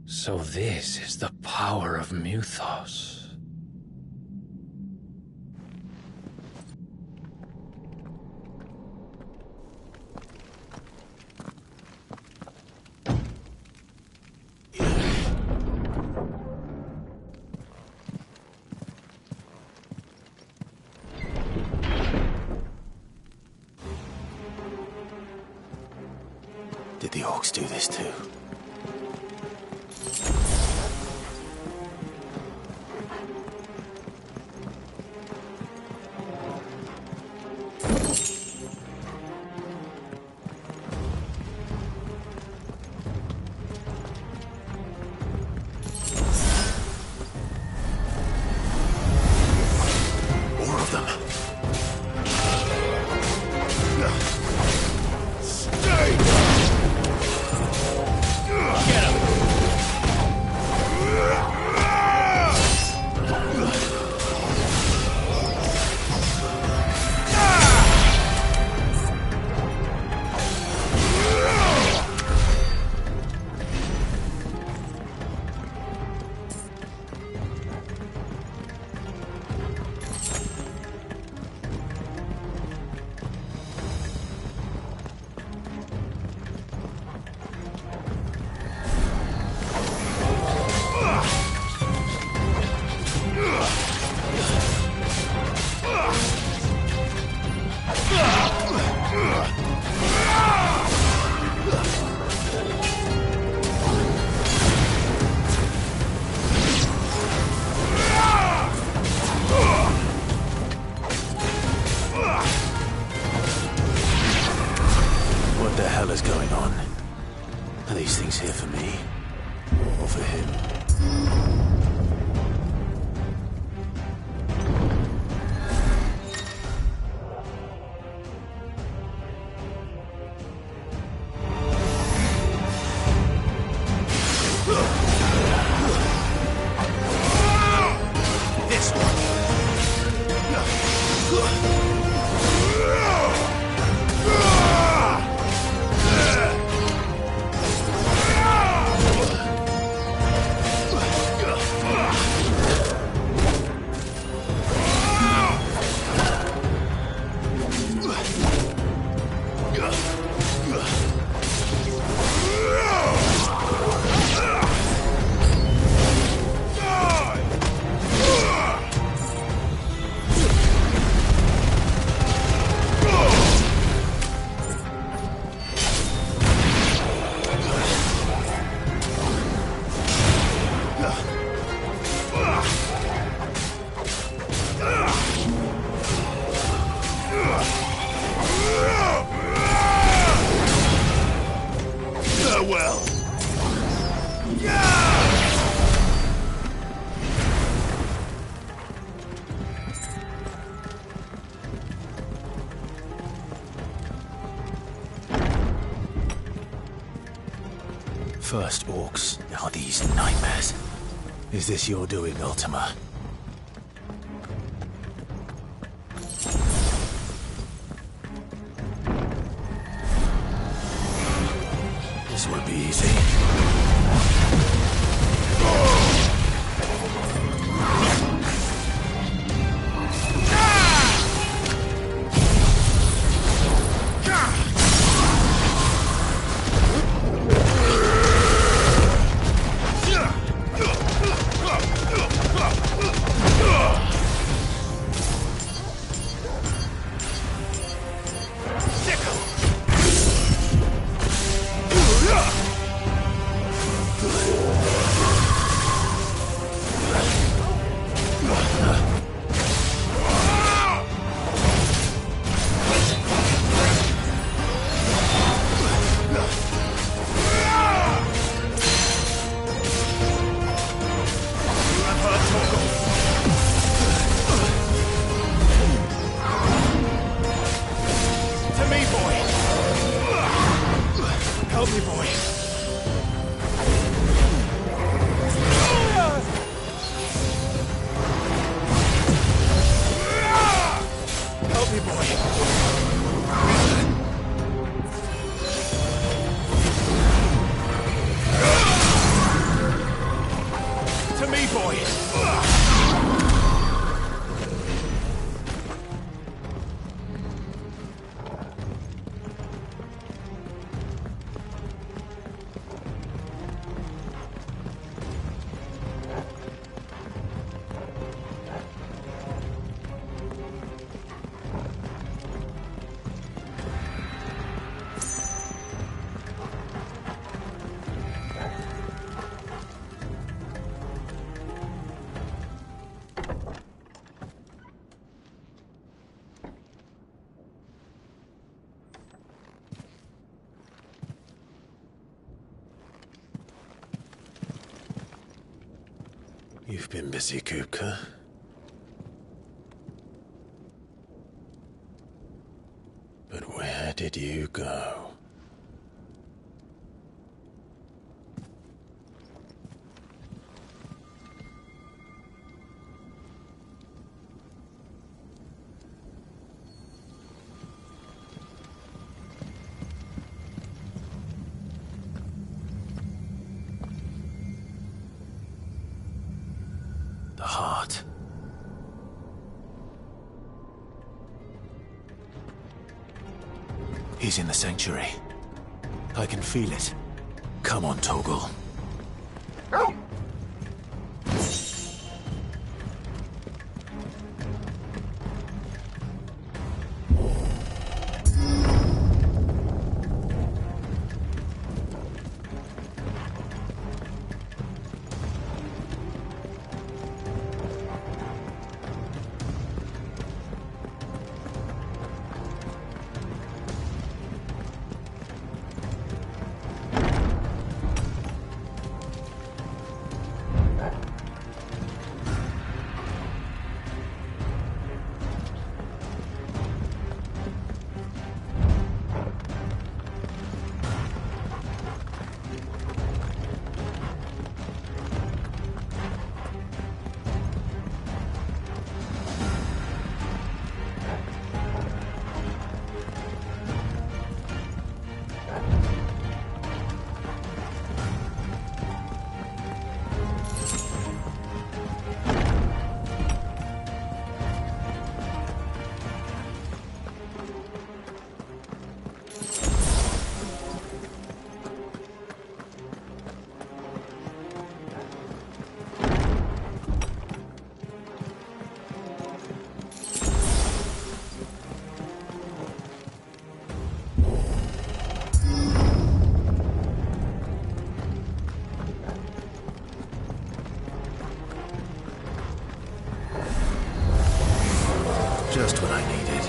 So this is the power of Muthos. Did the orcs do this too? More of them. Stay! Get him! What the hell is going on? Are these things here for me? Or for him? This one. Farewell. First orcs, now these nightmares. Is this your doing, Ultima? This won't be easy. You've been busy, Kupka. But where did you go? The heart. He's in the sanctuary. I can feel it. Come on, Torgal. Just what I needed.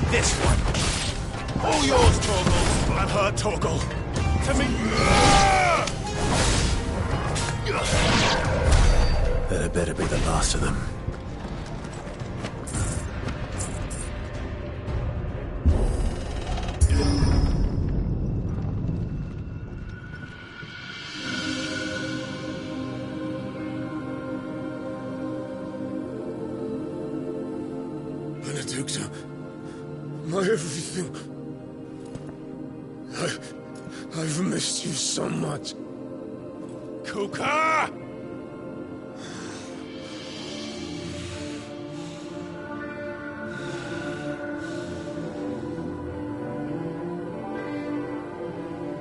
This one. All yours, Torgal. I'm hurt, Torgal. To me. That had better be the last of them. Benedicta, my everything. I've missed you so much. Kupka!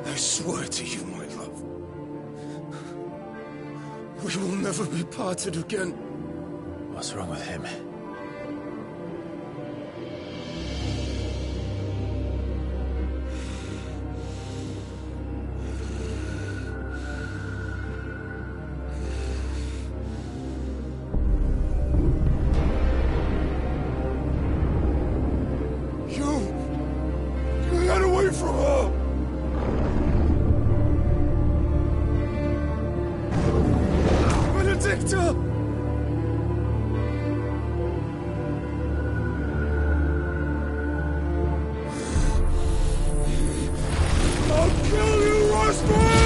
I swear to you, my love, we will never be parted again. What's wrong with him? You got away from her! Benedicta! I'll kill you, Roswell!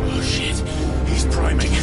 Oh shit, he's priming.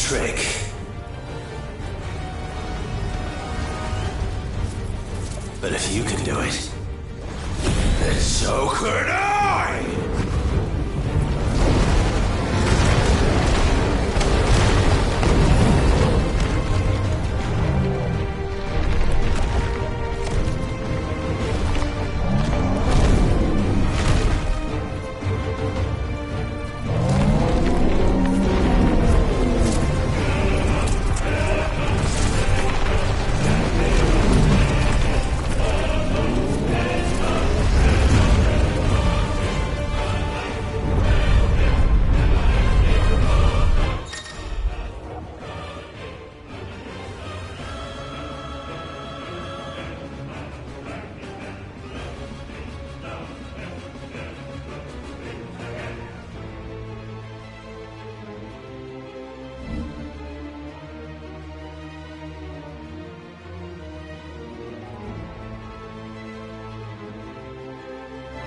trick. But if you can do it, then so could I!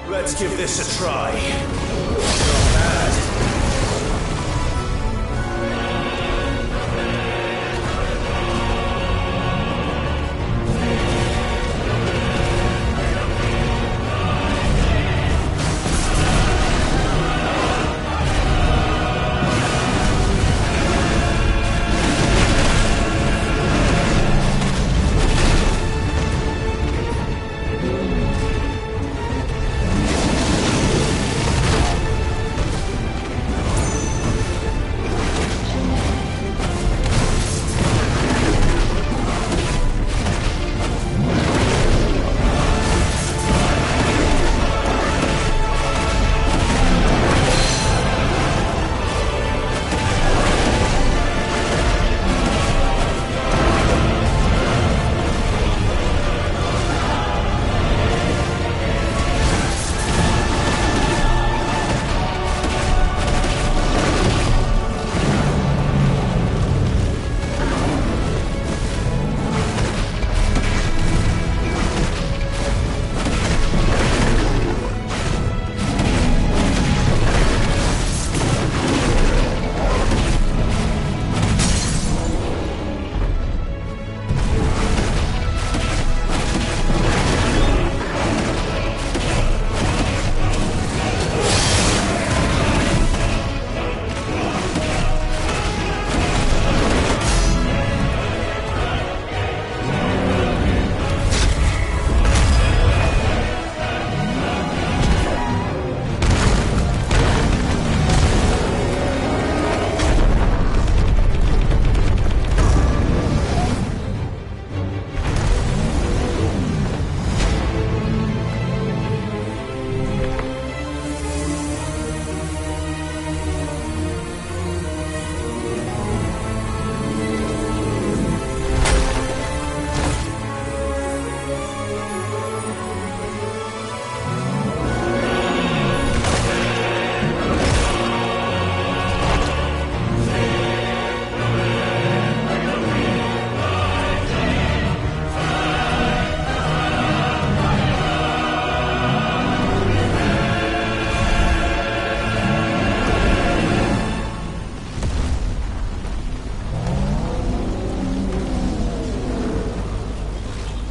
Let's give this a try.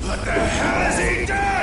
Not bad.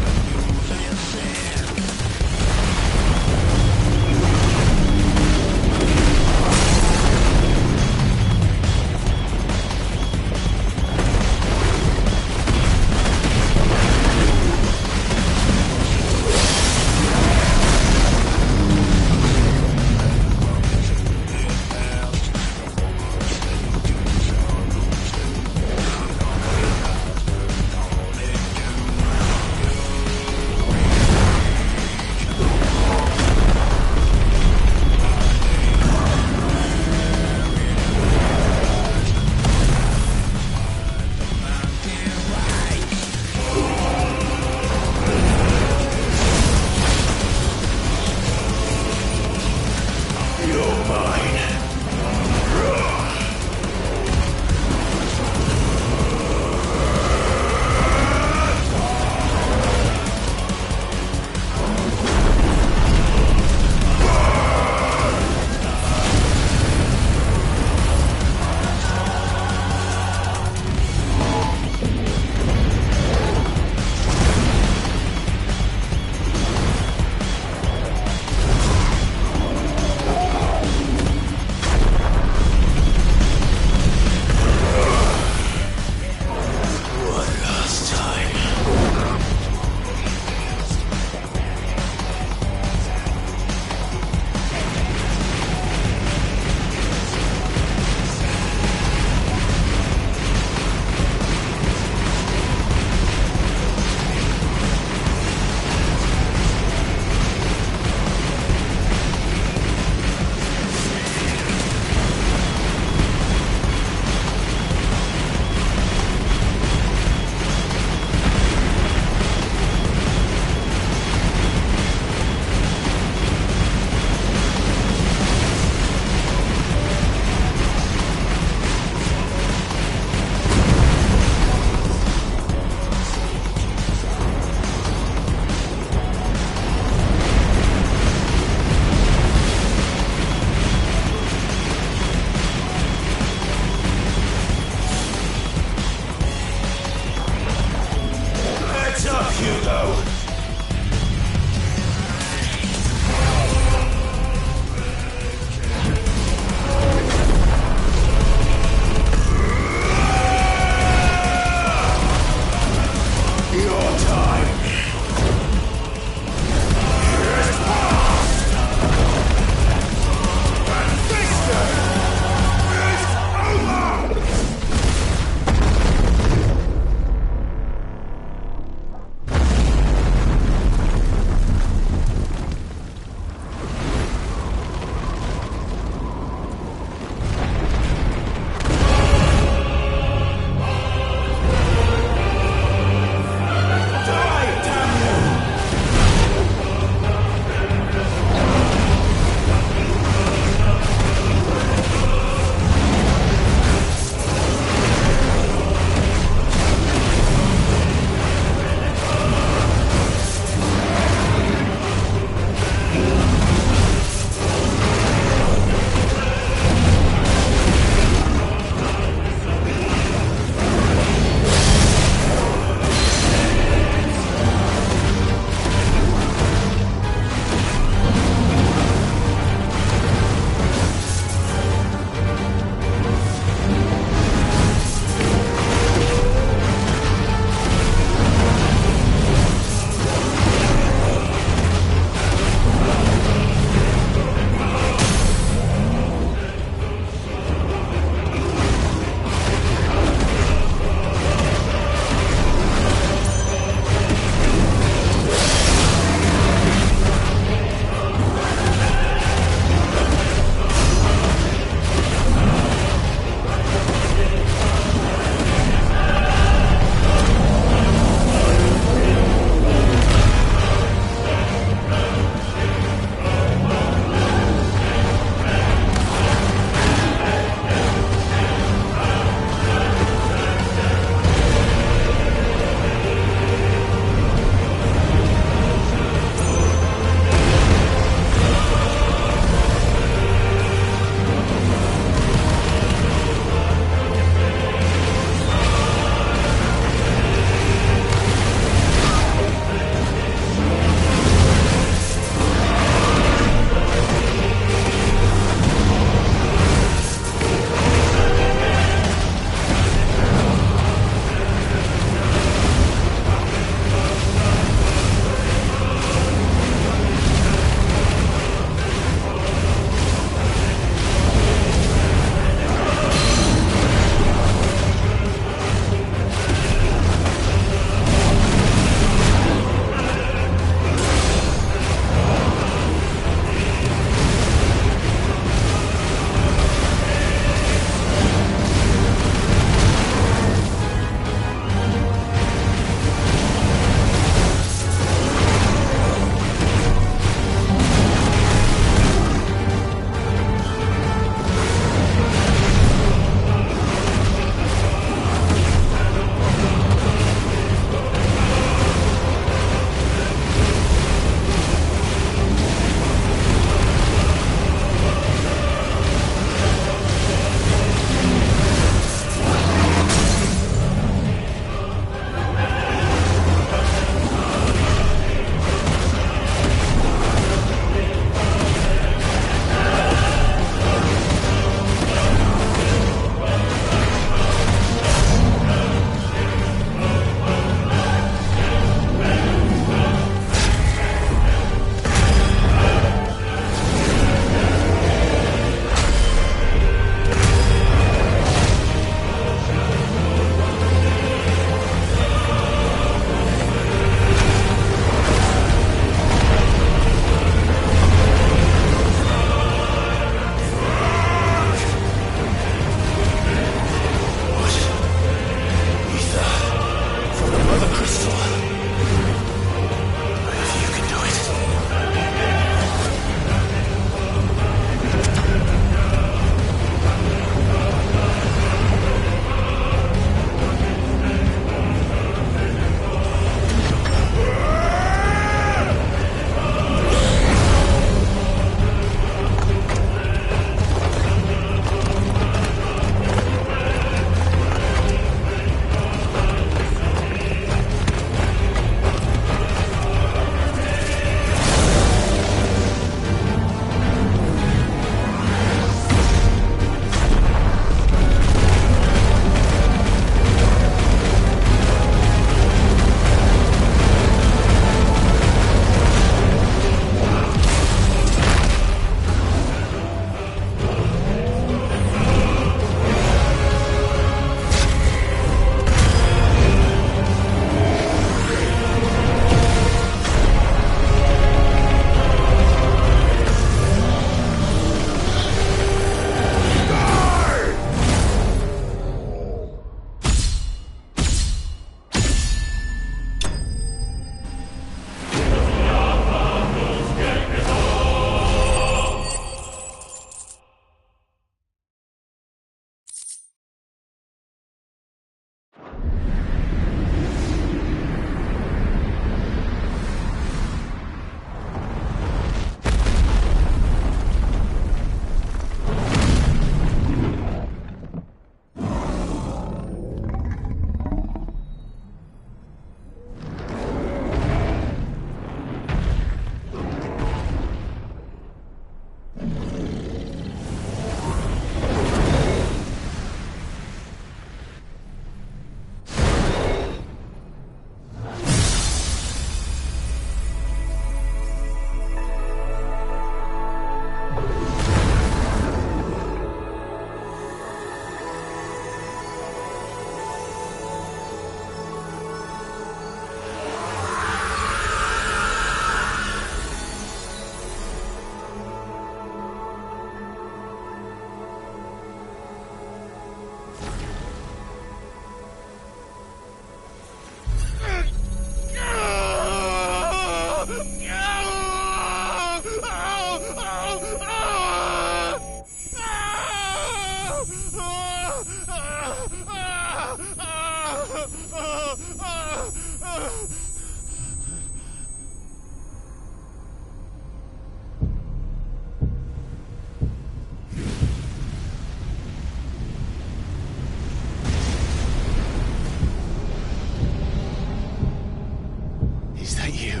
Is that you,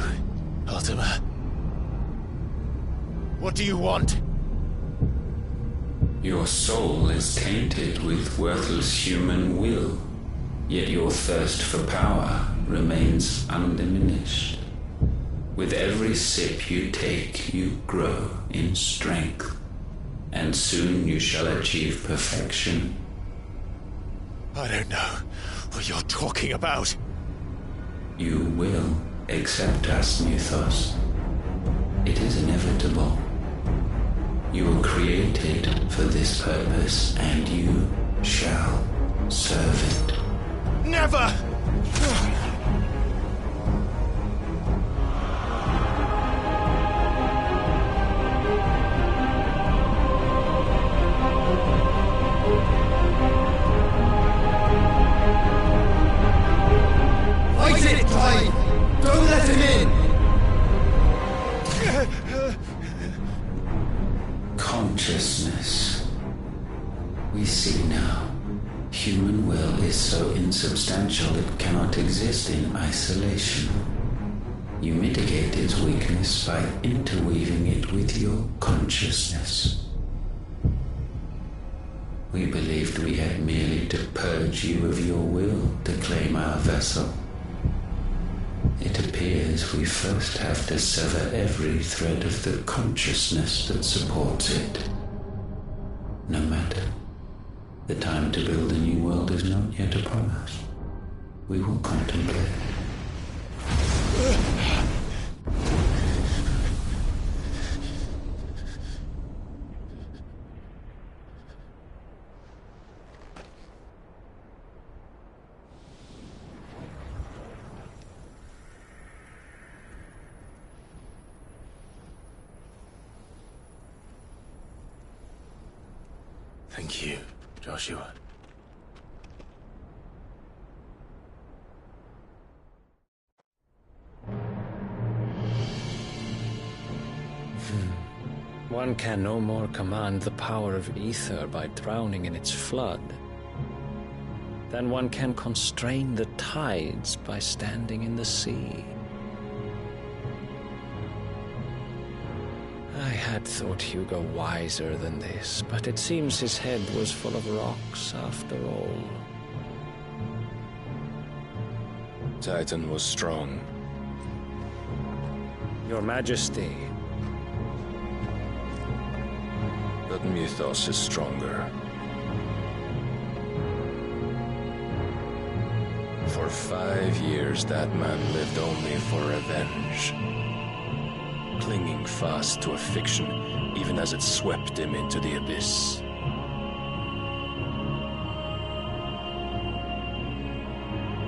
Ultima? What do you want? Your soul is tainted with worthless human will, yet your thirst for power remains undiminished. With every sip you take, you grow in strength, and soon you shall achieve perfection. I don't know what you're talking about. You will accept us, Mythos. It is inevitable. You were created for this purpose, and you shall serve it. Never! Fight it, Clyde! Don't let him in! Consciousness. We see now. Human will is so insubstantial it cannot exist in isolation. You mitigate its weakness by interweaving it with your consciousness. We believed we had merely to purge you of your will to claim our vessel. It appears we first have to sever every thread of the consciousness that supports it. No matter. The time to build a new world is not yet upon us. We will contemplate. Thank you, Joshua. One can no more command the power of ether by drowning in its flood than one can constrain the tides by standing in the sea. I had thought Hugo wiser than this, but it seems his head was full of rocks after all. Titan was strong. Your Majesty. But Mythos is stronger. For 5 years, that man lived only for revenge. Clinging fast to a fiction, even as it swept him into the abyss.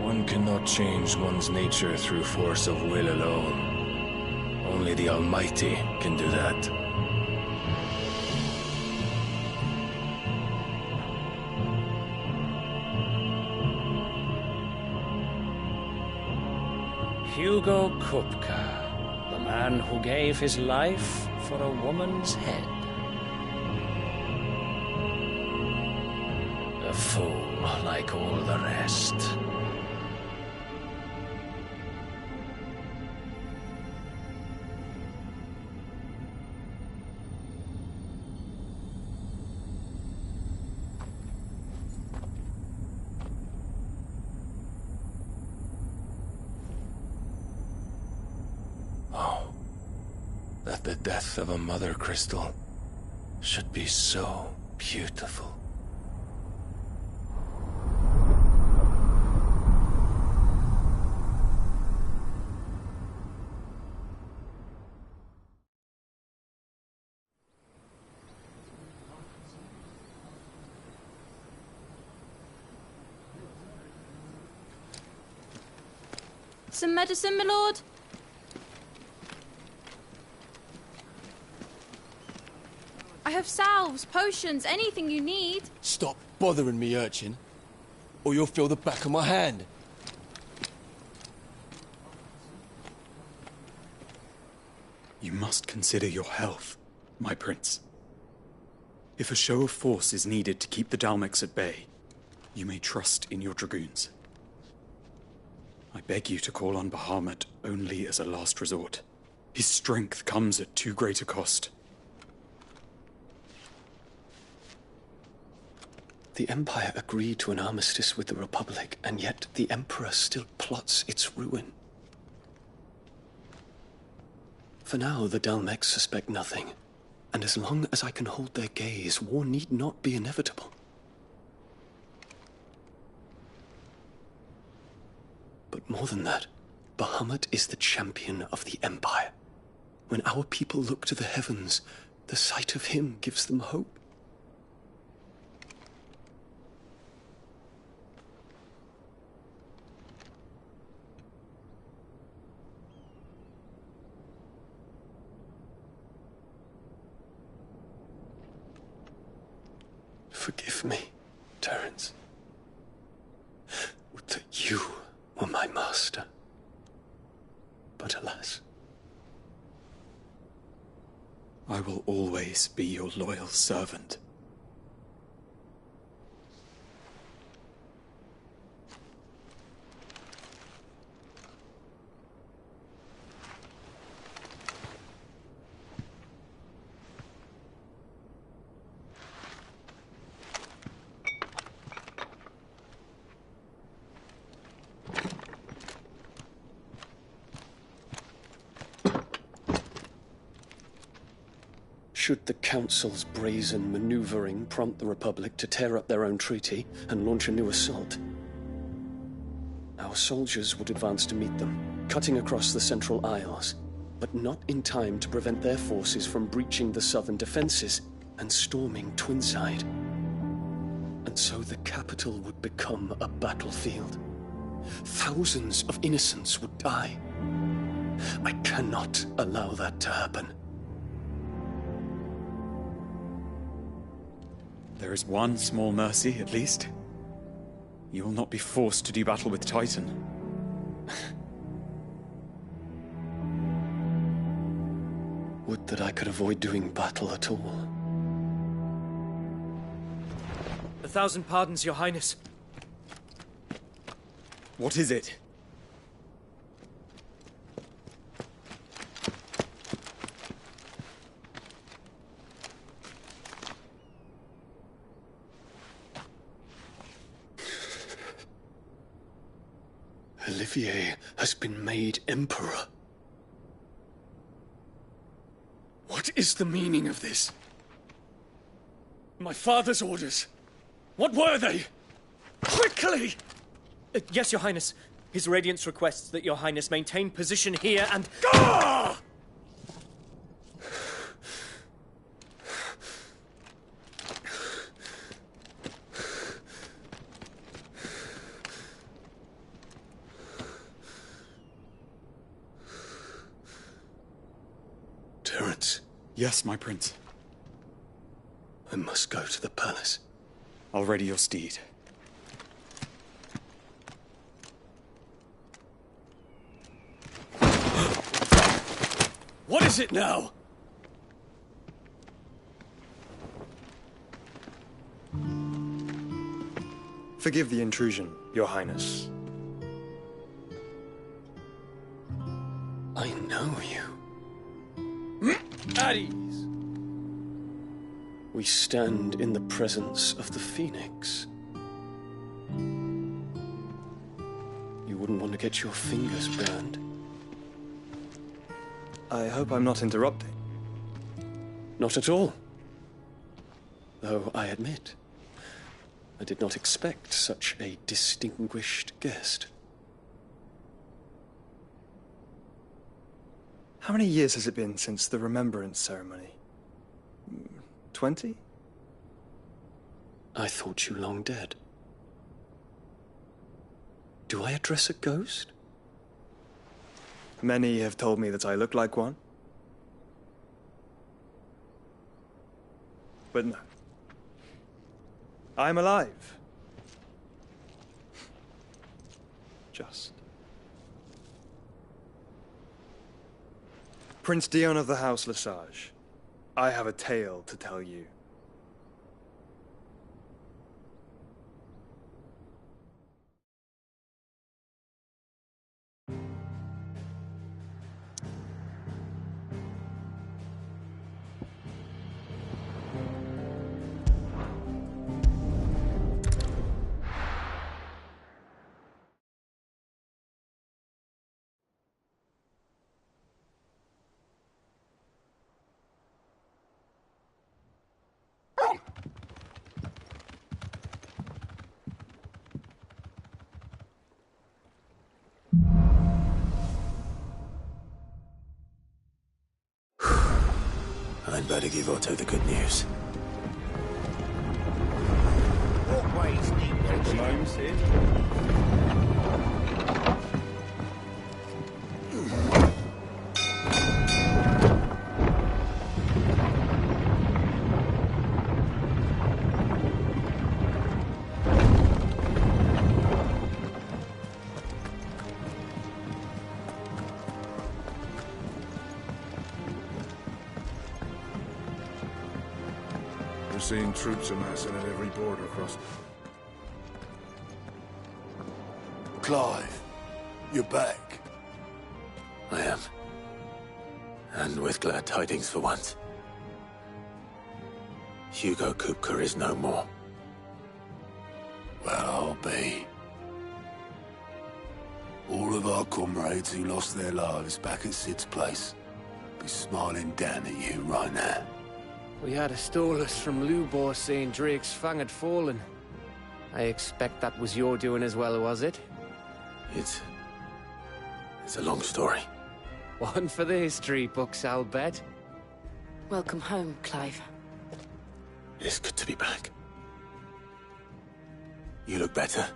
One cannot change one's nature through force of will alone. Only the Almighty can do that. Hugo Kupka, the man who gave his life for a woman's head. A fool like all the rest. That the death of a mother crystal should be so beautiful. Some medicine, my lord? I have salves, potions, anything you need. Stop bothering me, urchin, or you'll feel the back of my hand. You must consider your health, my prince. If a show of force is needed to keep the Dalmex at bay, you may trust in your dragoons. I beg you to call on Bahamut only as a last resort. His strength comes at too great a cost. The Empire agreed to an armistice with the Republic, and yet the Emperor still plots its ruin. For now, the Dalmex suspect nothing, and as long as I can hold their gaze, war need not be inevitable. But more than that, Bahamut is the champion of the Empire. When our people look to the heavens, the sight of him gives them hope. Forgive me, Terence. Would that you were my master. But alas. I will always be your loyal servant. Should the Council's brazen maneuvering prompt the Republic to tear up their own treaty and launch a new assault, our soldiers would advance to meet them, cutting across the Central Isles, but not in time to prevent their forces from breaching the southern defenses and storming Twinside. And so the capital would become a battlefield. Thousands of innocents would die. I cannot allow that to happen. There is one small mercy, at least. You will not be forced to do battle with Titan. Would that I could avoid doing battle at all. 1,000 pardons, Your Highness. What is it? Olivier has been made Emperor. What is the meaning of this? My father's orders. What were they? Quickly! Yes, Your Highness. His Radiance requests that Your Highness maintain position here and... Gah! Terence. Yes, my prince. I must go to the palace. I'll ready your steed. What is it now? Forgive the intrusion, Your Highness. I know you. At ease. We stand in the presence of the Phoenix. You wouldn't want to get your fingers burned. I hope I'm not interrupting. Not at all. Though I admit, I did not expect such a distinguished guest. How many years has it been since the Remembrance ceremony? 20? I thought you long dead. Do I address a ghost? Many have told me that I look like one. But no. I'm alive. Just. Prince Dion of the House Lesage, I have a tale to tell you. I'd better give Otto the good news. We're seeing troops amassing at every border crossing. Clive, you're back. I am. And with glad tidings for once. Hugo Kupka is no more. Well, I'll be. All of our comrades who lost their lives back at Sid's place be smiling down at you right now. We had a stolus from Lubor saying Drake's fang had fallen. I expect that was your doing as well, was it? It's a long story. One for the history books, I'll bet. Welcome home, Clive. It's good to be back. You look better.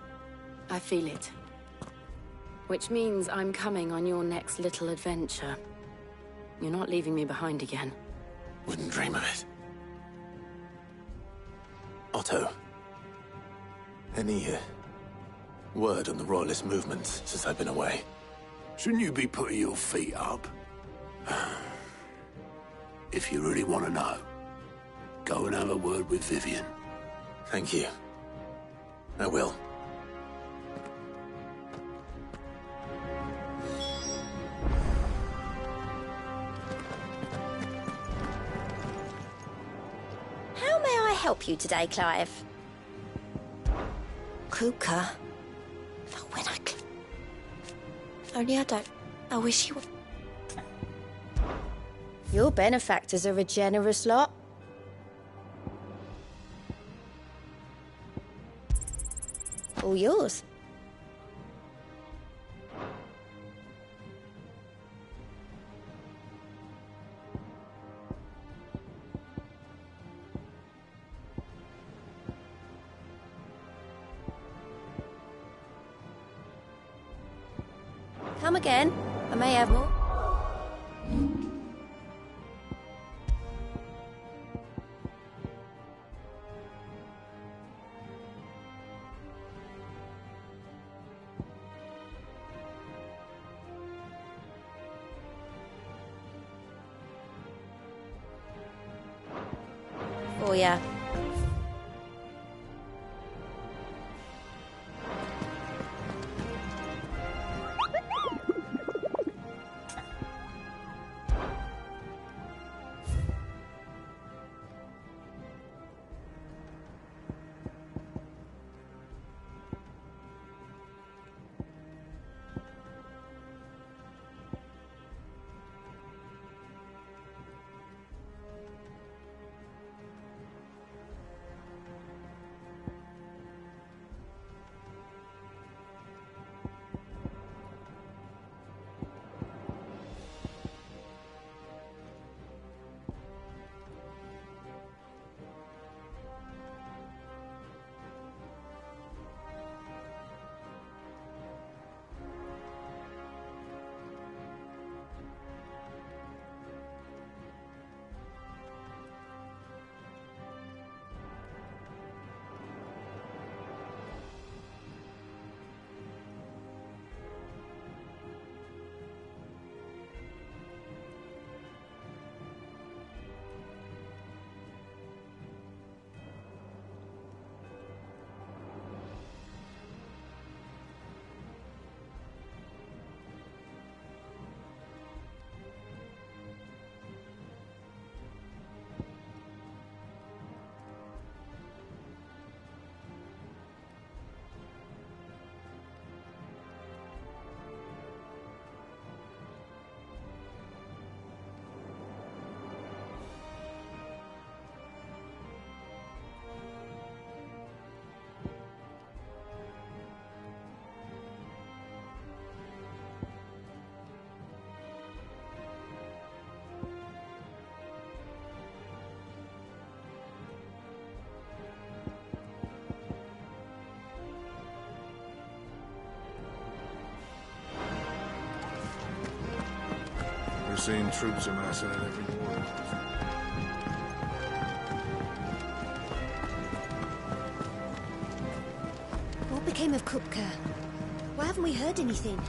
I feel it. Which means I'm coming on your next little adventure. You're not leaving me behind again. Wouldn't dream of it. Otto, any word on the Royalist movements since I've been away? Shouldn't you be putting your feet up? If you really want to know, go and have a word with Vivian. Thank you. I will. How may I help you today, Clive? Kupka. Oh, when I... Only I don't... I wish you were... Your benefactors are a generous lot. All yours. Come again. I may have more. For ya. seeing troops amassing at every border. What became of Kupka? Why haven't we heard anything?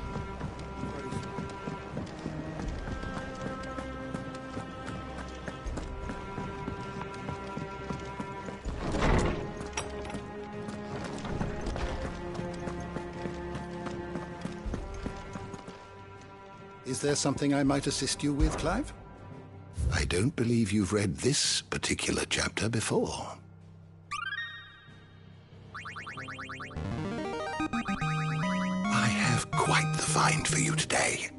Is there something I might assist you with, Clive? I don't believe you've read this particular chapter before. I have quite the find for you today.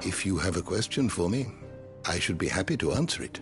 If you have a question for me, I should be happy to answer it.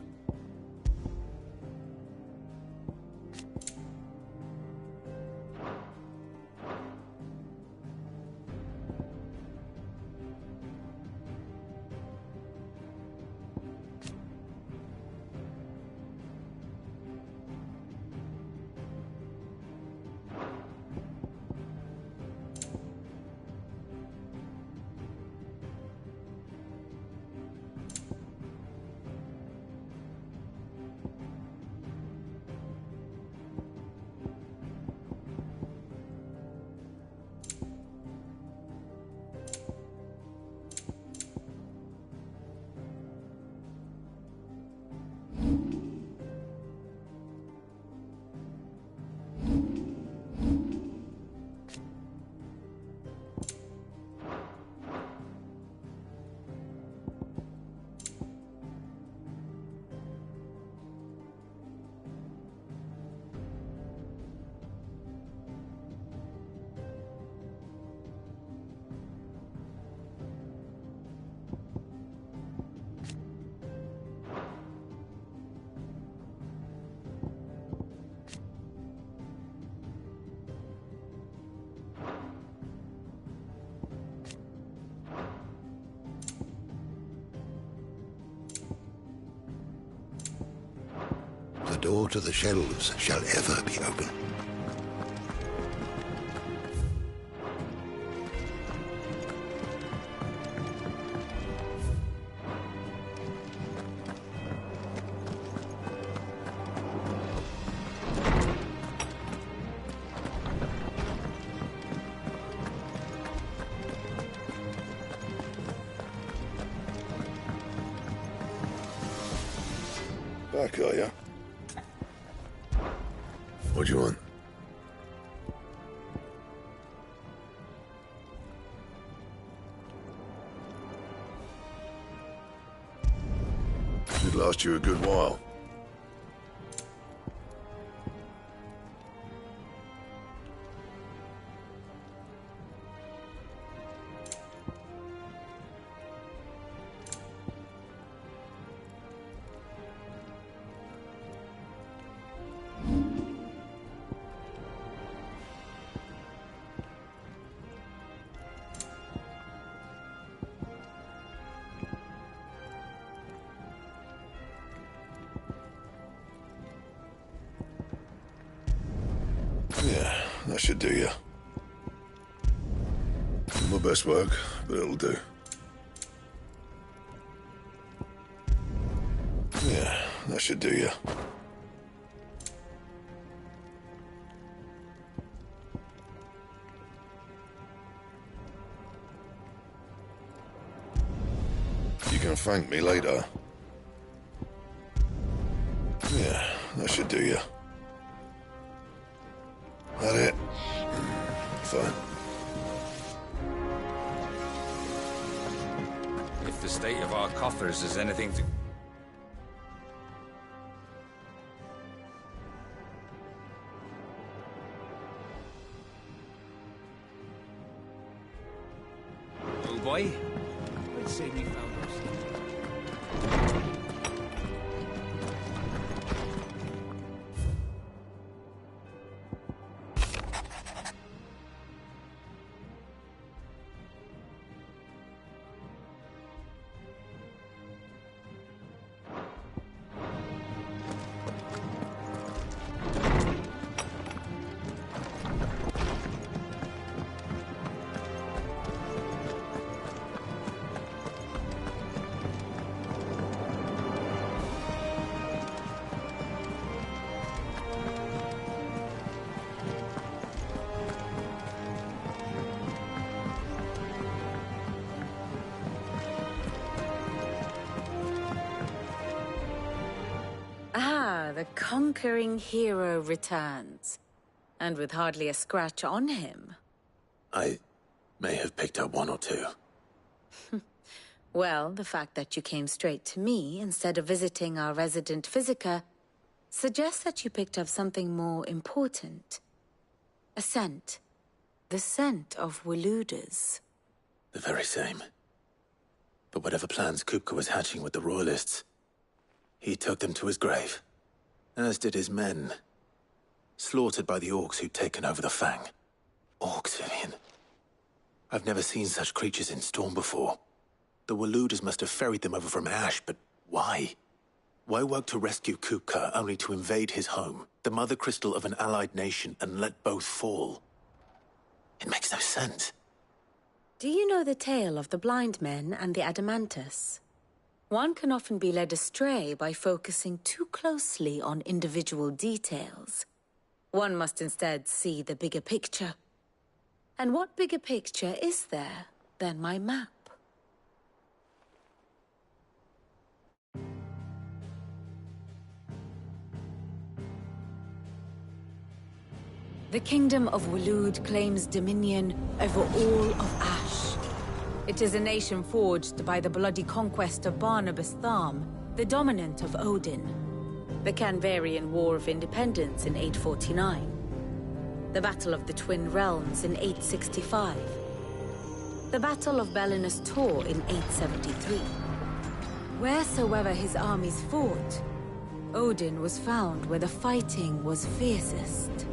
The door to the shelves shall ever be open. Back, are ya? What do you want? Should last you a good while. Yeah, that should do you. My best work, but it'll do. Yeah, that should do you. You can thank me later. Yeah, that should do you. That it? Fine. If the state of our coffers is anything to... Oh boy. Let's say we found ourselves. the conquering hero returns. And with hardly a scratch on him. I may have picked up one or two. Well, the fact that you came straight to me instead of visiting our resident Physica suggests that you picked up something more important. A scent. The scent of Waludas. The very same. But whatever plans Kupka was hatching with the Royalists, he took them to his grave. As did his men. Slaughtered by the Orcs who'd taken over the Fang. Orcs, Vivian. I've never seen such creatures in Storm before. The Waludas must have ferried them over from Ash, but why? Why work to rescue Kupka only to invade his home, the mother crystal of an allied nation, and let both fall? It makes no sense. Do you know the tale of the blind men and the Adamantus? One can often be led astray by focusing too closely on individual details. One must instead see the bigger picture. And what bigger picture is there than my map? The Kingdom of Waloed claims dominion over all of Ash. It is a nation forged by the bloody conquest of Barnabas Tharm, the dominant of Odin. The Canvarian War of Independence in 849. The Battle of the Twin Realms in 865. The Battle of Belinus Tor in 873. Wheresoever his armies fought, Odin was found where the fighting was fiercest.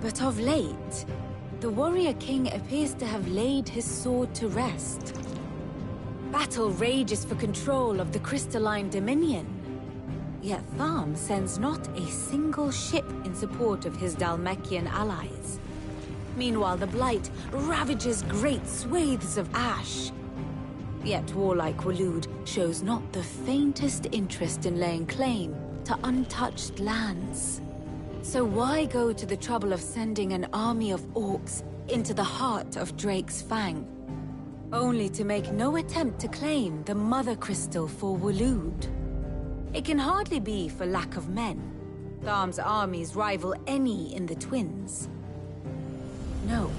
But of late, the warrior king appears to have laid his sword to rest. Battle rages for control of the crystalline dominion. Yet Tharm sends not a single ship in support of his Dhalmekian allies. Meanwhile, the Blight ravages great swathes of Ash. Yet warlike Waloed shows not the faintest interest in laying claim to untouched lands. So why go to the trouble of sending an army of orcs into the heart of Drake's Fang, only to make no attempt to claim the Mother Crystal for Waloed? It can hardly be for lack of men. Tharm's armies rival any in the Twins. No.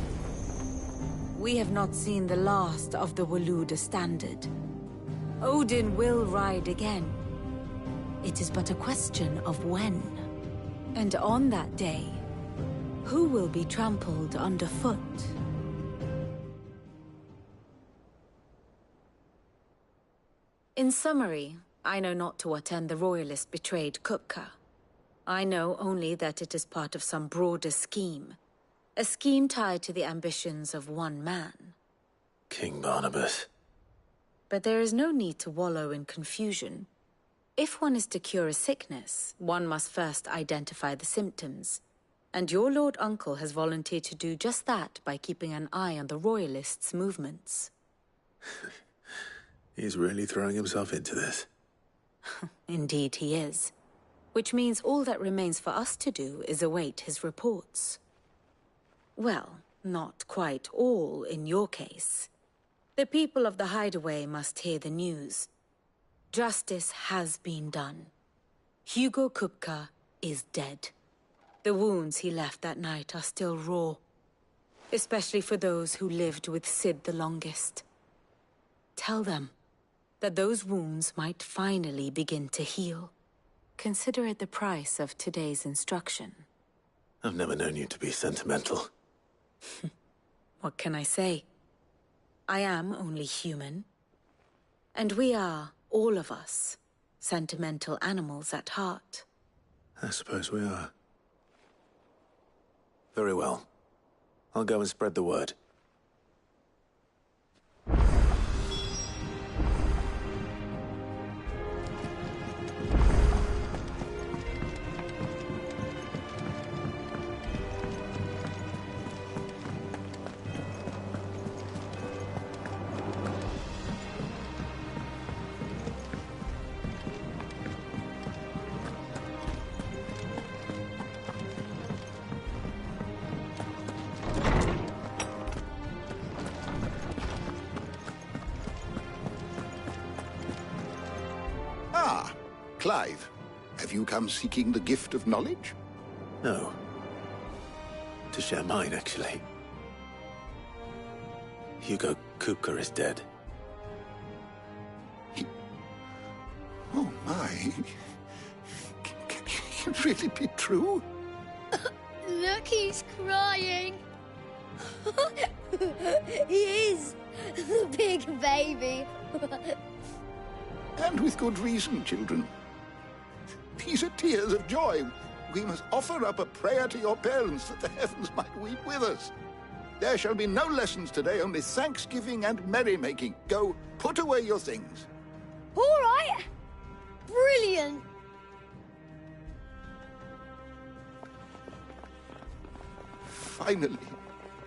We have not seen the last of the Waluda standard. Odin will ride again. It is but a question of when. And on that day, who will be trampled underfoot? In summary, I know not to what end the Royalist betrayed Kupka. I know only that it is part of some broader scheme. A scheme tied to the ambitions of one man. King Barnabas. But there is no need to wallow in confusion. If one is to cure a sickness, one must first identify the symptoms. And your Lord Uncle has volunteered to do just that by keeping an eye on the Royalists' movements. He's really throwing himself into this. Indeed he is. Which means all that remains for us to do is await his reports. Well, not quite all in your case. The people of the Hideaway must hear the news. Justice has been done. Hugo Kupka is dead. The wounds he left that night are still raw. Especially for those who lived with Sid the longest. Tell them that those wounds might finally begin to heal. Consider it the price of today's instruction. I've never known you to be sentimental. What can I say? I am only human. And we are, all of us, sentimental animals at heart. I suppose we are. Very well. I'll go and spread the word. Clive, have Have you come seeking the gift of knowledge? No. To share mine, actually. Hugo Kupka is dead. Oh my. Can it really be true? Look, he's crying. He is. The big baby. And with good reason, children. These are tears of joy. We must offer up a prayer to your parents that the heavens might weep with us. There shall be no lessons today, only thanksgiving and merrymaking. Go, put away your things. All right. Brilliant. Finally,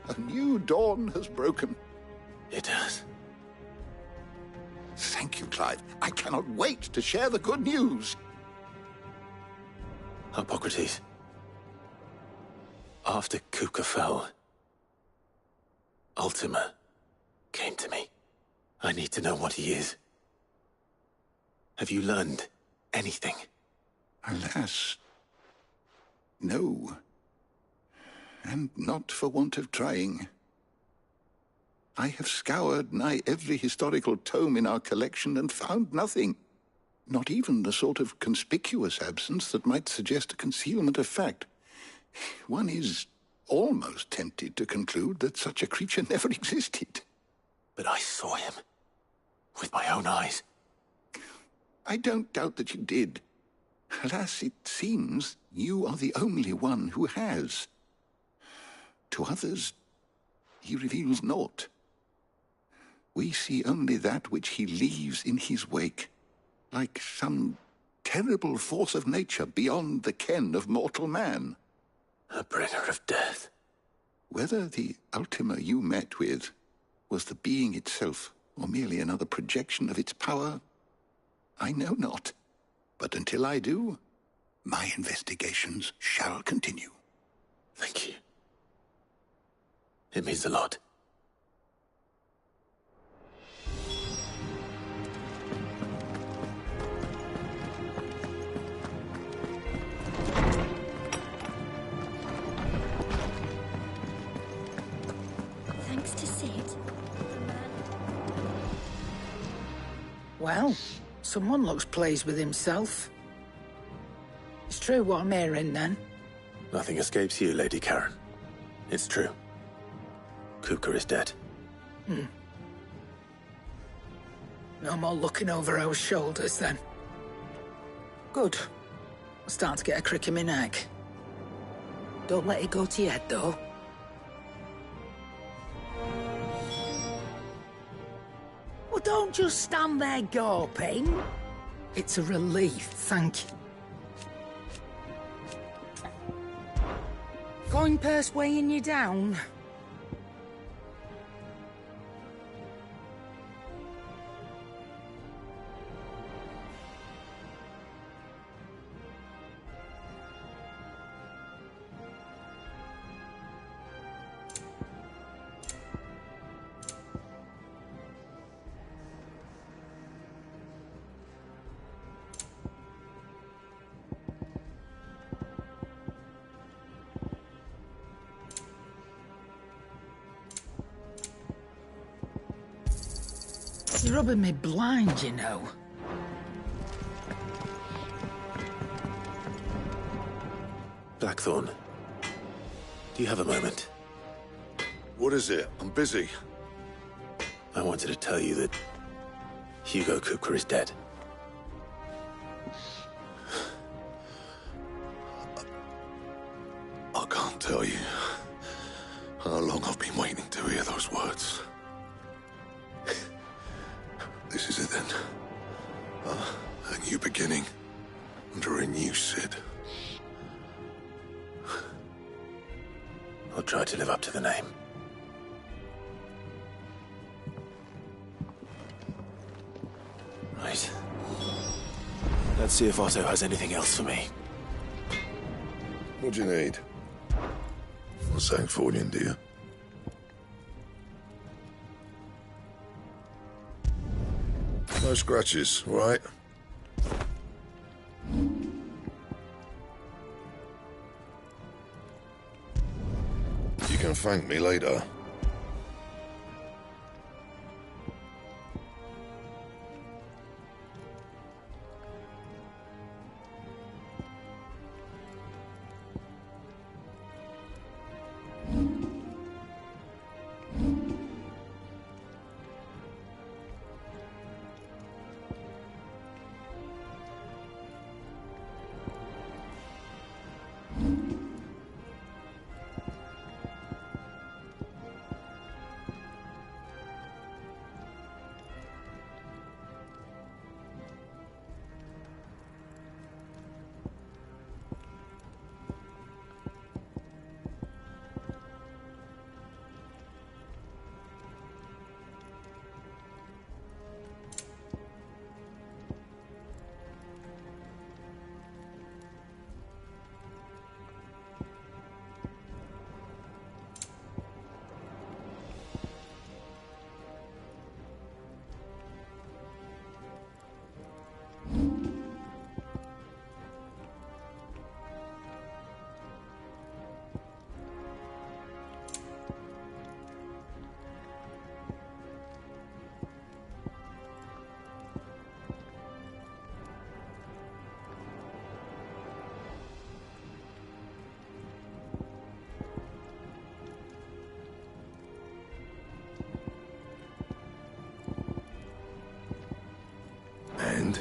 a new dawn has broken. It has. Thank you, Clive. I cannot wait to share the good news. Hippocrates. After Kupka fell, Ultima came to me. I need to know what he is. Have you learned anything? Alas, no. And not for want of trying. I have scoured nigh every historical tome in our collection and found nothing. Not even the sort of conspicuous absence that might suggest a concealment of fact. One is almost tempted to conclude that such a creature never existed. But I saw him. With my own eyes. I don't doubt that you did. Alas, it seems you are the only one who has. To others, he reveals naught. We see only that which he leaves in his wake, like some terrible force of nature beyond the ken of mortal man. A bringer of death. Whether the Ultima you met with was the being itself, or merely another projection of its power, I know not. But until I do, my investigations shall continue. Thank you. It means a lot. Thanks to Sid. Well, someone looks pleased with himself. It's true what I'm hearing, then. Nothing escapes you, Lady Karen. It's true. Kupka is dead. No more looking over our shoulders, then. Good. I'm starting to get a crick in my neck. Don't let it go to your head, though. Well, don't just stand there gawping. It's a relief, thank you. Going purse weighing you down? It's rubbing me blind, you know. Blackthorn, do you have a moment? What is it? I'm busy. I wanted to tell you that Hugo Kupka is dead. I can't tell you how long I've been waiting to hear those words. This is it then. A new beginning under a new Sid. I'll try to live up to the name. Right. Let's see if Otto has anything else for me. What do you need? Not saying fortune, do you? No scratches, all right? can thank me later. And?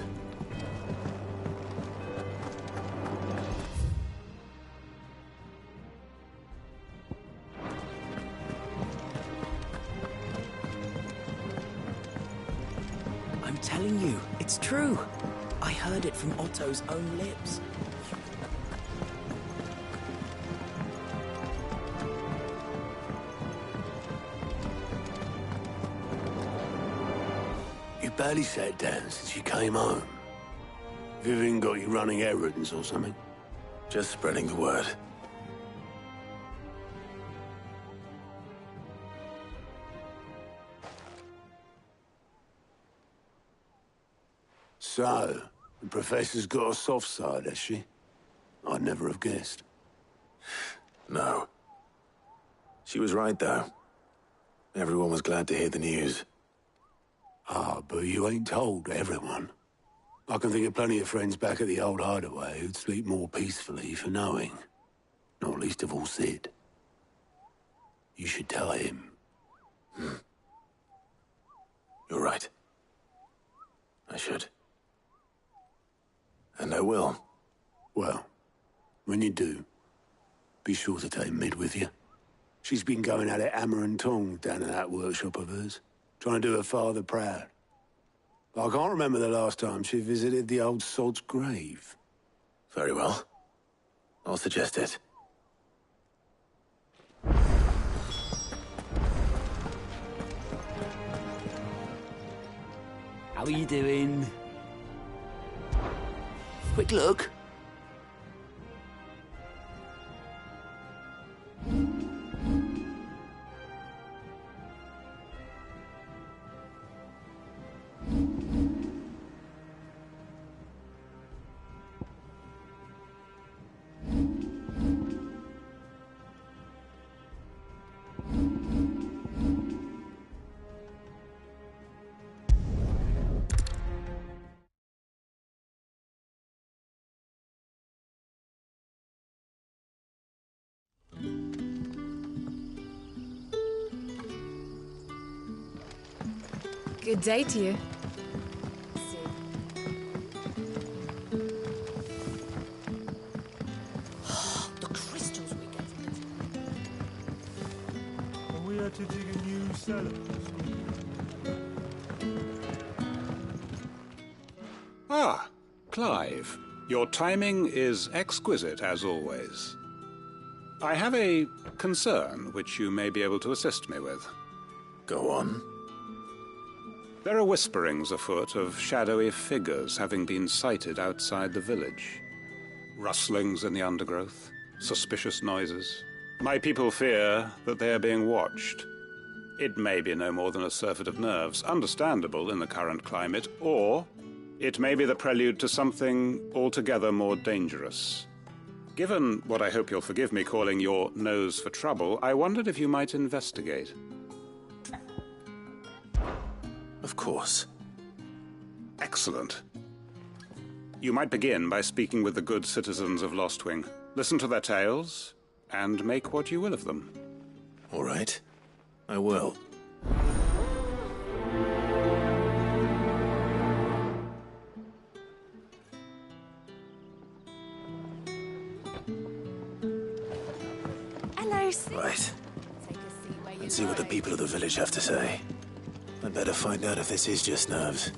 I'm telling you, it's true. I heard it from Otto's own lips. You barely sat down since you came home. Vivian got you running errands or something? Just spreading the word. So, the Professor's got a soft side, has she? I'd never have guessed. No. She was right, though. Everyone was glad to hear the news. Ah, but you ain't told everyone. I can think of plenty of friends back at the old hideaway who'd sleep more peacefully for knowing. Not least of all Sid. You should tell him. You're right. I should. And I will. Well, when you do, be sure to take Mid with you. She's been going at it hammer and tongs down in that workshop of hers, trying to do her father proud. But I can't remember the last time she visited the old sod's grave. Very well. I'll suggest it. How are you doing? Quick look. Good day to you. The crystals we get. Are we had to dig a new cellar? Ah, Clive. Your timing is exquisite, as always. I have a concern which you may be able to assist me with. Go on. There are whisperings afoot of shadowy figures having been sighted outside the village. Rustlings in the undergrowth, suspicious noises. My people fear that they are being watched. It may be no more than a surfeit of nerves, understandable in the current climate, or it may be the prelude to something altogether more dangerous. Given what I hope you'll forgive me calling your nose for trouble, I wondered if you might investigate. Of course. Excellent. You might begin by speaking with the good citizens of Lostwing. Listen to their tales, and make what you will of them. All right. I will. Hello, Sid. Right. Let's see what the people of the village have to say. I'd better find out if this is just nerves,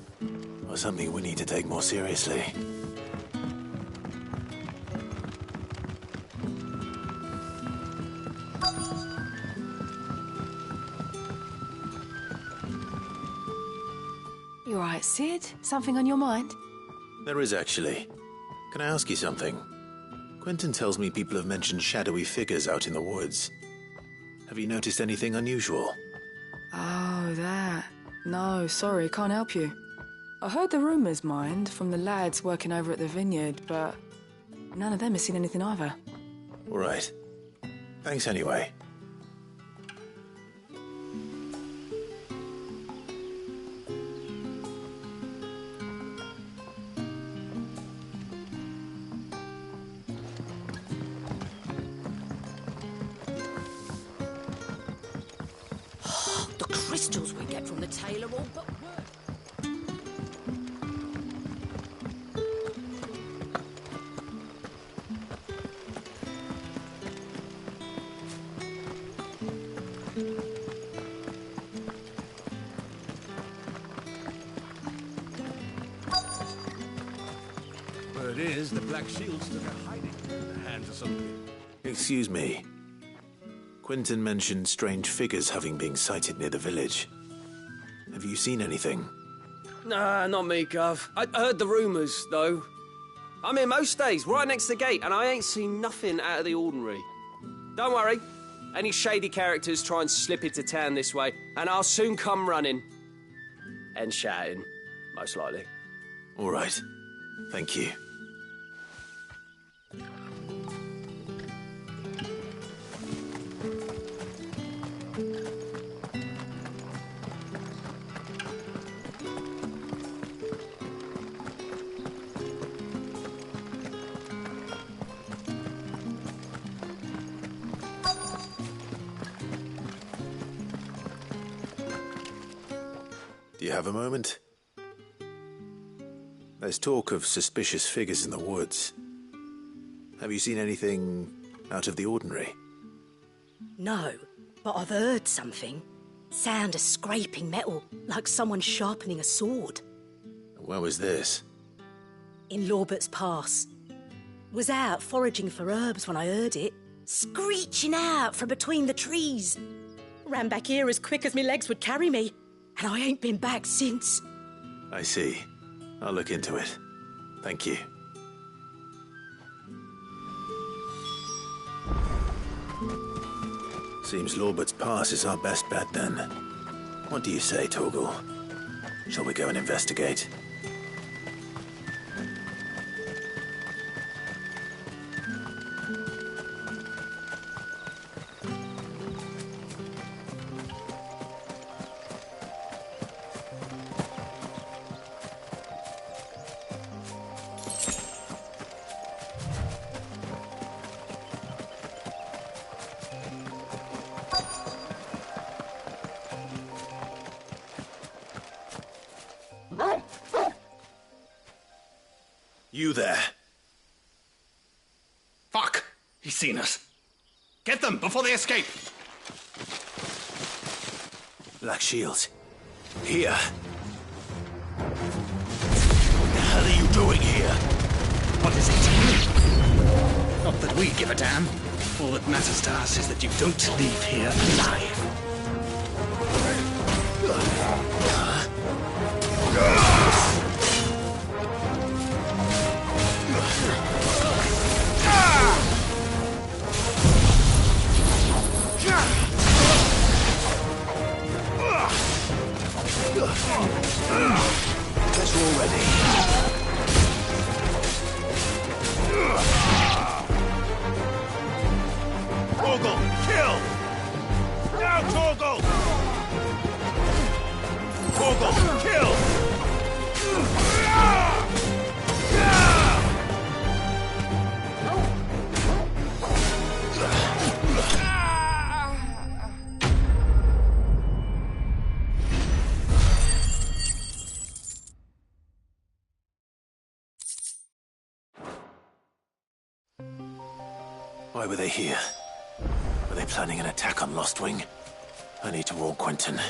or something we need to take more seriously. You all right, Sid? Something on your mind? There is, actually. Can I ask you something? Quentin tells me people have mentioned shadowy figures out in the woods. Have you noticed anything unusual? Oh, that. No, sorry, can't help you. I heard the rumours, mind, from the lads working over at the vineyard, but none of them has seen anything either. All right. Thanks anyway. The crystals we get from the tailor all but work. Word is, the Black Shields took a hiding in the hands of some... Excuse me. Quentin mentioned strange figures having been sighted near the village. Have you seen anything? Nah, not me, Gov. I heard the rumours, though. I'm here most days, right next to the gate, and I ain't seen nothing out of the ordinary. Don't worry. Any shady characters try and slip into town this way, and I'll soon come running. And shouting, most likely. All right. Thank you. Do you have a moment? There's talk of suspicious figures in the woods. Have you seen anything out of the ordinary? No, but I've heard something. Sound of scraping metal, like someone sharpening a sword. Where was this? In Lorbert's Pass. Was out foraging for herbs when I heard it, screeching out from between the trees. Ran back here as quick as my legs would carry me, and I ain't been back since. I see. I'll look into it. Thank you. Seems Lorbert's Pass is our best bet, then. What do you say, Torgal? Shall we go and investigate? You there. Fuck! He's seen us. Get them before they escape! Black Shields. Here. What the hell are you doing here? What is it? Not that we give a damn. All that matters to us is that you don't leave here alive. Guess we're all ready. Torgal, kill! Now, Torgal! Torgal, kill! Why were they here? Were they planning an attack on Lostwing? I need to warn Quentin.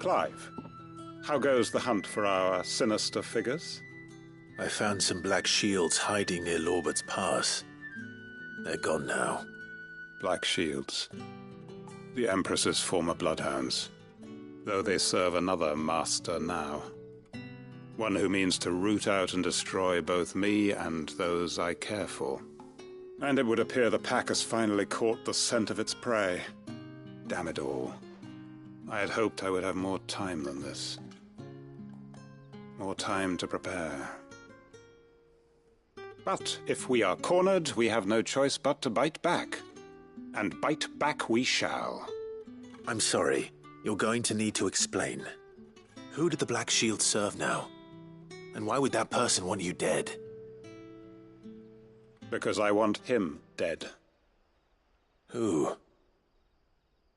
Clive, how goes the hunt for our sinister figures? I found some black shields hiding near Lorbert's Pass. They're gone now. Black shields. The Empress's former bloodhounds, though they serve another master now. One who means to root out and destroy both me and those I care for. And it would appear the pack has finally caught the scent of its prey. Damn it all. I had hoped I would have more time than this. More time to prepare. But if we are cornered, we have no choice but to bite back. And bite back we shall. I'm sorry. You're going to need to explain. Who did the Black Shield serve now? And why would that person want you dead? Because I want him dead. Who?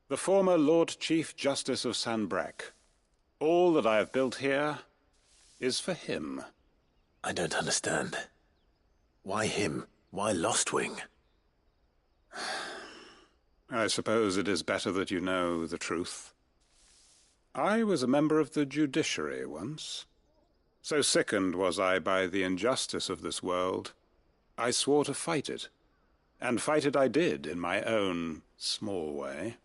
The former Lord Chief Justice of Sanbreque. All that I have built here is for him. I don't understand. Why him? Why Lostwing? I suppose it is better that you know the truth. I was a member of the judiciary once. So sickened was I by the injustice of this world, I swore to fight it. And fight it I did in my own small way.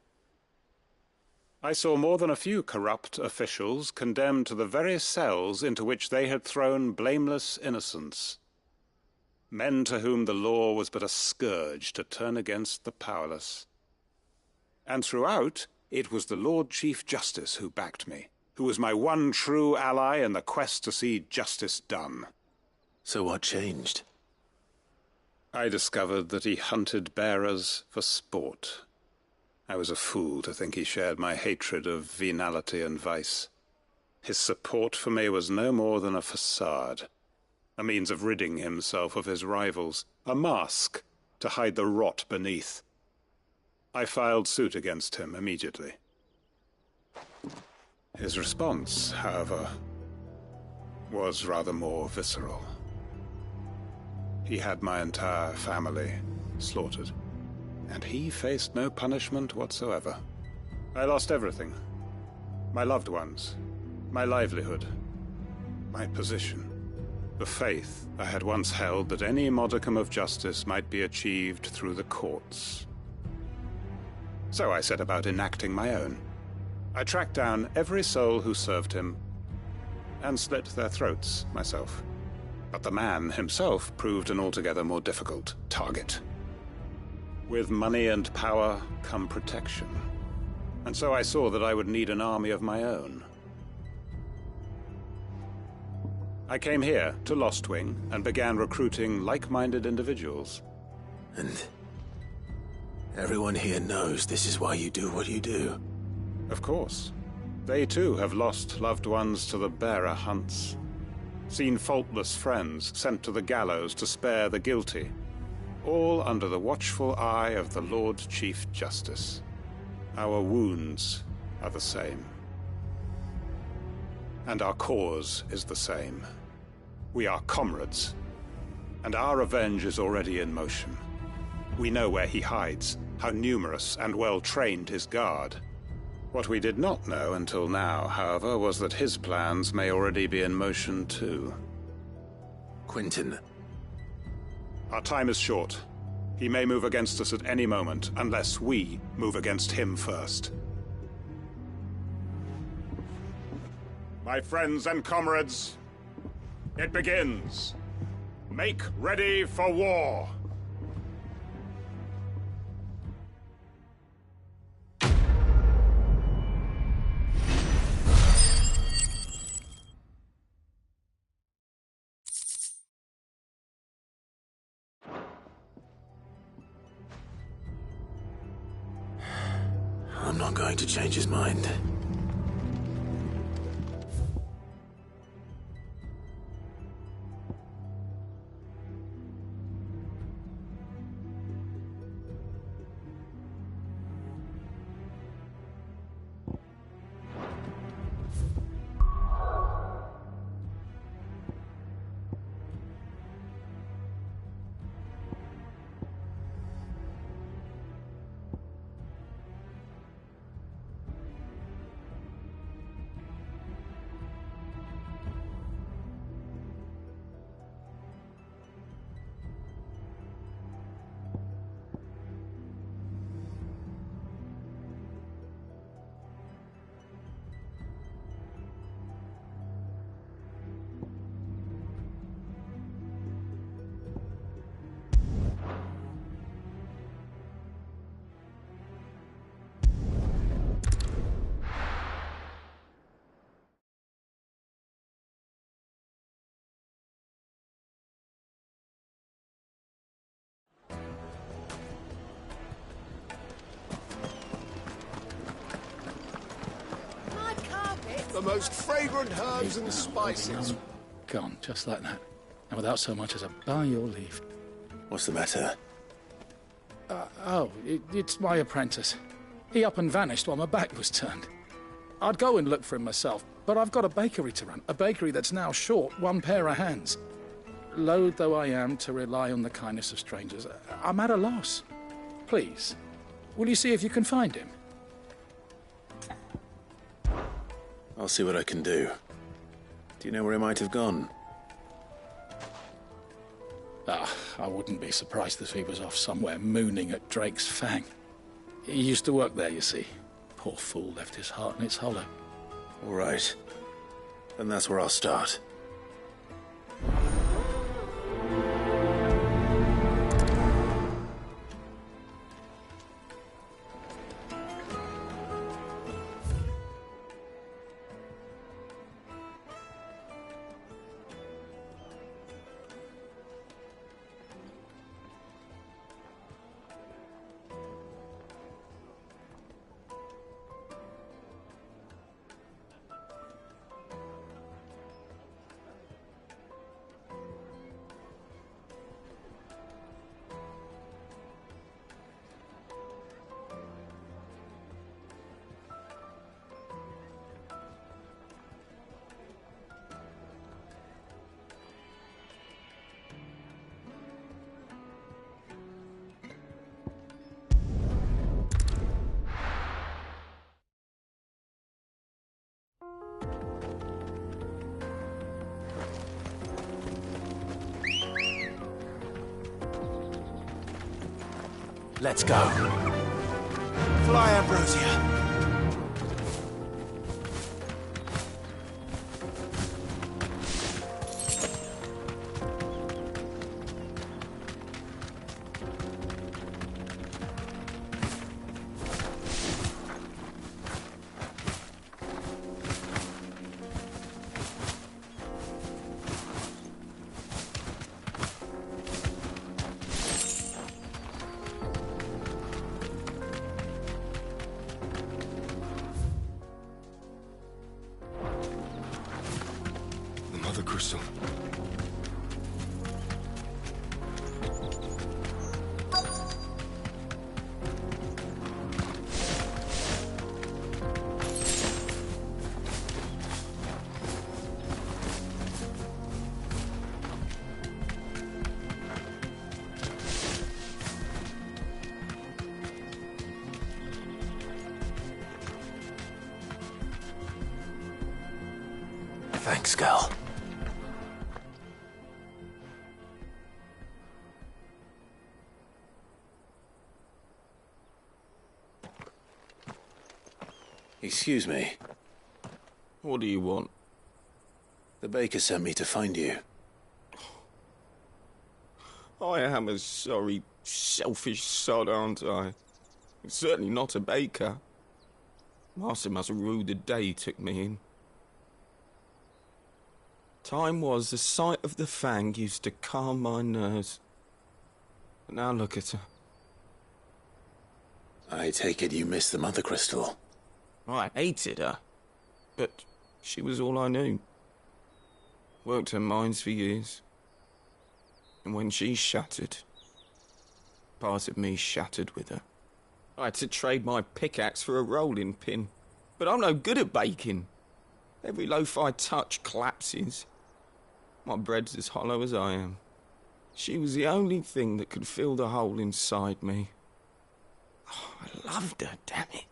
I saw more than a few corrupt officials condemned to the very cells into which they had thrown blameless innocents. Men to whom the law was but a scourge to turn against the powerless. And throughout, it was the Lord Chief Justice who backed me, who was my one true ally in the quest to see justice done. So what changed? I discovered that he hunted bearers for sport. I was a fool to think he shared my hatred of venality and vice. His support for me was no more than a facade, a means of ridding himself of his rivals, a mask to hide the rot beneath. I filed suit against him immediately. His response, however, was rather more visceral. He had my entire family slaughtered. And he faced no punishment whatsoever. I lost everything. My loved ones, my livelihood, my position, the faith I had once held that any modicum of justice might be achieved through the courts. So I set about enacting my own. I tracked down every soul who served him, and slit their throats myself. But the man himself proved an altogether more difficult target. With money and power come protection. And so I saw that I would need an army of my own. I came here to Lostwing and began recruiting like-minded individuals. And everyone here knows this is why you do what you do. Of course. They too have lost loved ones to the bearer hunts. Seen faultless friends sent to the gallows to spare the guilty. All under the watchful eye of the Lord Chief Justice. Our wounds are the same. And our cause is the same. We are comrades, and our revenge is already in motion. We know where he hides, how numerous and well-trained his guard. What we did not know until now, however, was that his plans may already be in motion too. Quentin. Our time is short. He may move against us at any moment, unless we move against him first. My friends and comrades, it begins. Make ready for war. I'm not going to change his mind. The most fragrant herbs and spices. Gone, just like that. And without so much as a by your leave. What's the matter? It's my apprentice. He up and vanished while my back was turned. I'd go and look for him myself, but I've got a bakery to run. A bakery that's now short one pair of hands. Loath though I am to rely on the kindness of strangers, I'm at a loss. Please, will you see if you can find him? I'll see what I can do. Do you know where he might have gone? I wouldn't be surprised if he was off somewhere mooning at Drake's Fang. He used to work there, you see. Poor fool left his heart in its hollow. All right. Then that's where I'll start. Let's go. Fly, Ambrosia. The crystal. Thanks, Gal. Excuse me. What do you want? The baker sent me to find you. I am a sorry, selfish sod, aren't I? I'm certainly not a baker. Master must have ruled the day he took me in. Time was the sight of the Fang used to calm my nerves. But now look at her. I take it you missed the Mother Crystal. I hated her, but she was all I knew. Worked her mines for years. And when she shattered, part of me shattered with her. I had to trade my pickaxe for a rolling pin, but I'm no good at baking. Every loaf I touch collapses. My bread's as hollow as I am. She was the only thing that could fill the hole inside me. Oh, I loved her, damn it.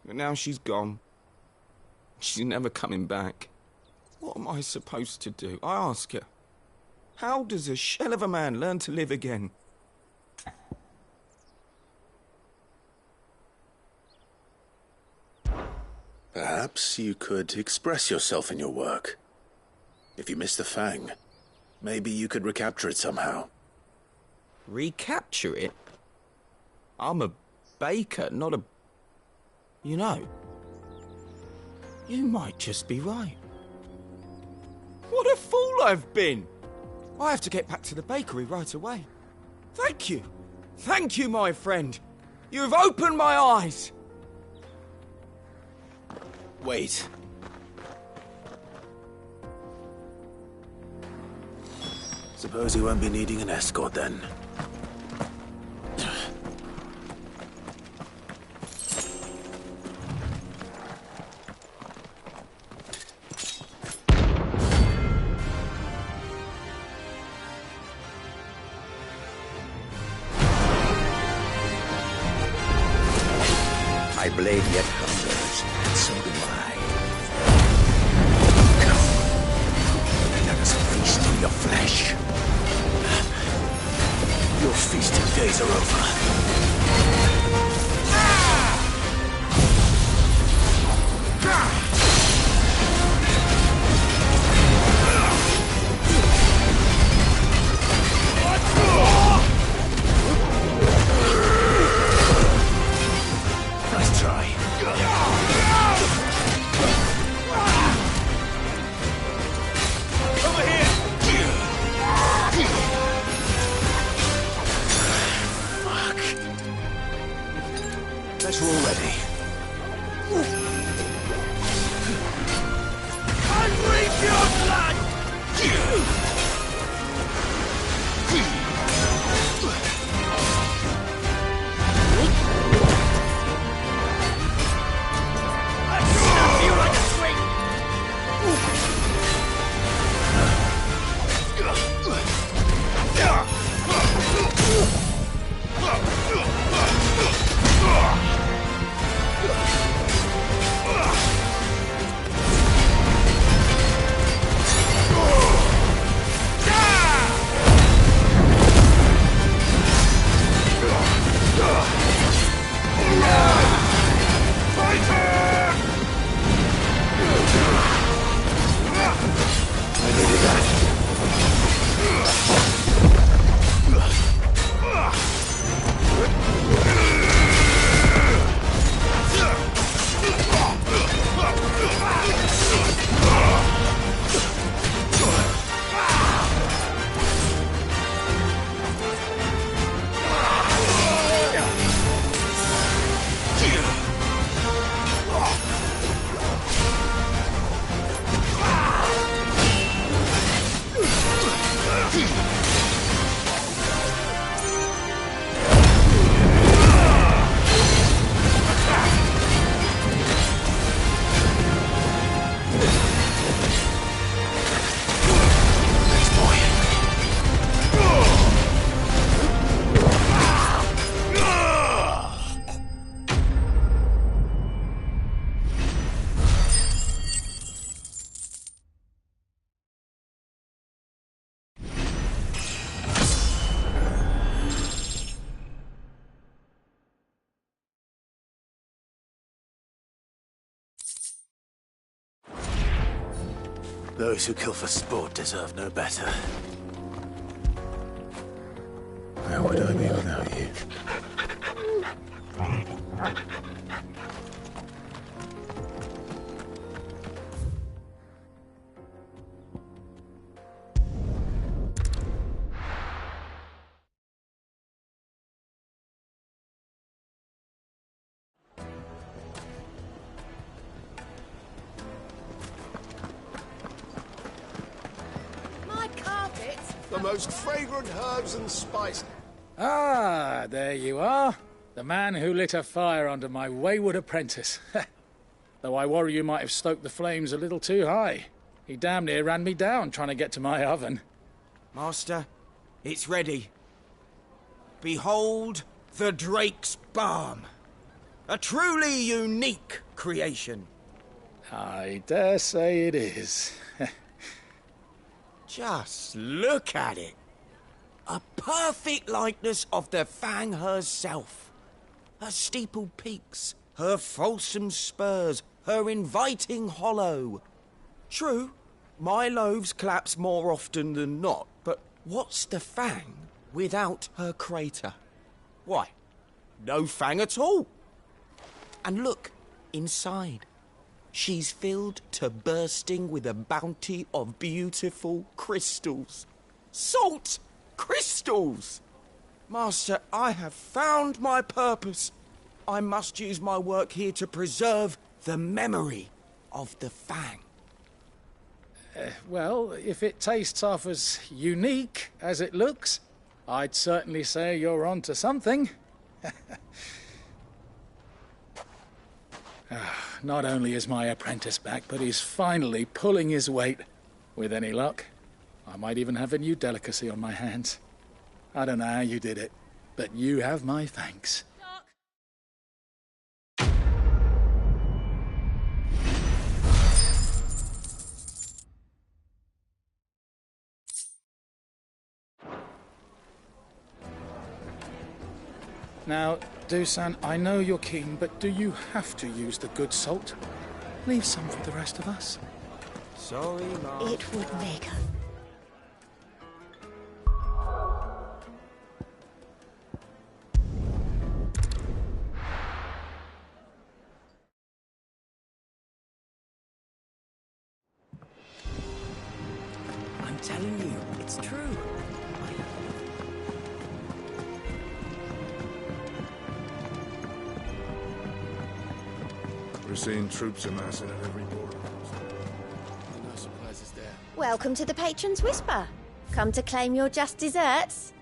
But now she's gone. She's never coming back. What am I supposed to do? I ask her. How does a shell of a man learn to live again? Perhaps you could express yourself in your work. If you miss the Fang, maybe you could recapture it somehow. Recapture it? I'm a baker, not a... You know, you might just be right. What a fool I've been! I have to get back to the bakery right away. Thank you. Thank you, my friend. You have opened my eyes. Wait. Suppose you won't be needing an escort then. My blade yet hungers, and so do I. Come, let us feast on your flesh. Your feasting days are over. Nice try. Over here! Those who kill for sport deserve no better. Where would I be without you? The most fragrant herbs and spices. Ah, there you are. The man who lit a fire under my wayward apprentice. Though I worry you might have stoked the flames a little too high. He damn near ran me down trying to get to my oven. Master, it's ready. Behold the Drake's Balm. A truly unique creation. I dare say it is. Just look at it. A perfect likeness of the Fang herself. Her steepled peaks, her fulsome spurs, her inviting hollow. True, my loaves collapse more often than not, but what's the Fang without her crater? Why, no Fang at all. And look, inside. She's filled to bursting with a bounty of beautiful crystals. Salt crystals! Master, I have found my purpose. I must use my work here to preserve the memory of the Fang. Well, if it tastes half as unique as it looks, I'd certainly say you're onto something. Not only is my apprentice back, but he's finally pulling his weight. With any luck, I might even have a new delicacy on my hands. I don't know how you did it, but you have my thanks. Now, Dusan, I know you're keen, but do you have to use the good salt? Leave some for the rest of us. Sorry, Ma. It would make her. I'm telling you, it's true. We're seeing troops amassing at every border. No surprises there. Welcome to the Patron's Whisper. Come to claim your just desserts?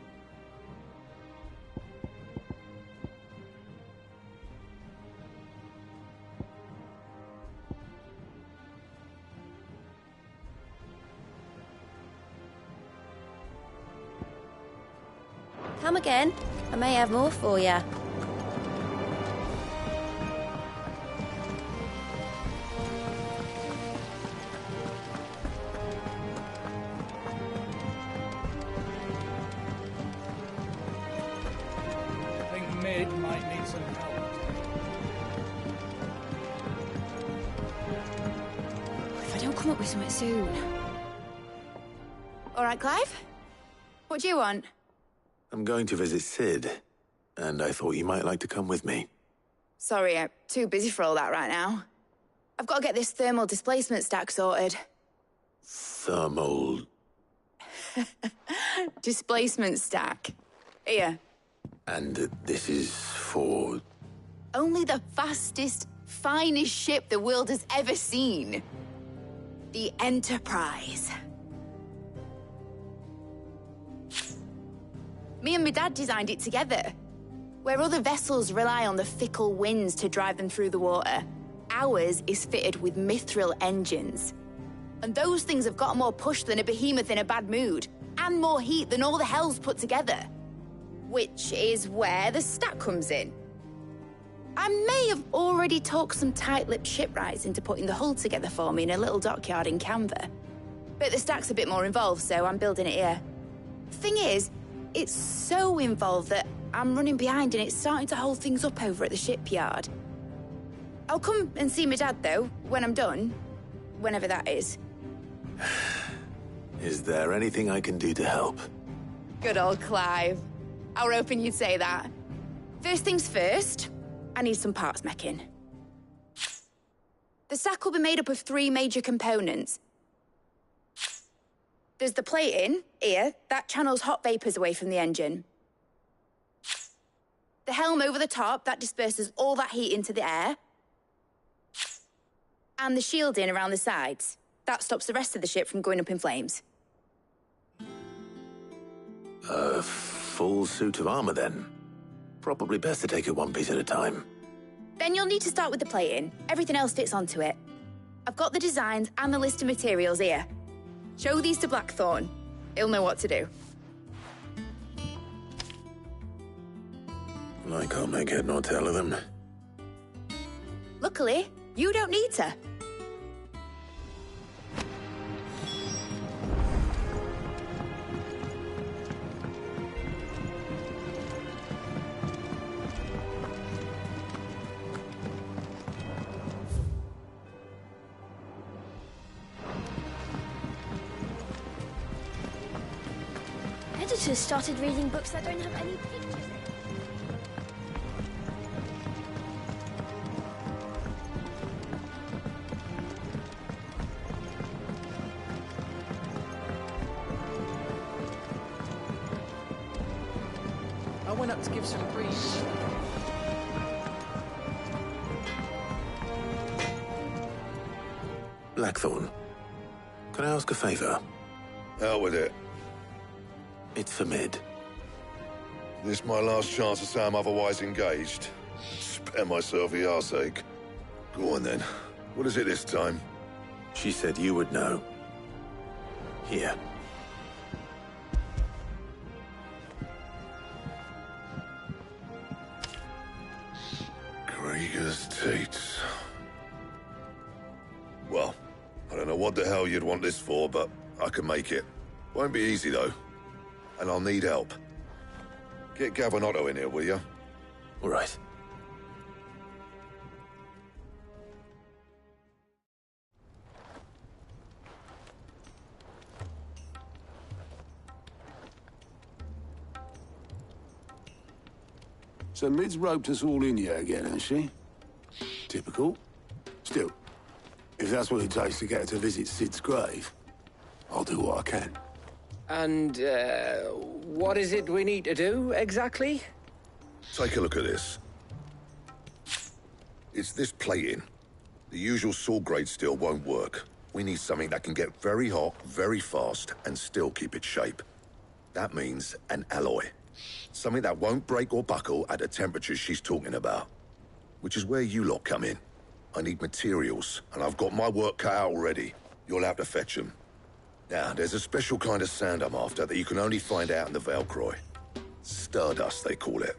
Come again. I may have more for you. I think Mid might need some help. If I don't come up with something soon. All right, Clive? What do you want? I'm going to visit Sid, and I thought you might like to come with me. Sorry, I'm too busy for all that right now. I've got to get this thermal displacement stack sorted. Thermal... Displacement stack. Here. And this is for... Only the fastest, finest ship the world has ever seen. The Enterprise. Me and my dad designed it together. Where other vessels rely on the fickle winds to drive them through the water, ours is fitted with mithril engines. And those things have got more push than a behemoth in a bad mood, and more heat than all the hells put together. Which is where the stack comes in. I may have already talked some tight-lipped shipwrights into putting the hull together for me in a little dockyard in Canva. But the stack's a bit more involved, so I'm building it here. Thing is, it's so involved that I'm running behind and it's starting to hold things up over at the shipyard. I'll come and see my dad, though, when I'm done. Whenever that is. Is there anything I can do to help? Good old Clive. I were hoping you'd say that. First things first, I need some parts meching. The stack will be made up of 3 major components. There's the plating, here, that channels hot vapors away from the engine. The helm over the top, that disperses all that heat into the air. And the shielding around the sides. That stops the rest of the ship from going up in flames. A full suit of armor, then. Probably best to take it one piece at a time. Then you'll need to start with the plating. Everything else fits onto it. I've got the designs and the list of materials here. Show these to Blackthorn. He'll know what to do. I can't make head nor tail of them. Luckily, you don't need to. Editors started reading books that don't have any pictures in. I went up to give some briefs. Blackthorn, can I ask a favor? Out with it. It's for Mid. This my last chance to say I'm otherwise engaged. Spare myself the arseache. Go on then. What is it this time? She said you would know. Here. Krieger's Teats. Well, I don't know what the hell you'd want this for, but I can make it. Won't be easy, though. And I'll need help. Get Gavin-Otto in here, will you? All right. So Mid's roped us all in here again, has she? Typical. Still, if that's what it takes to get her to visit Sid's grave, I'll do what I can. And, what is it we need to do, exactly? Take a look at this. It's this plating. The usual sword-grade steel won't work. We need something that can get very hot, very fast, and still keep its shape. That means an alloy. Something that won't break or buckle at the temperatures she's talking about. Which is where you lot come in. I need materials, and I've got my work cut out already. You'll have to fetch them. Now, there's a special kind of sand I'm after that you can only find out in the Velcroy. Stardust, they call it.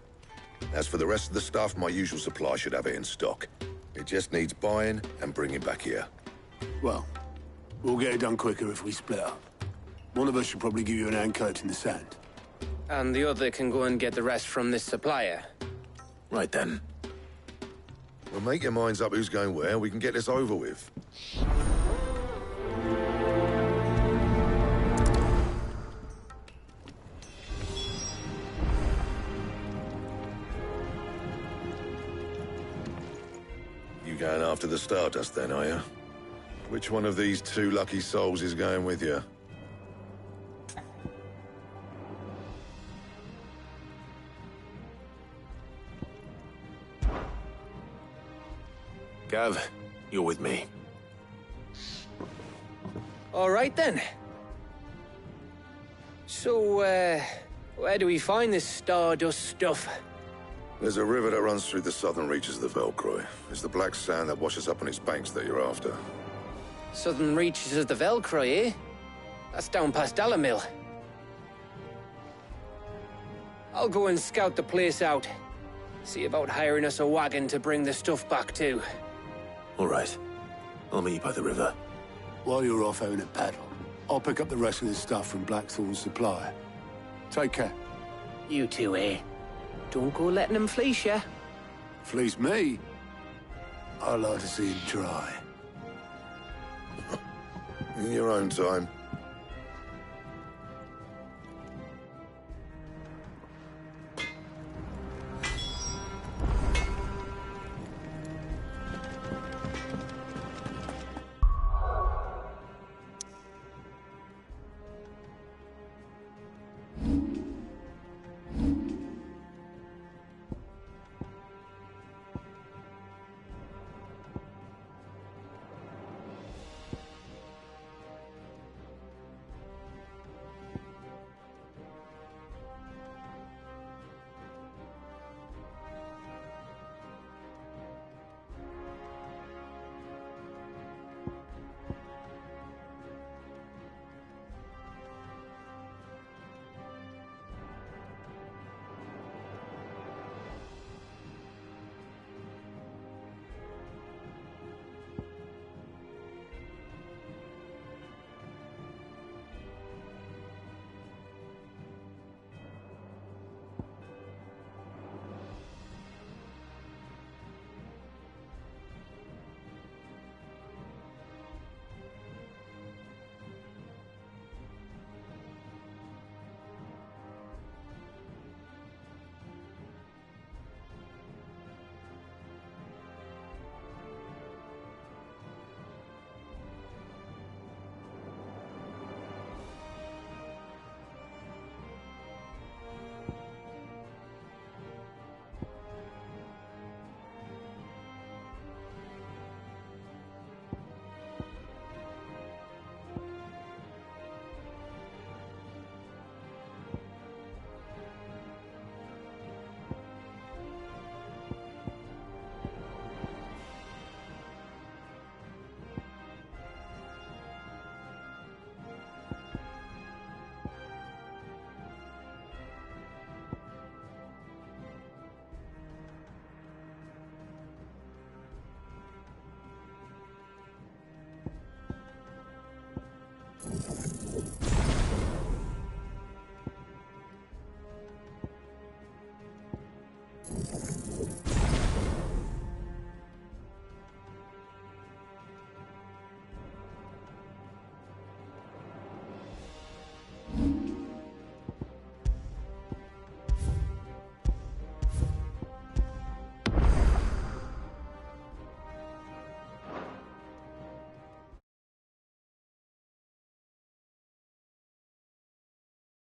As for the rest of the stuff, my usual supply should have it in stock. It just needs buying and bringing back here. Well, we'll get it done quicker if we split up. One of us should probably give you an hand coating the sand. And the other can go and get the rest from this supplier. Right then. Well, make your minds up who's going where, we can get this over with. You going after the Stardust then, are you? Which one of these 2 lucky souls is going with you? Gav, you're with me. All right, then. So, where do we find this Stardust stuff? There's a river that runs through the southern reaches of the Velcroy. It's the black sand that washes up on its banks that you're after. Southern reaches of the Velcroy, eh? That's down past Dalamil. I'll go and scout the place out. See about hiring us a wagon to bring the stuff back to. All right. I'll meet you by the river. While you're off having a paddle, I'll pick up the rest of the stuff from Blackthorn's supplier. Take care. You two, eh? Don't go letting them fleece you. Fleece me? I'd like to see him try. In your own time.